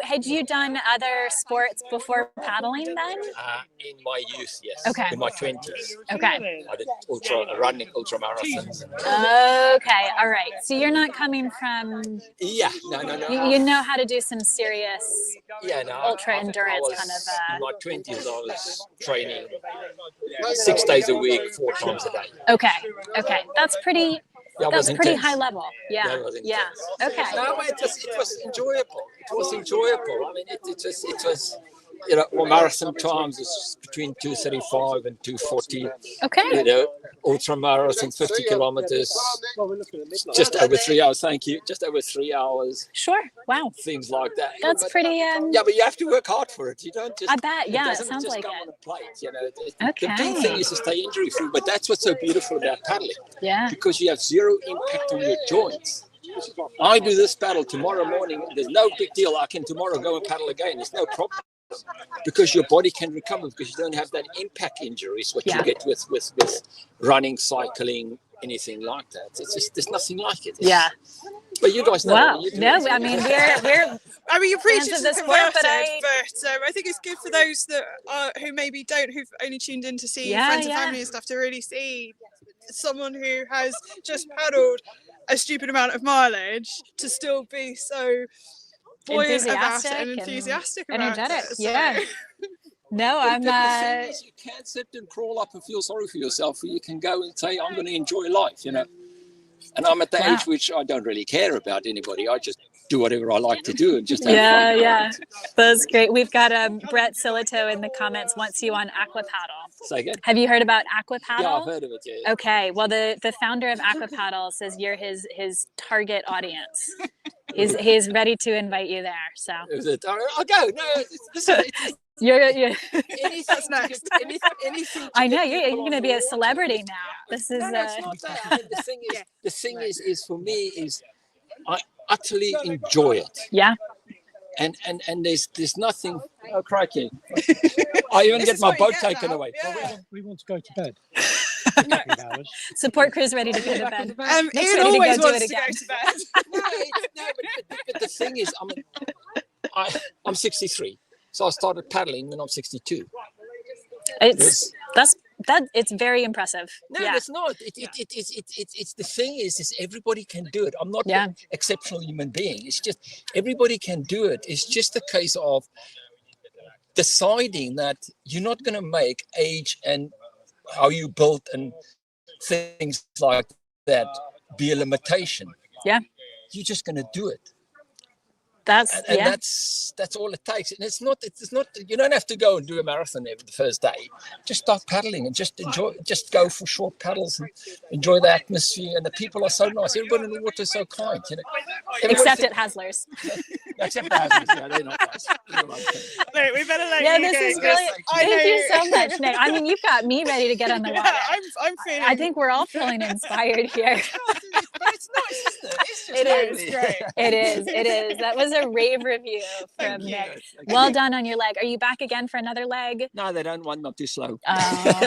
Speaker 1: Had you done other sports before paddling then?
Speaker 20: In my youth, yes.
Speaker 1: Okay.
Speaker 20: In my 20s.
Speaker 1: Okay.
Speaker 20: I did running ultra marathons.
Speaker 1: Okay. All right. So you're not coming from.
Speaker 20: Yeah. No.
Speaker 1: You know how to do some serious.
Speaker 20: Yeah. No.
Speaker 1: Ultra endurance kind of.
Speaker 20: In my 20s, I was training 6 days a week, 4 times a day.
Speaker 1: Okay. Okay. That's pretty.
Speaker 20: Yeah,
Speaker 1: That's pretty
Speaker 20: intense.
Speaker 1: high level. Yeah.
Speaker 20: Yeah.
Speaker 1: Okay.
Speaker 20: No, it was enjoyable. It was enjoyable. I mean, it was. You know, well, marathon times is between 2:35 and 2:40.
Speaker 1: Okay.
Speaker 20: You know, ultra marathon 50 kilometers, just over 3 hours. Thank you. Just over 3 hours.
Speaker 1: Sure. Wow.
Speaker 20: Things like that.
Speaker 1: That's pretty.
Speaker 20: Yeah, but you have to work hard for it. You don't just.
Speaker 1: I bet. Yeah, it
Speaker 20: doesn't
Speaker 1: sounds
Speaker 20: just
Speaker 1: like
Speaker 20: come
Speaker 1: it.
Speaker 20: on a plate. You know,
Speaker 1: Okay.
Speaker 20: the big thing is to stay injury free. But that's what's so beautiful about paddling.
Speaker 1: Yeah.
Speaker 20: Because you have zero impact on your joints. I do this paddle tomorrow morning. There's no big deal. I can tomorrow go and paddle again. There's no problem. Because your body can recover because you don't have that impact injuries what you get with running, cycling, anything like that. It's just there's nothing like it.
Speaker 1: Yeah.
Speaker 20: But you guys know.
Speaker 1: Wow. No, I mean we're.
Speaker 7: I mean, you're preaching
Speaker 1: fans
Speaker 7: to
Speaker 1: of
Speaker 7: the
Speaker 1: the sport,
Speaker 7: converted,
Speaker 1: but
Speaker 7: I think it's good for those that who maybe who've only tuned in to see
Speaker 1: Yeah,
Speaker 7: friends and
Speaker 1: yeah.
Speaker 7: family and stuff to really see someone who has just paddled a stupid amount of mileage to still be so buoyant about it and enthusiastic about
Speaker 1: energetic.
Speaker 7: it. So-
Speaker 1: Yeah. No, I'm.
Speaker 20: The thing is, you can't sit and crawl up and feel sorry for yourself. You can go and say, "I'm going to enjoy life," you know. And I'm at the age which I don't really care about anybody. I just do whatever I like to do and just have fun.
Speaker 1: Yeah. That's great. We've got Brett Silito in the comments wants you on aqua paddle.
Speaker 20: Say again?
Speaker 1: Have you heard about aqua paddle?
Speaker 20: Yeah, I've heard of it. Yeah.
Speaker 1: Okay. Well, the founder of aqua paddle says you're his target audience. He's ready to invite you there. So.
Speaker 20: Is it? I'll go. No, listen,
Speaker 1: You're
Speaker 7: That's next.
Speaker 20: Anything.
Speaker 1: I know you're going to be a celebrity now. This is.
Speaker 20: No, it's not that. I mean, the thing is for me is I utterly enjoy it.
Speaker 1: Yeah.
Speaker 20: And there's nothing. Oh, crikey! I even get my boat taken away.
Speaker 16: We want to go to bed.
Speaker 1: Support crew's ready to go to bed.
Speaker 7: Ian
Speaker 1: Nick's ready
Speaker 7: always
Speaker 1: to go do
Speaker 7: wants
Speaker 1: it
Speaker 7: to go
Speaker 1: again.
Speaker 7: to bed.
Speaker 20: But the thing is, I'm 63, so I started paddling when I'm 62.
Speaker 1: It's very impressive.
Speaker 20: No,
Speaker 1: yeah.
Speaker 20: it's not. It's the thing is everybody can do it. I'm not an exceptional human being. It's just everybody can do it. It's just a case of deciding that you're not going to make age and how you built and things like that be a limitation.
Speaker 1: Yeah.
Speaker 20: You're just going to do it.
Speaker 1: That's
Speaker 20: that's all it takes. And it's not you don't have to go and do a marathon every the first day. Just start paddling and just go for short paddles and enjoy the atmosphere. And the people are so nice. Everybody in the water is so kind, you know.
Speaker 1: Except at Hasler's.
Speaker 20: Except at Hasler's, yeah, they're not nice.
Speaker 7: Look, we better let
Speaker 1: Yeah,
Speaker 7: you
Speaker 1: this
Speaker 7: go,
Speaker 1: is
Speaker 7: 'cause
Speaker 1: brilliant.
Speaker 7: I
Speaker 1: Thank
Speaker 7: know
Speaker 1: you so much, Nick. I mean, you've got me ready to get on the water.
Speaker 7: I'm feeling.
Speaker 1: I think we're all feeling inspired here.
Speaker 20: But it's nice, isn't it? It's just
Speaker 1: It
Speaker 20: lovely.
Speaker 1: is. It is. That was a rave review from Nick. Well done on your leg. Are you back again for another leg?
Speaker 20: No, they don't want, not too slow.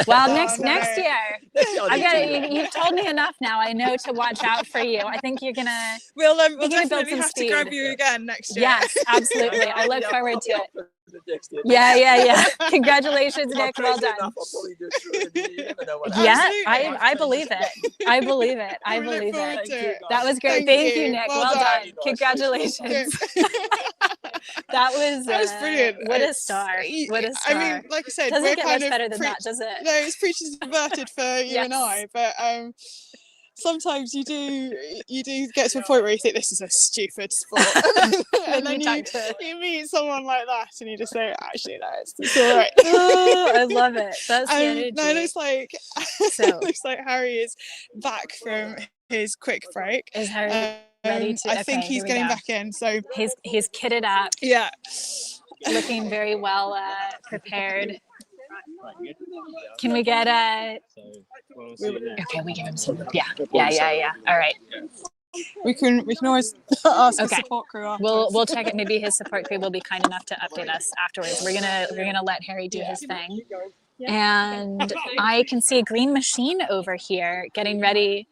Speaker 1: Well, next year.
Speaker 20: I'll
Speaker 1: I
Speaker 20: do
Speaker 1: got
Speaker 20: two.
Speaker 1: it. You've told me enough now. I know to watch out for you. I think you're gonna.
Speaker 7: We'll
Speaker 1: you're gonna build
Speaker 7: definitely
Speaker 1: some
Speaker 7: have
Speaker 1: speed.
Speaker 7: to grab you again next year.
Speaker 1: Yes, absolutely. I look forward to it. Yeah. Congratulations, Nick. Well done. Yeah, I believe it. I believe it. I believe it. That was great. Thank you, Nick. Well done. Congratulations. That was
Speaker 7: brilliant.
Speaker 1: What a star. What a star.
Speaker 7: I mean, like I said,
Speaker 1: doesn't
Speaker 7: we're
Speaker 1: get
Speaker 7: kind
Speaker 1: much
Speaker 7: of
Speaker 1: better than that, does it?
Speaker 7: No, it's preachers converted for you and I, but sometimes you do get to a point where you think this is a stupid sport, and then you meet someone like that, and you just say, actually, no, it's all right.
Speaker 1: Oh, I love it. That's the energy.
Speaker 7: No, it looks like looks like Harry is back from his quick break.
Speaker 1: Is Harry ready to?
Speaker 7: I think he's getting back in. So
Speaker 1: he's kitted up.
Speaker 7: Yeah,
Speaker 1: looking very well prepared. Can we get okay, we give him some. Yeah. All right.
Speaker 7: We can always ask the support crew afterwards.
Speaker 1: We'll check it. Maybe his support crew will be kind enough to update us afterwards. We're gonna let Harry do his thing. And I can see a green machine over here getting ready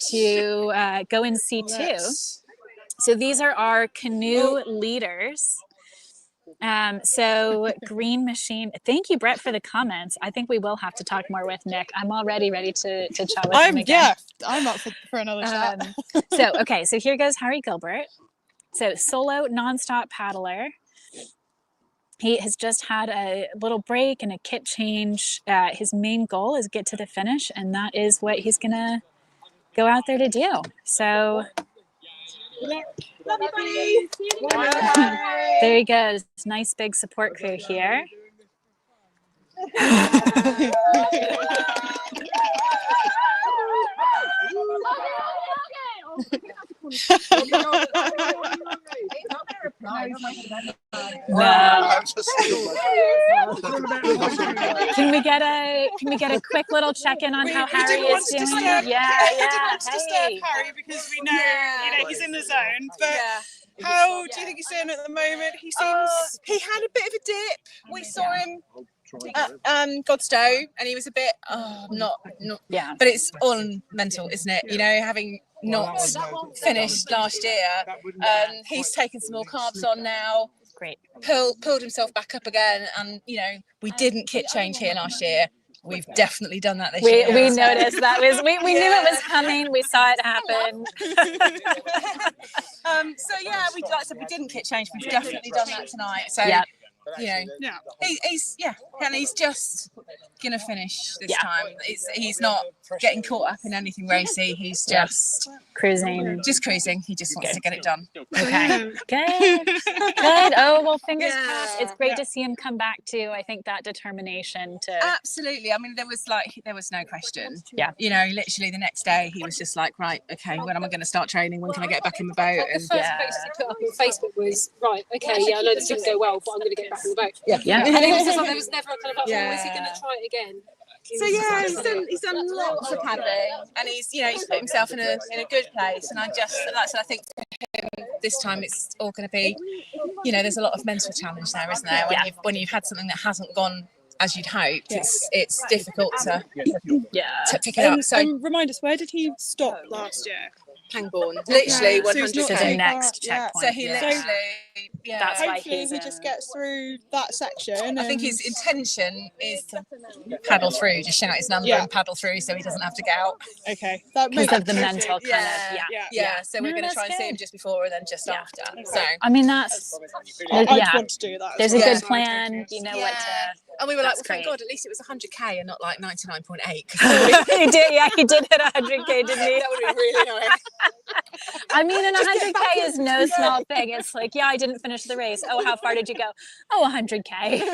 Speaker 1: to go in C2. So these are our canoe leaders. So Green Machine, thank you, Brett, for the comments. I think we will have to talk more with Nick. I'm already ready to chat with him again.
Speaker 7: Yeah, I'm up for another chat.
Speaker 1: So here goes Harry Gilbert. So solo nonstop paddler. He has just had a little break and a kit change. His main goal is get to the finish, and that is what he's gonna go out there to do. So
Speaker 7: Love you, buddy.
Speaker 1: there he goes. Nice big support crew here. No. Can we get a quick little check-in on how Harry is doing?
Speaker 7: We didn't want to disturb Harry because we know, he's in the zone. But how do you think he's doing at the moment? He seems
Speaker 21: he had a bit of a dip. We saw him at Godstow, and he was a bit not.
Speaker 1: Yeah.
Speaker 21: But it's all mental, isn't it? You know, having not finished last year, he's taken some more carbs on now.
Speaker 1: Great.
Speaker 21: Pulled himself back up again, and we didn't kit change here last year. We've definitely done that this year.
Speaker 1: We noticed that we knew it was coming. We saw it happen.
Speaker 21: So yeah, like I said, we didn't kit change. We've definitely done that tonight. So he's just gonna finish this time. He's not getting caught up in anything racy. He's just
Speaker 1: cruising.
Speaker 21: He just wants to get it done.
Speaker 1: Okay. Good. Oh well, fingers crossed. It's great to see him come back too. I think that determination to
Speaker 21: absolutely. I mean, there was no question.
Speaker 1: Yeah.
Speaker 21: Literally the next day he was just like, right, okay, when am I going to start training? When can I get back in the boat?
Speaker 14: The first post he put up on Facebook was right. Okay, I know this didn't go well, but I'm going to get back in the boat.
Speaker 1: Yeah.
Speaker 14: And it was just like there was never a kind of is he going to try it again?
Speaker 21: So he's done lots of paddling, and he's put himself in a good place. And I think for him this time it's all going to be, there's a lot of mental challenge there, isn't there? When you've had something that hasn't gone as you'd hoped, it's difficult to pick it up. So
Speaker 7: remind us, where did he stop last year?
Speaker 21: Pangbourne, literally 100
Speaker 1: to the next checkpoint.
Speaker 21: So he literally,
Speaker 1: that's why
Speaker 7: hopefully he just gets through that section.
Speaker 21: I think his intention is to paddle through, just shout his number and paddle through, so he doesn't have to get out.
Speaker 7: Okay,
Speaker 1: because of the mental kind of
Speaker 21: So we're going to try and see him just before and then just after. So
Speaker 1: I mean that's
Speaker 7: I'd want to do that.
Speaker 1: There's a good plan. You know what to.
Speaker 21: And we were like, well, thank God, at least it was 100k and not like 99.8.
Speaker 1: He did hit 100k, didn't he?
Speaker 21: That would have been really annoying.
Speaker 1: I mean, and 100k is no small thing. It's like, I didn't finish the race. Oh, how far did you go? Oh, 100k.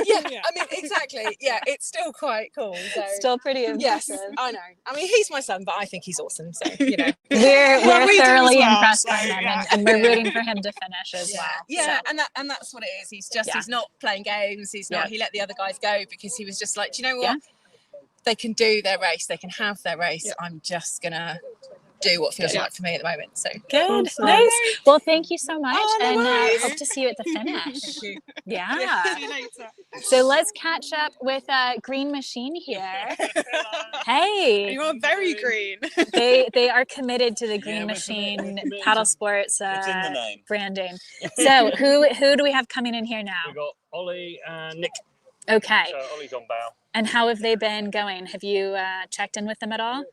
Speaker 21: Yeah, I mean, exactly. Yeah, it's still quite cool. So.
Speaker 1: Still pretty impressive.
Speaker 21: Yes, I know. I mean, he's my son, but I think he's awesome. So,
Speaker 1: we're thoroughly impressed by him, and we're rooting for him to finish as well.
Speaker 21: Yeah, so. and that's what it is. He's just he's not playing games. He's not. He let the other guys go because he was just like, do you know what? They can do their race. They can have their race. I'm just gonna do what feels right for me at the moment. So
Speaker 1: good, nice. Well, thank you so much, and hope to see you at the finish.
Speaker 21: Thank you.
Speaker 1: Yeah.
Speaker 7: See you later.
Speaker 1: So let's catch up with Green Machine here. Hey,
Speaker 7: you are very green.
Speaker 1: They are committed to the Green Machine paddle sports branding. So who do we have coming in here now?
Speaker 22: We've got Ollie and Nick.
Speaker 1: Okay.
Speaker 22: So Ollie's on bow.
Speaker 1: And how have they been going? Have you checked in with them at all?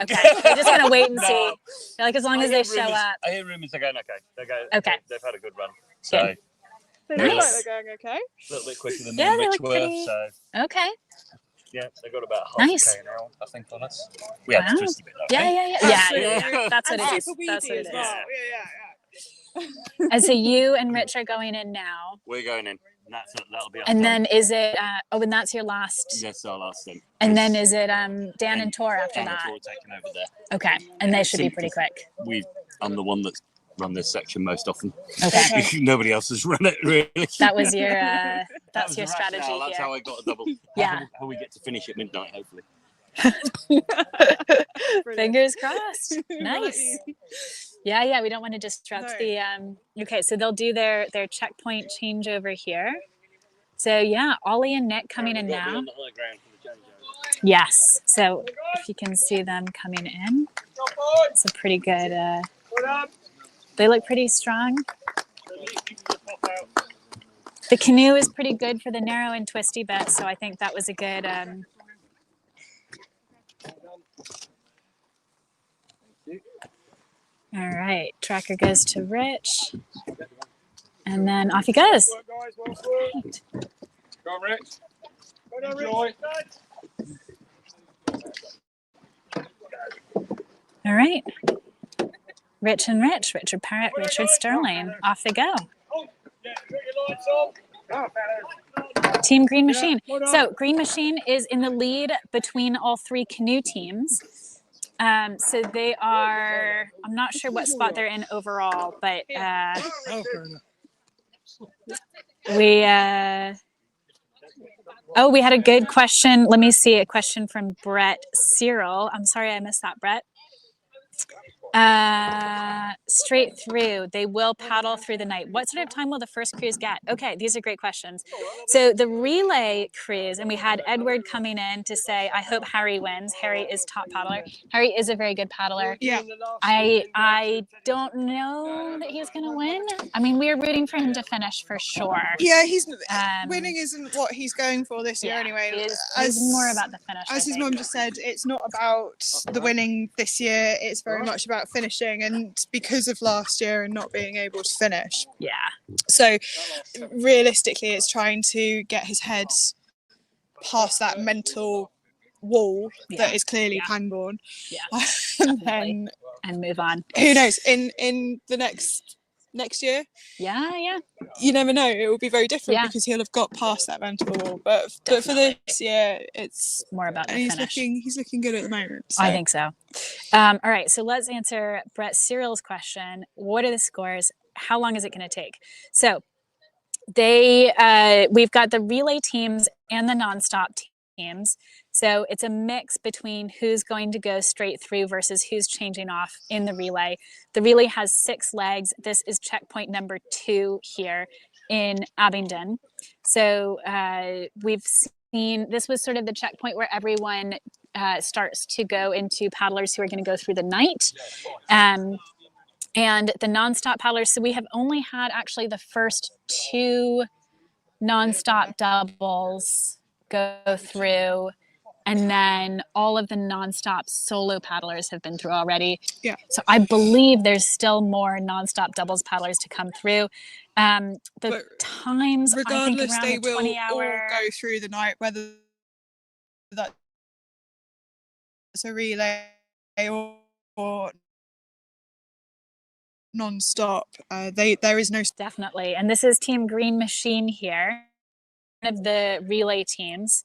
Speaker 1: Okay, we're just gonna wait and see. Like as long as they show up.
Speaker 22: I hear rumors they're going okay.
Speaker 1: Okay.
Speaker 22: They've had a good run. So
Speaker 7: they look like they're going okay.
Speaker 22: A little bit quicker than me and Rich were. So
Speaker 1: okay.
Speaker 22: Yeah, they got about half a K now, I think, on us. We had to twist a bit though.
Speaker 1: Yeah. That's what it is. That's what it is. And so you and Rich are going in now.
Speaker 22: We're going in. That'll be.
Speaker 1: And then is it? And that's your last.
Speaker 22: That's our last thing.
Speaker 1: And then is it Dan and Tor after that?
Speaker 22: Tor taking over there.
Speaker 1: Okay, and they should be pretty quick.
Speaker 22: I'm the one that's run this section most often.
Speaker 1: Okay.
Speaker 22: Nobody else has run it really.
Speaker 1: That was your. That's your strategy here.
Speaker 22: That's how I got a double.
Speaker 1: Yeah.
Speaker 22: How we get to finish at midnight, hopefully.
Speaker 1: Fingers crossed. Nice. Yeah, we don't want to disrupt the okay, so they'll do their checkpoint change over here. So yeah, Ollie and Nick coming in now. Yes. So if you can see them coming in, it's a pretty good They look pretty strong. The canoe is pretty good for the narrow and twisty bit, so I think that was a good. All right, tracker goes to Rich, and then off he goes. Right.
Speaker 17: Go on, Rich. Enjoy.
Speaker 1: All right. Rich and Rich, Richard Parrott, Richard Sterling. Off they go. Team Green Machine. So Green Machine is in the lead between all three canoe teams. So they are, I'm not sure what spot they're in overall, but we had a good question. Let me see, a question from Brett Cyril. I'm sorry I missed that, Brett. Straight through, they will paddle through the night. What sort of time will the first cruise get? Okay, these are great questions. So the relay cruise, and we had Edward coming in to say, I hope Harry wins. Harry is top paddler. Harry is a very good paddler.
Speaker 7: Yeah.
Speaker 1: I don't know that he's going to win. I mean, we are rooting for him to finish for sure.
Speaker 7: Yeah, he's winning isn't what he's going for this year anyway.
Speaker 1: It's more about the finish.
Speaker 7: As his mum just said, it's not about the winning this year. It's very much about finishing, and because of last year and not being able to finish.
Speaker 1: Yeah.
Speaker 7: So realistically, it's trying to get his head past that mental wall that is clearly Pangbourne.
Speaker 1: Yeah. and move on.
Speaker 7: Who knows? In the next year.
Speaker 1: Yeah.
Speaker 7: You never know. It will be very different because he'll have got past that mental wall. But for this year, it's
Speaker 1: more about the finish.
Speaker 7: He's looking good at the moment. So.
Speaker 1: I think so. All right, so let's answer Brett Cyril's question. What are the scores? How long is it going to take? So we've got the relay teams and the nonstop teams. So it's a mix between who's going to go straight through versus who's changing off in the relay. The relay has 6 legs. This is checkpoint number 2 here in Abingdon. So we've seen, this was sort of the checkpoint where everyone starts to go into paddlers who are going to go through the night. And the nonstop paddlers, so we have only had actually the first 2 nonstop doubles go through, and then all of the nonstop solo paddlers have been through already.
Speaker 7: Yeah.
Speaker 1: So I believe there's still more nonstop doubles paddlers to come through. The times,
Speaker 7: regardless,
Speaker 1: I think,
Speaker 7: they will
Speaker 1: all
Speaker 7: go through the night, whether that's a relay or non-stop. There is no
Speaker 1: definitely, and this is Team Green Machine here, one of the relay teams.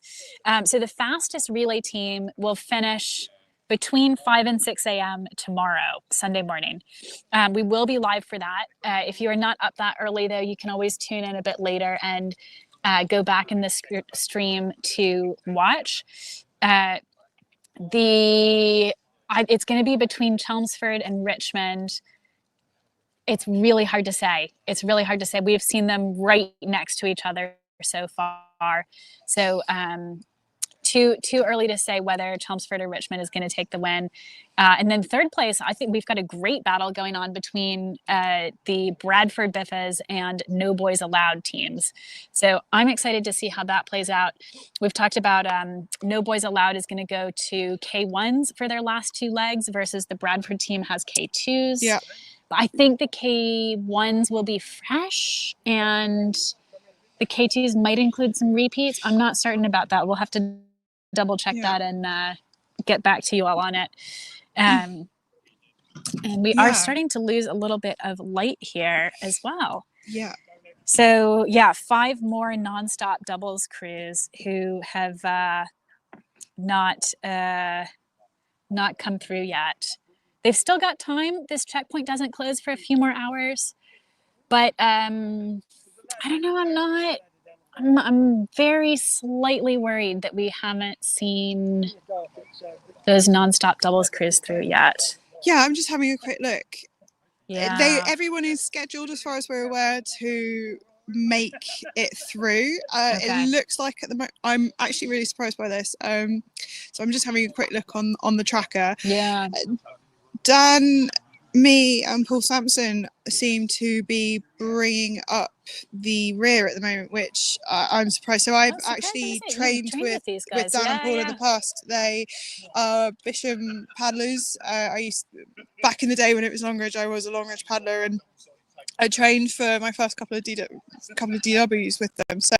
Speaker 1: So the fastest relay team will finish between 5 and 6 a.m. tomorrow, Sunday morning. We will be live for that. If you are not up that early, though, you can always tune in a bit later and go back in the stream to watch. It's going to be between Chelmsford and Richmond. It's really hard to say. We've seen them right next to each other so far. So too early to say whether Chelmsford or Richmond is going to take the win. And then third place, I think we've got a great battle going on between the Bradford Biffas and No Boys Allowed teams. So I'm excited to see how that plays out. We've talked about No Boys Allowed is going to go to K1s for their last 2 legs versus the Bradford team has K2s.
Speaker 7: Yeah.
Speaker 1: But I think the K1s will be fresh and the K2s might include some repeats. I'm not certain about that. We'll have to double check that and get back to you all on it. And we are starting to lose a little bit of light here as well.
Speaker 7: Yeah.
Speaker 1: So 5 more nonstop doubles crews who have not come through yet. They've still got time. This checkpoint doesn't close for a few more hours, but I don't know. I'm very slightly worried that we haven't seen those nonstop doubles crews through yet.
Speaker 7: Yeah, I'm just having a quick look.
Speaker 1: Yeah.
Speaker 7: Everyone is scheduled, as far as we're aware, to make it through. It looks like at the moment, I'm actually really surprised by this. So I'm just having a quick look on the tracker.
Speaker 1: Yeah.
Speaker 7: Dan me and Paul Sampson seem to be bringing up the rear at the moment, which I'm surprised. So I've actually trained with
Speaker 1: these guys.
Speaker 7: Dan and Paul in the past. They are Bisham paddlers. Back in the day when it was Longridge, I was a Longridge paddler, and I trained for my first couple of DWs with them. So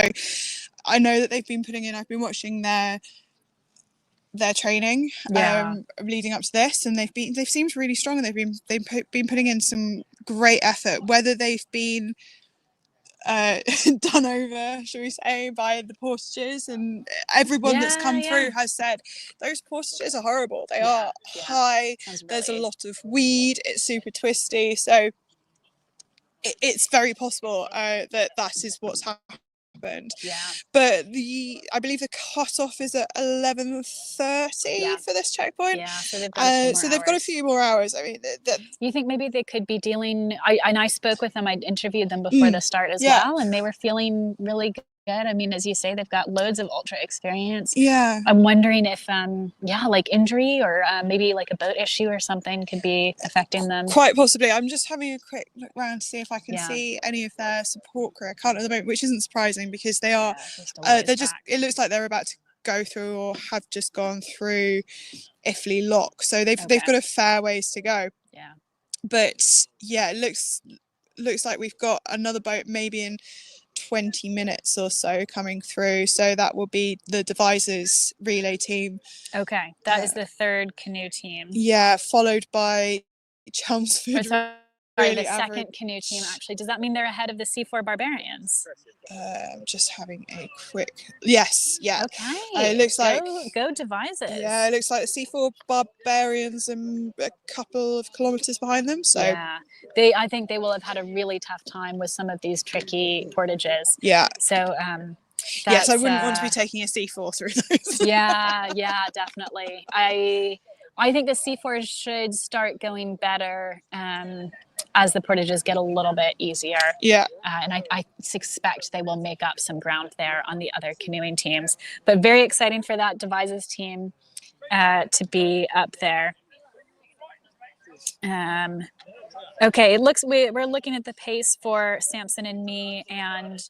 Speaker 7: I know that they've been putting in. I've been watching their training leading up to this, and they've seemed really strong, and they've been putting in some great effort. Whether they've been done over, shall we say, by the portages, and everyone that's come through has said those portages are horrible. They are high. There's a lot of weed. It's super twisty. So it's very possible that is what's happened. But I believe the cutoff is at 11:30 for this checkpoint.
Speaker 1: So
Speaker 7: they've got a few more hours. I mean,
Speaker 1: you think maybe they could be dealing? I spoke with them. I interviewed them before the start as well, and they were feeling really good. I mean, as you say, they've got loads of ultra experience. I'm wondering if like injury or maybe like a boat issue or something could be affecting them.
Speaker 7: Quite possibly. I'm just having a quick look around to see if I can see any of their support crew. I can't at the moment, which isn't surprising because they are it looks like they're about to go through or have just gone through Iffley Lock, so they've got a fair ways to go. But it looks like we've got another boat maybe in 20 minutes or so coming through, so that will be the Devisers relay team.
Speaker 1: That is the third canoe team,
Speaker 7: followed by Chelmsford.
Speaker 1: The second canoe team, actually. Does that mean they're ahead of the C4 Barbarians?
Speaker 7: Just having a quick it looks like
Speaker 1: go Devisers.
Speaker 7: It looks like the C4 Barbarians and a couple of kilometers behind them, so
Speaker 1: I think they will have had a really tough time with some of these tricky portages. So
Speaker 7: I wouldn't want to be taking a C4 through those.
Speaker 1: Definitely. I think the C4s should start going better as the portages get a little bit easier. And I suspect they will make up some ground there on the other canoeing teams. But very exciting for that Devises team to be up there. It looks we're looking at the pace for Samson and me, and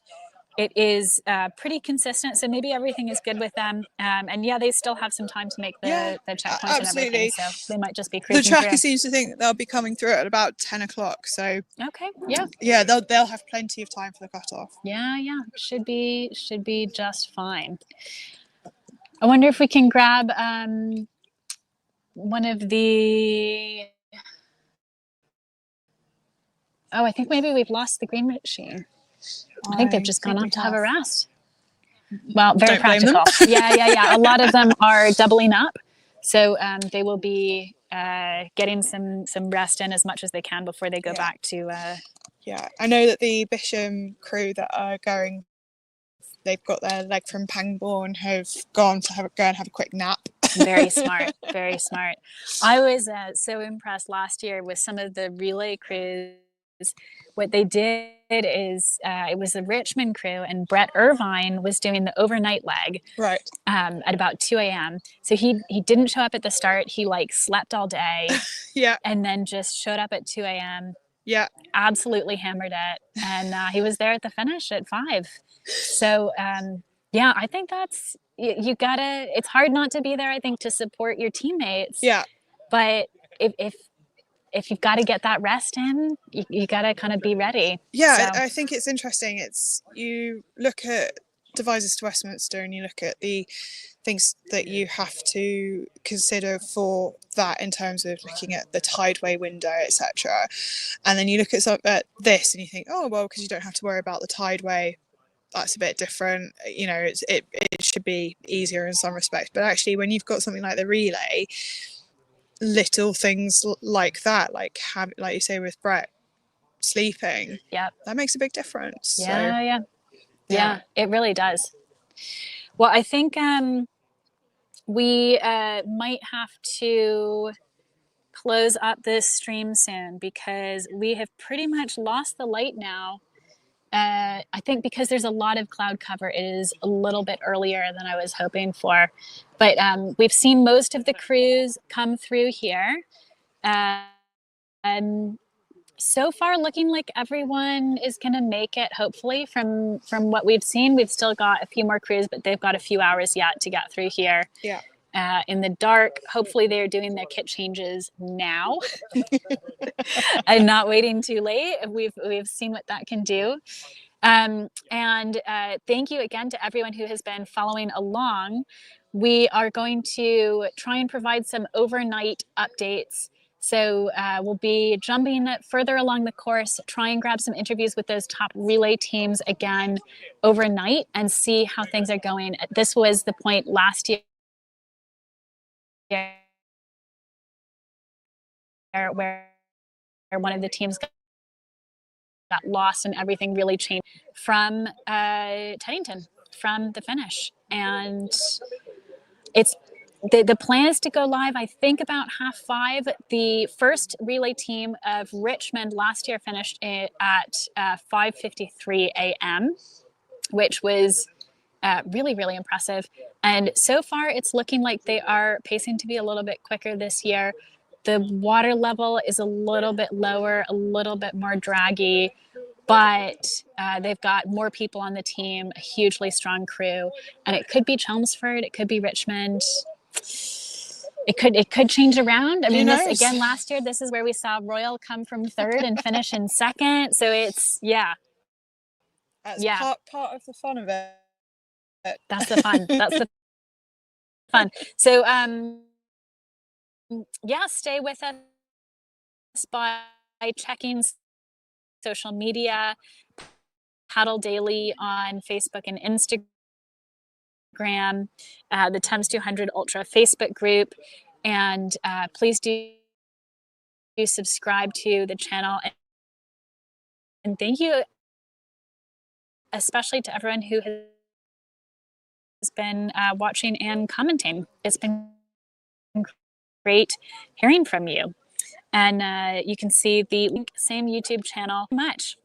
Speaker 1: it is pretty consistent, so maybe everything is good with them. And they still have some time to make the checkpoints and everything, so they might just be cruising
Speaker 7: The tracker
Speaker 1: through.
Speaker 7: seems to think that they'll be coming through at about 10 o'clock, so they'll have plenty of time for the cutoff.
Speaker 1: Should be just fine. I wonder if we can grab one of the... I think maybe we've lost the green machine. I think they've just gone off to have a rest. Well, very practical. A lot of them are doubling up, so they will be getting some rest in as much as they can before they go back to.
Speaker 7: I know that the Bisham crew that are going, they've got their leg from Pangbourne, have gone to go and have a quick nap.
Speaker 1: Very smart, very smart. I was so impressed last year with some of the relay crews. What they did is it was a Richmond crew, and Brett Irvine was doing the overnight leg at about 2 a.m. So he didn't show up at the start. He slept all day and then just showed up at 2 a.m. Absolutely hammered it, and he was there at the finish at 5. So I think that's you gotta, it's hard not to be there, I think, to support your teammates, but if you've got to get that rest in, you got to kind of be ready.
Speaker 7: I think it's interesting. You look at Devices to Westminster and you look at the things that you have to consider for that in terms of looking at the tideway window, etc. And then you look at this and you think, because you don't have to worry about the tideway, that's a bit different. It should be easier in some respects. But actually, when you've got something like the relay, little things like that, like you say with Brett sleeping, that makes a big difference. It
Speaker 1: really does. Well, I think we might have to close up this stream soon because we have pretty much lost the light now. I think because there's a lot of cloud cover, it is a little bit earlier than I was hoping for. But we've seen most of the crews come through here. So far looking like everyone is going to make it, hopefully, from what we've seen. We've still got a few more crews, but they've got a few hours yet to get through here.
Speaker 7: Yeah.
Speaker 1: In the dark. Hopefully they're doing their kit changes now and not waiting too late. We've seen what that can do. And thank you again to everyone who has been following along. We are going to try and provide some overnight updates. So we'll be jumping further along the course, try and grab some interviews with those top relay teams again overnight and see how things are going. This was the point last year where one of the teams got lost and everything really changed from Teddington, from the finish. And it's the plan is to go live, I think, about 5:30. The first relay team of Richmond last year finished at 5:53 a.m., which was really, really impressive. And so far, it's looking like they are pacing to be a little bit quicker this year. The water level is a little bit lower, a little bit more draggy, but they've got more people on the team, a hugely strong crew, and it could be Chelmsford, it could be Richmond. It could change around. I mean, this again last year, this is where we saw Royal come from third and finish in second. So it's
Speaker 7: That's part of the fun of it.
Speaker 1: That's the fun. That's the fun. So stay with us by checking social media, Paddle Daily on Facebook and Instagram, the Thames 200 Ultra Facebook group, and please do subscribe to the channel. And thank you especially to everyone who has been watching and commenting. It's been great hearing from you. And you can see the same YouTube channel much.